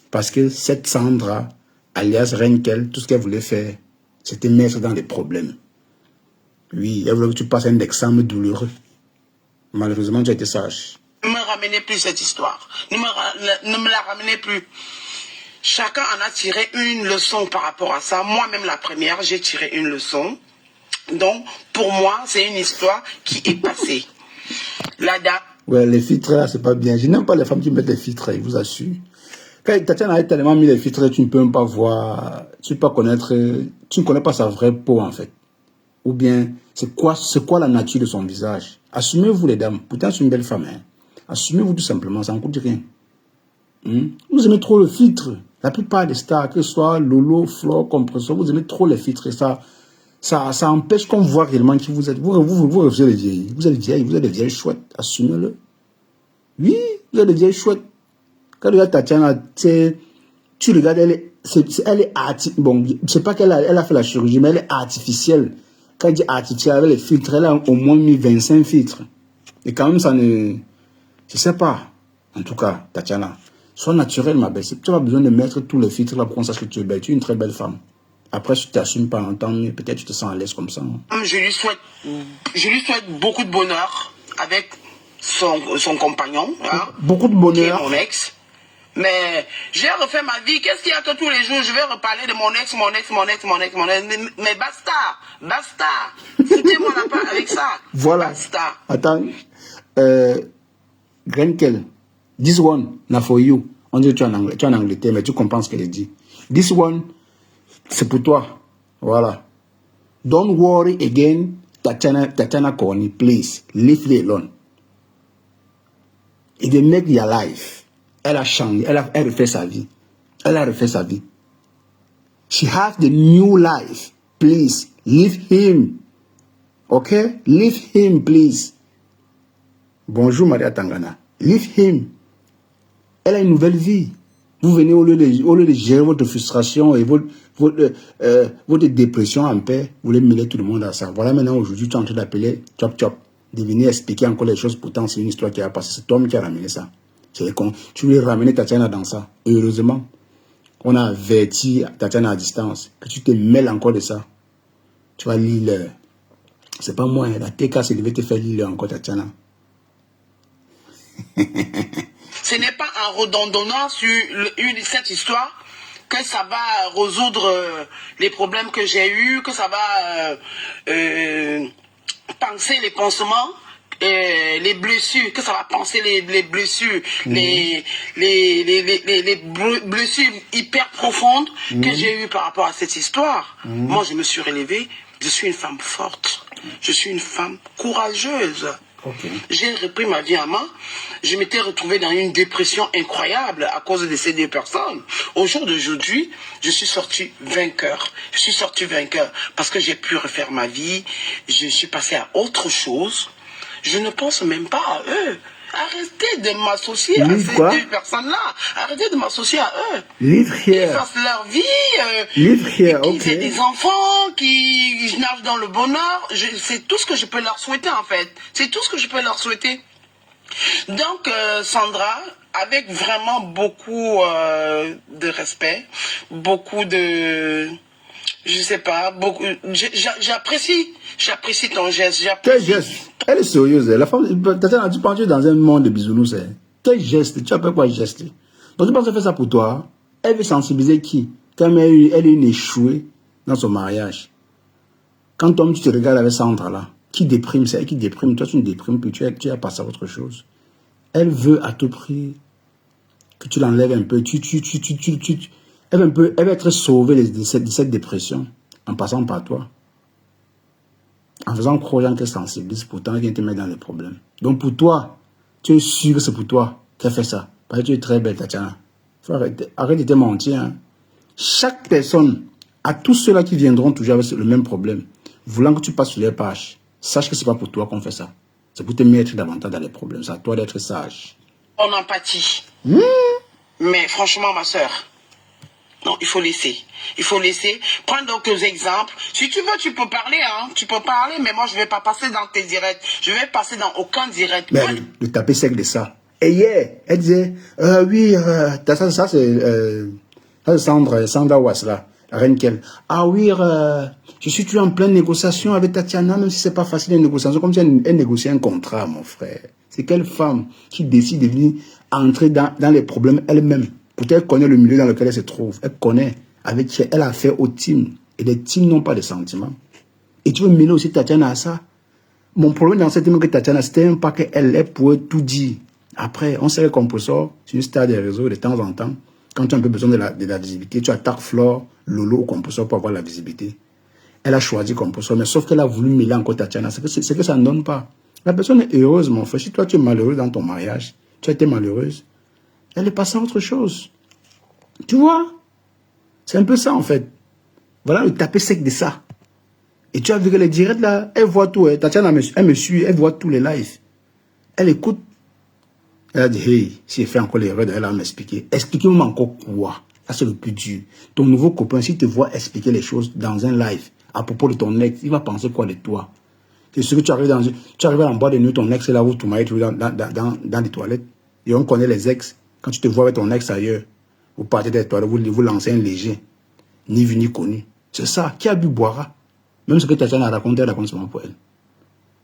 Parce que cette Sandra, alias Renkel, tout ce qu'elle voulait faire, c'était mettre dans des problèmes. Oui, elle voulait que tu passes un examen douloureux. Malheureusement, tu as été sage. Ne me ramenez plus cette histoire. Ne me la ramenez plus. Chacun en a tiré une leçon par rapport à ça. Moi-même, la première, j'ai tiré une leçon. Donc, pour moi, c'est une histoire qui est passée. La dame... Ouais, les filtres, là, c'est pas bien. Je n'aime pas les femmes qui mettent les filtres, je vous assure. Quand Tatiana a tellement mis les filtres, tu ne peux même pas voir, tu ne peux pas connaître, tu ne connais pas sa vraie peau, en fait. ou bien c'est quoi la nature de son visage. Assumez-vous les dames. Pourtant, c'est une belle femme. Hein. Assumez-vous tout simplement, ça ne coûte rien. Vous aimez trop le filtre. La plupart des stars, que ce soit Lolo, Flore, Compressor, vous aimez trop les filtres. Et ça empêche qu'on voit réellement qui vous êtes. Vous refusez les vieilles. Vous êtes des vieilles chouettes. Assumez-le. Oui, vous êtes des vieilles chouettes. Quand tu regardes Tatiana, tu regardes, elle est artificielle. Bon, je ne sais pas qu'elle a fait la chirurgie, mais elle est artificielle. Quand je dis artificielle, avec les filtres, elle a au moins mis 25 filtres. Et quand même, ça ne... Je ne sais pas. En tout cas, Tatiana, sois naturelle, ma belle. Tu n'as pas besoin de mettre tous les filtres là pour qu'on sache que tu es belle. Tu es une très belle femme. Après, si tu t'assumes pas longtemps, peut-être tu te sens à l'aise comme ça. Hein. Je lui souhaite beaucoup de bonheur avec son compagnon. Hein, beaucoup de bonheur. Qui est mon ex. Mais j'ai refait ma vie. Qu'est-ce qu'il y a que tous les jours, je vais reparler de mon ex. Mais basta. Foutez-moi la part avec ça. Voilà. Basta. Attends. Grenkel. This one, not for you. On dit que tu es en Angleterre, mais tu comprends ce qu'elle dit. This one, c'est pour toi. Voilà. Don't worry again, Tatiana Corny, please. Leave me alone. It will make your life. Elle a changé, elle refait sa vie. Elle a refait sa vie. She has the new life. Please, leave him. Okay? Leave him, please. Bonjour, Maria Tangana. Leave him. Elle a une nouvelle vie. Vous venez au lieu de gérer votre frustration et votre dépression en paix, vous voulez mêler tout le monde à ça. Voilà, maintenant, aujourd'hui, tu es en train d'appeler Chop Chop. De venir expliquer encore les choses. Pourtant, c'est une histoire qui a passé. C'est toi qui a ramené ça. Tu veux ramener Tatiana dans ça. Heureusement, on a averti Tatiana à distance. Que tu te mêles encore de ça. Tu vas lire. C'est pas moi. La TK, c'est de te faire lire encore Tatiana. Ce n'est pas en redondant sur cette histoire que ça va résoudre les problèmes que j'ai eus, que ça va penser les pansements, les blessures, que ça va penser les blessures, les blessures hyper profondes que j'ai eues par rapport à cette histoire. Moi, je me suis relevée, je suis une femme forte, je suis une femme courageuse. Okay. J'ai repris ma vie en main. Je m'étais retrouvée dans une dépression incroyable à cause de ces deux personnes. Au jour d'aujourd'hui, je suis sorti vainqueur. Je suis sorti vainqueur parce que j'ai pu refaire ma vie. Je suis passé à autre chose. Je ne pense même pas à eux. Arrêtez de m'associer à ces deux personnes-là. Arrêtez de m'associer à eux. Live here. Ils fassent leur vie. Live here, qu'ils aient des enfants, qui nagent dans le bonheur. C'est tout ce que je peux leur souhaiter, en fait. C'est tout ce que je peux leur souhaiter. Donc, Sandra, avec vraiment beaucoup de respect, beaucoup de... Je sais pas, beaucoup... J'apprécie ton geste. Quel geste? Elle est sérieuse. La femme, Tatiana, tu penses dans un monde de bisounours. Quel geste? Tu appelles quoi geste? Donc tu penses qu'elle fait ça pour toi? Elle veut sensibiliser qui? Quand elle est une échouée dans son mariage. Quand toi, tu te regardes avec Sandra là, qui déprime, c'est elle qui déprime. Toi, tu ne déprimes plus, tu as passé à autre chose. Elle veut à tout prix que tu l'enlèves un peu. Elle va être sauvée de cette dépression en passant par toi. En faisant croire aux gens qu'elle sensibilise, pourtant elle vient te mettre dans les problèmes. Donc pour toi, tu es sûr que c'est pour toi qu'elle fait ça. Parce que tu es très belle, Tatiana. Arrête de te mentir. Hein. Chaque personne, à tous ceux-là qui viendront toujours avec le même problème, voulant que tu passes sur les pages, sache que ce n'est pas pour toi qu'on fait ça. C'est pour te mettre davantage dans les problèmes. C'est à toi d'être sage. En empathie. Mais franchement, ma soeur, non, il faut laisser. Il faut laisser. Prends donc des exemples. Si tu veux, tu peux parler, hein. Tu peux parler, mais moi, je ne vais pas passer dans tes directs. Je vais passer dans aucun direct. Mais le taper sec de ça. Et hier, elle disait, oui, ça c'est Sandra Wass, là, la reine qu'elle. Ah oui, je suis toujours en pleine négociation avec Tatiana, même si c'est pas facile une négociation. Comme si elle négociait un contrat, mon frère. C'est quelle femme qui décide de venir entrer dans les problèmes elle-même. Peut-être qu'elle connaît le milieu dans lequel elle se trouve. Elle connaît avec qui elle a affaire au team. Et les teams n'ont pas de sentiments. Et tu veux mêler aussi Tatiana à ça. Mon problème dans cette team que Tatiana, c'était même pas qu'elle pourrait tout dire. Après, on sait que Compressor, c'est une star des réseaux de temps en temps. Quand tu as un peu besoin de la visibilité, tu attaques Flore, Lolo ou Compressor pour avoir la visibilité. Elle a choisi Composo, mais sauf qu'elle a voulu mêler encore Tatiana. C'est que ça ne donne pas. La personne est heureuse, mon frère. Si toi, tu es malheureux dans ton mariage, tu as été malheureuse, elle est passée à autre chose. Tu vois? C'est un peu ça, en fait. Voilà le tapé sec de ça. Et tu as vu que les directs, là, elle voit tout. Tatiana, elle me suit, elle voit tous les lives. Elle écoute. Elle a dit, hey, si elle fait encore l'erreur, elle va m'expliquer. Expliquez-moi encore quoi? Ça, c'est le plus dur. Ton nouveau copain, s'il te voit expliquer les choses dans un live à propos de ton ex, il va penser quoi de toi? C'est sûr que tu arrives en boîte de nuit, ton ex est là où tu m'as été dans les toilettes. Et on connaît les ex. Quand tu te vois avec ton ex ailleurs, vous partez des toilettes, vous lancez un léger. Ni vu ni connu. C'est ça. Qui a bu boira? Même ce que Tatiana a raconté, elle raconte seulement pour elle.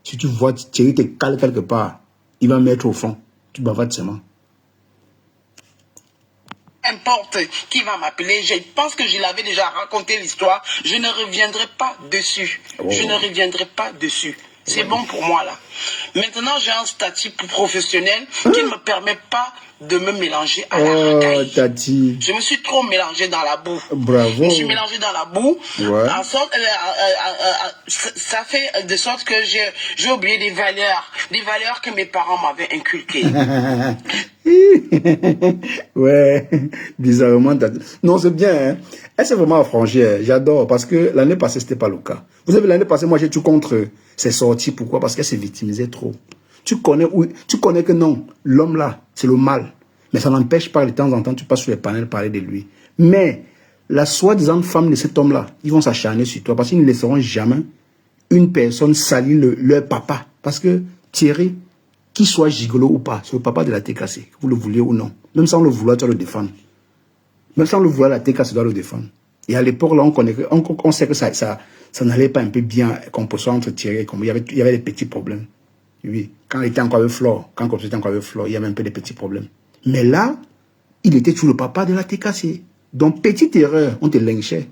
Si tu vois Thierry te cale quelque part, il va mettre au fond. Tu bavardes seulement. Importe qui va m'appeler, je pense que je l'avais déjà raconté l'histoire, je ne reviendrai pas dessus. Oh. Je ne reviendrai pas dessus. C'est bon pour moi là. Maintenant, j'ai un statut professionnel qui ne me permet pas de me mélanger à la racaille. Tati. Je me suis trop mélangé dans la boue. Bravo. Je me suis mélangé dans la boue. Ouais. En sorte, ça fait de sorte que j'ai oublié des valeurs que mes parents m'avaient inculquées. Ouais, bizarrement. Non, c'est bien. Hein? Elle s'est vraiment affranchie. J'adore parce que l'année passée, c'était pas le cas. Vous savez, l'année passée, moi, j'ai tout contre ses sorties. Pourquoi? Parce qu'elle s'est victimisée trop. Tu connais que non, l'homme là, c'est le mal. Mais ça n'empêche pas, de temps en temps, tu passes sur les panels parler de lui. Mais la soi-disant femme de cet homme-là, ils vont s'acharner sur toi parce qu'ils ne laisseront jamais une personne salir leur papa. Parce que Thierry, qu'il soit gigolo ou pas, c'est le papa de la TKC, que vous le vouliez ou non. Même sans le vouloir, tu dois le défendre. Même sans le vouloir, la TKC doit le défendre. Et à l'époque, là, on sait que ça n'allait pas un peu bien composé entre Thierry et Combo. Il y avait des petits problèmes. Oui, quand il était encore avec Flore, il y avait un peu de petits problèmes. Mais là, il était toujours le papa de la TKC. Donc, petite erreur, on te lynchait.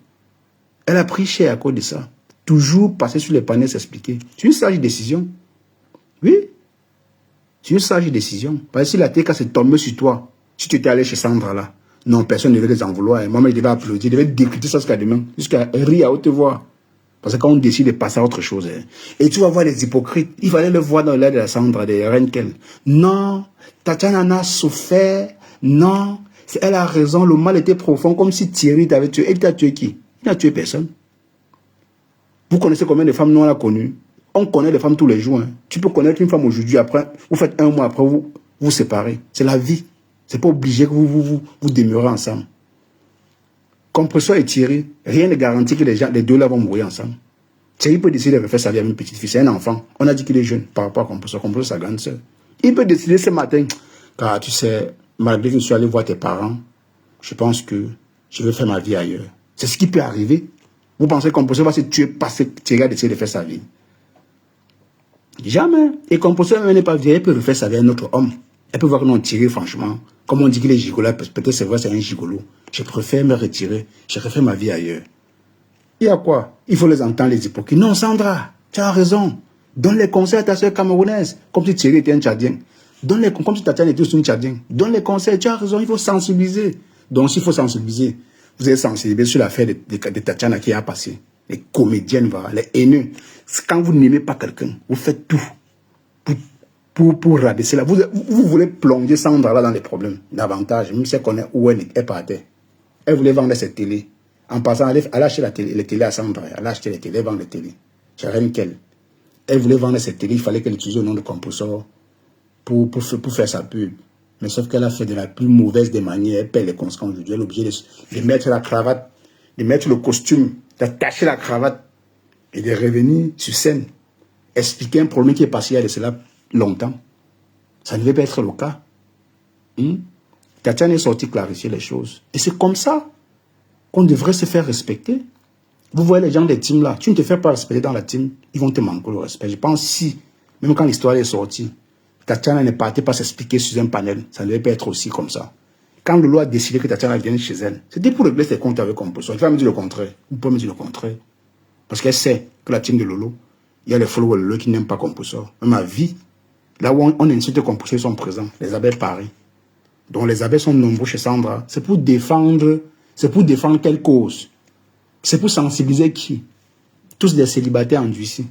Elle a pris cher à cause de ça. Toujours passer sur les panels, s'expliquer. C'est une sage décision. Oui. C'est une sage décision. Parce que si la TKC tombée sur toi, si tu étais allé chez Sandra là, non, personne ne devait les en vouloir. Moi, il devait applaudir, il devait décrypter ça jusqu'à demain, jusqu'à rire à haute voix. Parce que quand on décide de passer à autre chose, et tu vas voir les hypocrites, il fallait le voir dans l'air de la Sandra, de Renkel. Non, Tatiana a souffert, non, elle a raison, le mal était profond, comme si Thierry t'avait tué. Et il t'a tué qui? Il n'a tué personne. Vous connaissez combien de femmes nous on a connues? On connaît les femmes tous les jours. Hein. Tu peux connaître une femme aujourd'hui, après, vous faites un mois après, vous séparez. C'est la vie. C'est pas obligé que vous demeurez ensemble. Compresseur et Thierry, rien ne garantit que les deux là vont mourir ensemble. Thierry peut décider de refaire sa vie avec une petite fille, c'est un enfant. On a dit qu'il est jeune par rapport à Compresseur. Compresseur, sa grande soeur. Il peut décider ce matin, car tu sais, malgré que je suis allé voir tes parents, je pense que je vais faire ma vie ailleurs. C'est ce qui peut arriver. Vous pensez que Compresseur va se tuer parce que Thierry a décidé de faire sa vie? Jamais. Et Compresseur même n'est pas vieille, elle peut refaire sa vie à un autre homme. Elle peut voir que non, Thierry, franchement, comme on dit qu'il est gigolo, peut-être c'est vrai, c'est un gigolo. Je préfère me retirer, je refais ma vie ailleurs. Il y a quoi? Il faut les entendre, les hypocrites. Non, Sandra, tu as raison. Donne les conseils à ta soeur camerounaise, comme si Thierry était un Tchadien. Comme si Tatiana était aussi une Tchadien. Donne les conseils, tu as raison, il faut sensibiliser. Donc, s'il faut sensibiliser, vous allez sensibiliser sur l'affaire de Tatiana qui a passé. Les comédiennes, voilà, les haineux. Quand vous n'aimez pas quelqu'un, vous faites tout pour rabaisser là. Vous voulez plonger Sandra là dans les problèmes. Davantage, même si elle connaît où elle est partie. Elle voulait vendre cette télé. En passant, elle a acheté les télé à Sandra. Elle a acheté les télé, elle vend les télé. J'ai rien qu'elle. Elle voulait vendre cette télé, il fallait qu'elle utilise le nom de Compresseur pour faire sa pub. Mais sauf qu'elle a fait de la plus mauvaise des manières. Elle perd les conséquences aujourd'hui. Elle est obligée de mettre la cravate, de mettre le costume, d'attacher la cravate et de revenir sur scène. Expliquer un problème qui est passé il y a de cela longtemps. Ça ne devait pas être le cas. Tatiana est sortie clarifier les choses. Et c'est comme ça qu'on devrait se faire respecter. Vous voyez les gens des teams là, tu ne te fais pas respecter dans la team, ils vont te manquer le respect. Je pense si, même quand l'histoire est sortie, Tatiana ne partait pas s'expliquer sur un panel, ça ne devait pas être aussi comme ça. Quand Lolo a décidé que Tatiana vienne chez elle, c'était pour régler ses comptes avec Compresseur. Tu vas me dire le contraire. Vous pouvez me dire le contraire. Parce qu'elle sait que la team de Lolo, il y a les followers de Lolo qui n'aiment pas Compresseur. Même à vie, là où on insulte Compresseur, ils sont présents. Les abeilles Paris. Donc les abeilles sont nombreux chez Sandra. C'est pour défendre quelle cause? C'est pour sensibiliser qui Tous des célibataires endurcis.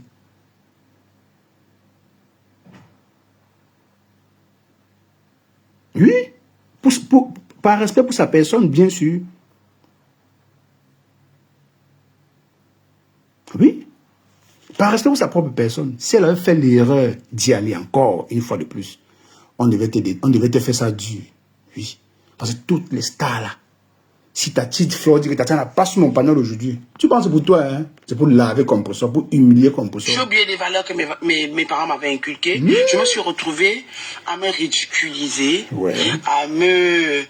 Oui, par respect pour sa personne, bien sûr. Oui, par respect pour sa propre personne. Si elle avait fait l'erreur d'y aller encore une fois de plus, on devait te faire ça dur. Oui, parce que toutes les stars là, si ta petite fleur dit que Tatiana passe sur mon panel aujourd'hui, tu penses pour toi, hein? C'est pour laver comme pour ça, pour humilier comme pour ça. J'ai oublié les valeurs que mes parents m'avaient inculquées. Je me suis retrouvée à me ridiculiser, à me...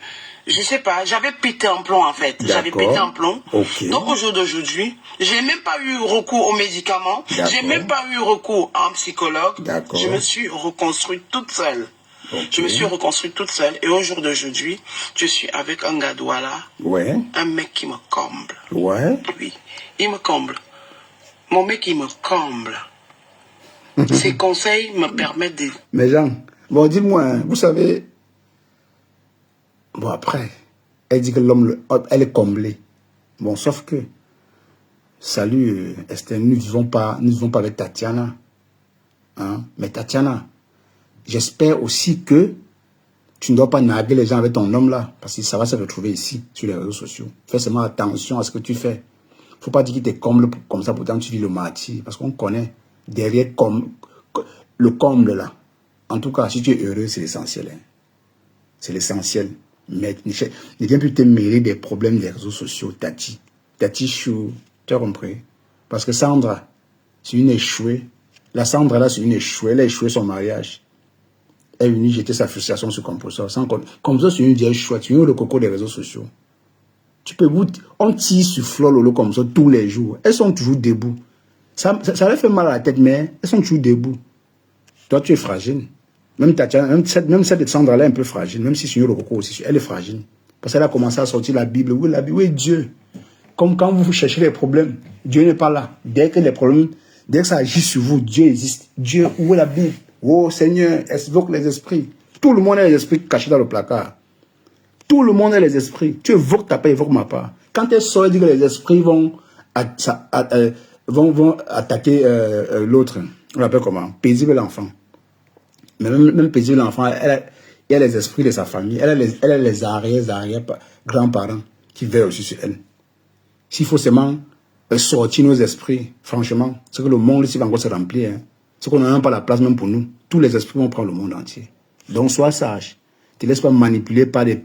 Je sais pas, j'avais pété un plomb en fait. J'avais pété un plomb. Donc au jour d'aujourd'hui, j'ai même pas eu recours aux médicaments. J'ai même pas eu recours à un psychologue. Je me suis reconstruite toute seule. Je me suis reconstruite toute seule. Et au jour d'aujourd'hui, je suis avec un gars Douala. Un mec qui me comble. Oui, il me comble. Mon mec, il me comble. Ses conseils me permettent de... Mais Jean, bon, dis-moi, hein, vous savez... Bon, après, elle dit que l'homme, elle est comblée. Bon, sauf que... Salut, Esther, nous ne vivons pas avec Tatiana. Hein? Mais Tatiana, j'espère aussi que tu ne dois pas narguer les gens avec ton homme là, parce que ça va se retrouver ici, sur les réseaux sociaux. Fais seulement attention à ce que tu fais. Il ne faut pas dire qu'il te comble comme ça, pourtant tu vis le martyr, parce qu'on connaît derrière le comble là. En tout cas, si tu es heureux, c'est l'essentiel. Hein. C'est l'essentiel. Mais ne viens plus te mêler des problèmes des réseaux sociaux, Tati. Tati chou, tu as compris? Parce que Sandra, c'est une échouée. La Sandra là, c'est une échouée. Elle a échoué son mariage. Elle est venue jeter sa frustration sur Composor. Comme ça, c'est une vieille chouette. C'est le coco des réseaux sociaux. Tu peux on tire sur Flo Lolo comme ça tous les jours. Elles sont toujours debout. Ça leur fait mal à la tête, mais elles sont toujours debout. Toi, tu es fragile. Même cette de Sandra là est un peu fragile. Même si c'est le coco aussi, elle est fragile. Parce qu'elle a commencé à sortir la Bible. Oui, la Bible, oui, Dieu. Comme quand vous cherchez les problèmes, Dieu n'est pas là. Dès que les problèmes, dès que ça agit sur vous, Dieu existe. Dieu, où est la Bible? Oh Seigneur, évoque les esprits. Tout le monde a les esprits cachés dans le placard. Tout le monde a les esprits. Tu évoques ta part, évoque ma part. Quand elle sort, elle dit que les esprits vont attaquer l'autre. On l'appelle comment? Paisible l'enfant. Mais même paisible l'enfant, elle a les esprits de sa famille. Elle a les arrière-grands-parents qui veillent aussi sur elle. S'il faut seulement sortir nos esprits, franchement, c'est que le monde ici va encore se remplir. Hein. C'est qu'on n'a même pas la place même pour nous. Tous les esprits vont prendre le monde entier. Donc sois sage. Ne te laisse pas manipuler par des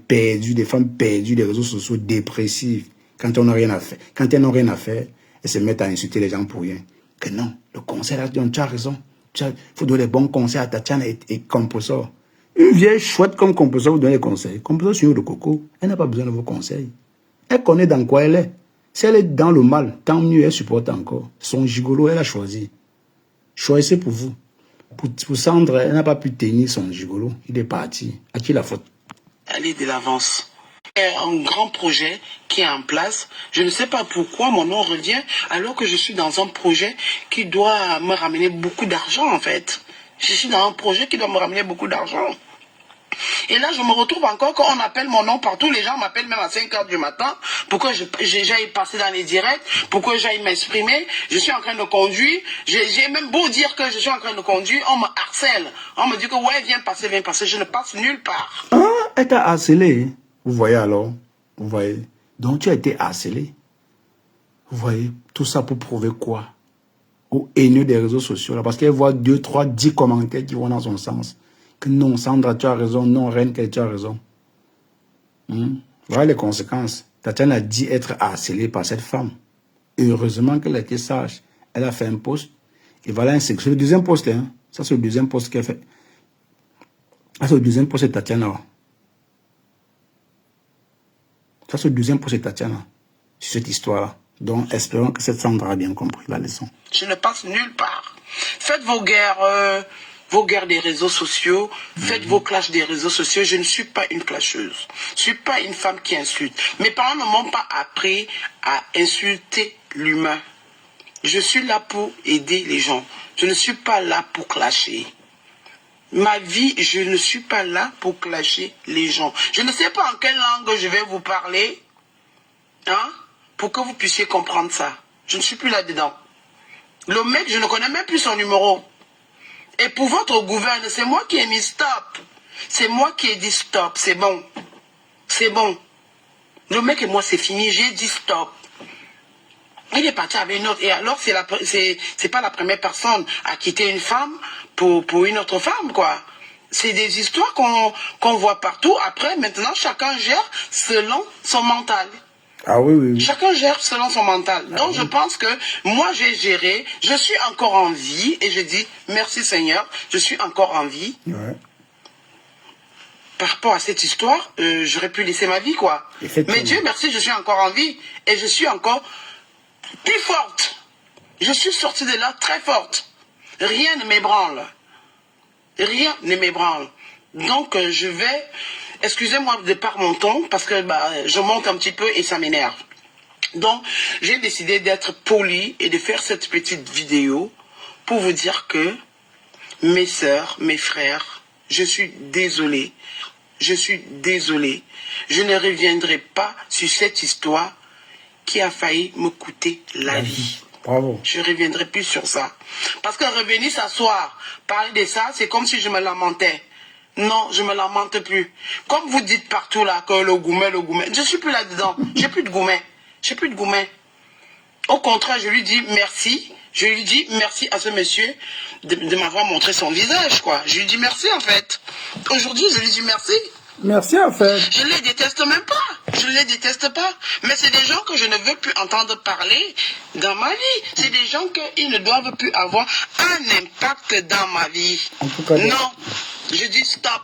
femmes perdues des réseaux sociaux dépressives. Quand elles n'ont rien à faire. Quand elles n'ont rien à faire, elles se mettent à insulter les gens pour rien. Que non, le conseil, tu as raison. Il faut donner des bons conseils à Tatiana et Composor. Une vieille chouette comme Composor vous donne des conseils. Composor sur le coco, elle n'a pas besoin de vos conseils. Elle connaît dans quoi elle est. Si elle est dans le mal, tant mieux, elle supporte encore. Son gigolo, elle a choisi. Choisissez pour vous. Pour Sandra, elle n'a pas pu tenir son gigolo. Il est parti. À qui la faute? Aller de l'avance. Un grand projet qui est en place. Je ne sais pas pourquoi mon nom revient alors que je suis dans un projet qui doit me ramener beaucoup d'argent en fait. Je suis dans un projet qui doit me ramener beaucoup d'argent. Et là, je me retrouve encore quand on appelle mon nom partout. Les gens m'appellent même à 5 h du matin pour que j'aille passer dans les directs, pour que j'aille m'exprimer. Je suis en train de conduire. J'ai même beau dire que je suis en train de conduire, on me harcèle. On me dit que ouais, viens passer. Je ne passe nulle part. Ah, elle t'a harcelé. Vous voyez alors? Vous voyez? Donc tu as été harcelé. Vous voyez? Tout ça pour prouver quoi? Au haineux des réseaux sociaux. Là, parce qu'elle voit 2, 3, 10 commentaires qui vont dans son sens. Que non, Sandra, tu as raison. Non, Reine, tu as raison. Voilà les conséquences. Tatiana a dit être harcelée par cette femme. Et heureusement qu'elle a été sage. Elle a fait un post. Et voilà un secret. C'est le deuxième post. Hein. Ça, c'est le deuxième post qu'elle fait. Ça, c'est le deuxième post de Tatiana. Ça, c'est le deuxième post de Tatiana. Sur cette histoire-là. Donc, espérons que cette Sandra a bien compris la leçon. Je ne passe nulle part. Faites vos guerres des réseaux sociaux, faites vos clashs des réseaux sociaux. Je ne suis pas une clasheuse. Je ne suis pas une femme qui insulte. Mes parents ne m'ont pas appris à insulter l'humain. Je suis là pour aider les gens. Je ne suis pas là pour clasher. Ma vie, je ne suis pas là pour clasher les gens. Je ne sais pas en quelle langue je vais vous parler, hein, pour que vous puissiez comprendre ça. Je ne suis plus là-dedans. Le mec, je ne connais même plus son numéro. Et pour votre gouverne, c'est moi qui ai mis stop. C'est moi qui ai dit stop. C'est bon. C'est bon. Le mec et moi, c'est fini. J'ai dit stop. Il est parti avec une autre. Et alors, c'est pas la première personne à quitter une femme pour une autre femme, quoi. C'est des histoires qu'on voit partout. Après, maintenant, chacun gère selon son mental. Ah oui, oui, oui. Chacun gère selon son mental. Donc, je pense que moi, j'ai géré. Je suis encore en vie. Et je dis, merci Seigneur, je suis encore en vie. Ouais. Par rapport à cette histoire, j'aurais pu laisser ma vie, quoi. Mais Dieu merci, je suis encore en vie. Et je suis encore plus forte. Je suis sortie de là très forte. Rien ne m'ébranle. Rien ne m'ébranle. Donc, je vais... Excusez-moi de par mon ton, parce que je monte un petit peu et ça m'énerve. Donc, j'ai décidé d'être poli et de faire cette petite vidéo pour vous dire que mes sœurs, mes frères, je suis désolé. Je suis désolé. Je ne reviendrai pas sur cette histoire qui a failli me coûter la vie. Bravo. Je ne reviendrai plus sur ça. Parce que revenir s'asseoir, parler de ça, c'est comme si je me lamentais. Non, je ne me lamente plus. Comme vous dites partout là que le goumet, je ne suis plus là-dedans. J'ai plus de goumet. J'ai plus de goumet. Au contraire, je lui dis merci. Je lui dis merci à ce monsieur de m'avoir montré son visage, quoi. Je lui dis merci, en fait. Aujourd'hui, je lui dis merci. Merci, en fait. Je ne les déteste même pas. Je ne les déteste pas. Mais c'est des gens que je ne veux plus entendre parler dans ma vie. C'est des gens qui ne doivent plus avoir un impact dans ma vie. En tout cas, non. Je dis stop.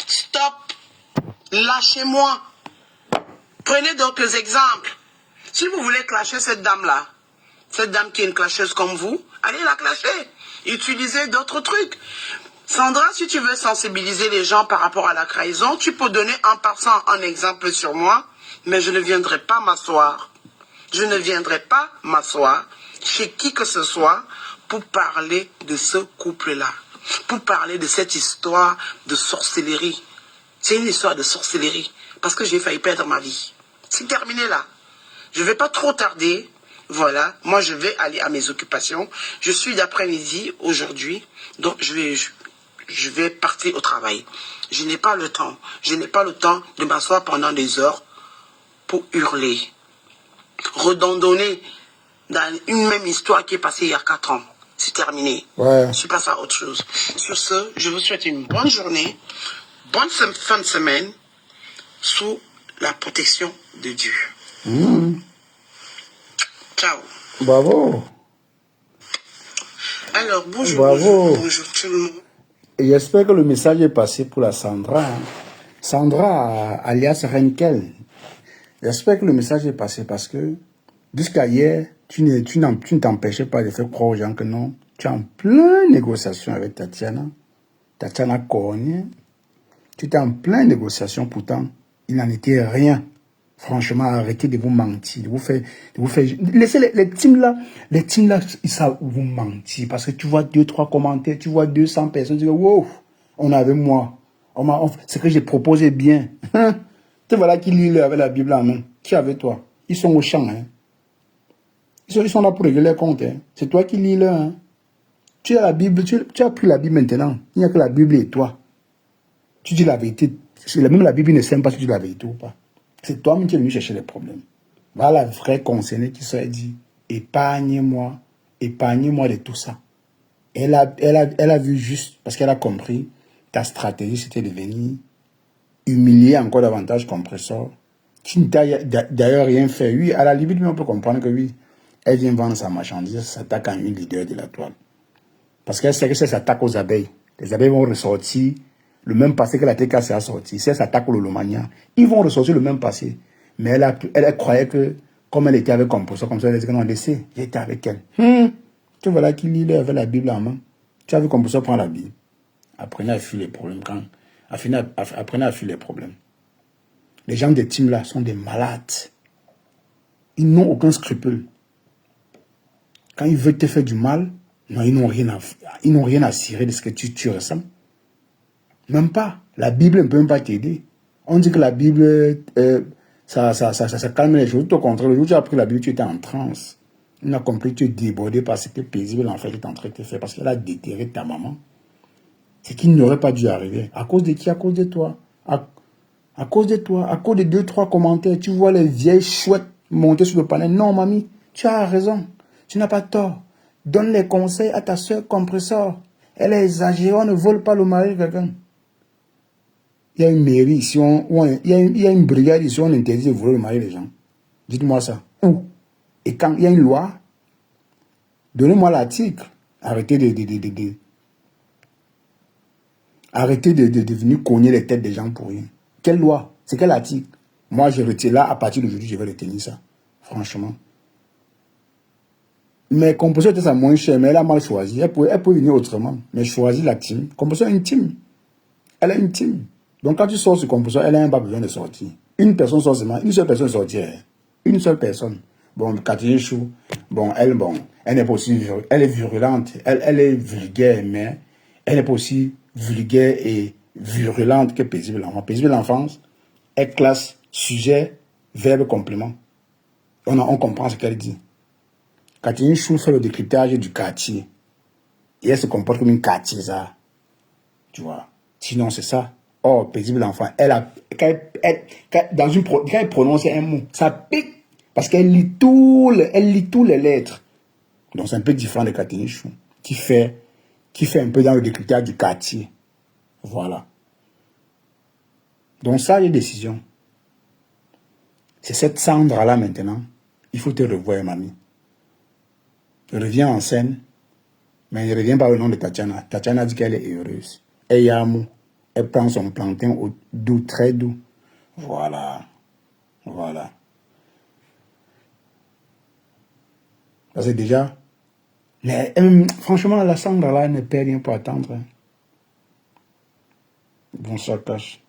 Stop. Lâchez-moi. Prenez d'autres exemples. Si vous voulez clasher cette dame-là, cette dame qui est une clasheuse comme vous, allez la clasher. Utilisez d'autres trucs. Sandra, si tu veux sensibiliser les gens par rapport à la trahison, tu peux donner en passant un exemple sur moi, mais je ne viendrai pas m'asseoir. Je ne viendrai pas m'asseoir chez qui que ce soit pour parler de ce couple-là, pour parler de cette histoire de sorcellerie. C'est une histoire de sorcellerie, parce que j'ai failli perdre ma vie. C'est terminé là. Je ne vais pas trop tarder. Voilà, moi je vais aller à mes occupations. Je suis d'après-midi aujourd'hui, donc je vais partir au travail. Je n'ai pas le temps. Je n'ai pas le temps de m'asseoir pendant des heures pour hurler. Redondonner dans une même histoire qui est passée il y a 4 ans. C'est terminé. Ouais. Je passe à autre chose. Sur ce, je vous souhaite une bonne journée, bonne fin de semaine, sous la protection de Dieu. Ciao. Bravo. Alors, bonjour, Bravo. bonjour tout le monde. Et j'espère que le message est passé pour la Sandra. Hein. Sandra, alias Renkel. J'espère que le message est passé parce que jusqu'à hier, tu ne t'empêchais pas de faire croire aux gens que non. Tu es en pleine négociation avec Tatiana. Tatiana Cornier. Tu étais en pleine négociation, pourtant, il n'en était rien. Franchement, arrêtez de vous mentir, de vous faire laissez les teams là, ils savent vous mentir, parce que tu vois 2-3 commentaires, tu vois 200 personnes, tu dis, wow, on est avec moi, ce que j'ai proposé bien, tu voilà qui lit avec la Bible en main, qui est avec toi, ils sont au champ, hein. Ils sont là pour régler les comptes, hein. C'est toi qui lis là, hein. Tu as la Bible, tu as pris la Bible maintenant, il n'y a que la Bible et toi, tu dis la vérité, même la Bible ne sait pas si tu dis la vérité ou pas. C'est toi-même qui es venu chercher les problèmes. Voilà la vraie concernée qui s'est dit, épargnez-moi de tout ça. Elle a vu juste, parce qu'elle a compris, ta stratégie c'était de venir humilier encore davantage Compressor. Tu n'as d'ailleurs rien fait. Oui, à la limite, on peut comprendre que oui, elle vient vendre sa marchandise, elle s'attaque à une leader de la toile. Parce qu'elle sait que ça s'attaque aux abeilles. Les abeilles vont ressortir le même passé que la TKC a sorti. Si elle s'attaque au Lolomania, ils vont ressortir le même passé. Mais elle croyait que, comme elle était avec Compressor, comme ça, elle a dit que non, laissez, j'étais avec elle. Tu vois là qui lit avec la Bible en main. Tu as vu Compressor prendre la Bible. Apprenez à fuir les problèmes. Apprenez à fuir les problèmes. Les gens des teams là sont des malades. Ils n'ont aucun scrupule. Quand ils veulent te faire du mal, non, ils n'ont rien à cirer de ce que tu ressens. Même pas. La Bible ne peut même pas t'aider. On dit que la Bible, ça calme les choses. Tout au contraire, le jour où tu as pris la Bible, tu étais en transe. On a compris que tu es débordé par ce que paisible en fait est en train de te faire parce qu'elle a déterré ta maman. C'est qui n'aurait pas dû arriver. À cause de qui? À cause de toi. À cause de toi. À cause de 2-3 commentaires. Tu vois les vieilles chouettes monter sur le panel. Non, mamie, tu as raison. Tu n'as pas tort. Donne les conseils à ta soeur compresseur. Elle est exagérée. On ne vole pas le mari de quelqu'un. Il y a une mairie ici. Il y a une brigade ici. On interdit de voler le mari des gens. Dites-moi ça. Où? Et quand il y a une loi, donnez-moi l'article. Arrêtez de venir cogner les têtes des gens pour rien. Quelle loi? C'est quel article? Moi, je retire là, à partir d'aujourd'hui, je vais retenir ça. Franchement. Mais Composition était ça moins cher, mais elle a mal choisi. Elle peut venir autrement. Mais choisis la team. Composition est une team. Elle est une team. Donc quand tu sors sur Composition, elle n'a même pas besoin de sortir. Une personne sort seulement. Une seule personne sortirait. Une seule personne. Bon, Catherine Chou, elle n'est pas aussi, elle est virulente, elle est vulgaire, mais elle n'est pas aussi vulgaire et virulente que paisible l'enfance. Paisible l'enfance, elle classe sujet, verbe, complément. On comprend ce qu'elle dit. Catherine Chou fait le décryptage du quartier. Et elle se comporte comme une quartier, ça. Tu vois. Sinon, c'est ça. Oh, paisible l'enfant, quand elle prononce un mot, ça pique. Parce qu'elle lit tous les lettres. Donc c'est un peu différent de Catherine Chou, qui fait un peu dans le décryptage du quartier. Voilà. Donc ça, il y a une décision. C'est cette Sandra-là maintenant. Il faut te revoir, mamie. Reviens en scène, mais ne reviens pas au nom de Tatiana. Tatiana dit qu'elle est heureuse. Elle y a un mot. Elle prend son plantain doux, très doux. Voilà. Voilà. Parce que déjà, franchement, la Sandra là ne perd rien pour attendre. Hein. Bon, ça cache.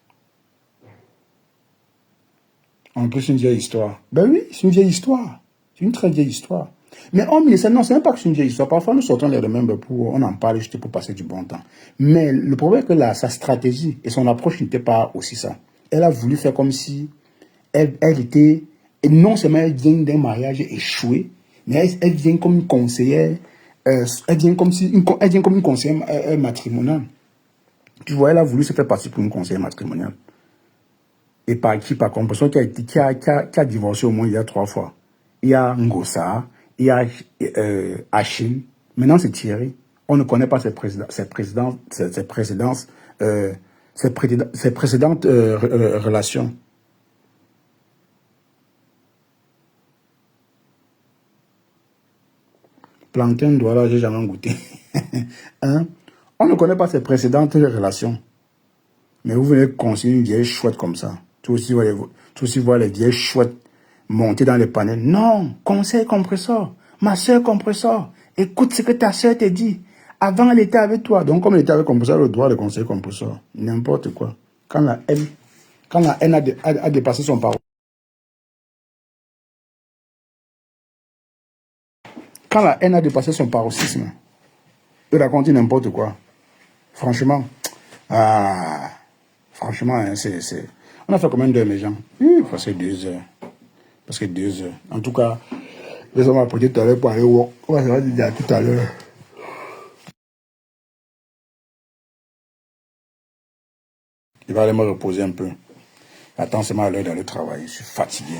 En plus, c'est une vieille histoire. Ben oui, c'est une vieille histoire. C'est une très vieille histoire. Mais non, c'est même pas que c'est une vieille histoire. Parfois, nous sortons les remembers on en parle juste pour passer du bon temps. Mais le problème est que sa stratégie et son approche n'étaient pas aussi ça. Elle a voulu faire comme si elle était, et non seulement elle vient d'un mariage échoué, mais elle vient comme une conseillère, elle vient comme une conseillère matrimoniale. Tu vois, elle a voulu se faire passer pour une conseillère matrimoniale. Et par qui? Par Composition qui a divorcé au moins il y a 3 fois. Il y a Ngossa, il y a Achille. Maintenant, c'est Thierry. On ne connaît pas ses précédentes relations. Plantain, voilà, j'ai jamais goûté. Hein? On ne connaît pas ses précédentes relations. Mais vous venez conseiller une vieille chouette comme ça. Tu aussi vois les vieilles chouettes monter dans les panels. Non, conseil compresseur. Ma soeur compresseur. Écoute ce que ta soeur te dit. Avant, elle était avec toi. Donc, comme elle était avec compresseur, elle a le droit de conseiller compresseur. N'importe quoi. Quand la haine a dépassé son paroxysme. Quand la haine a dépassé son paroxysme, il raconte n'importe quoi. Franchement, franchement, hein, on a fait combien d'heures, mes gens? Parce que 2 heures. Parce que 2 heures. En tout cas, les hommes apporté tout à l'heure pour aller walk. On va se voir déjà tout à l'heure. Il va aller me reposer un peu. Attends, c'est l'heure d'aller travailler. Je suis fatigué.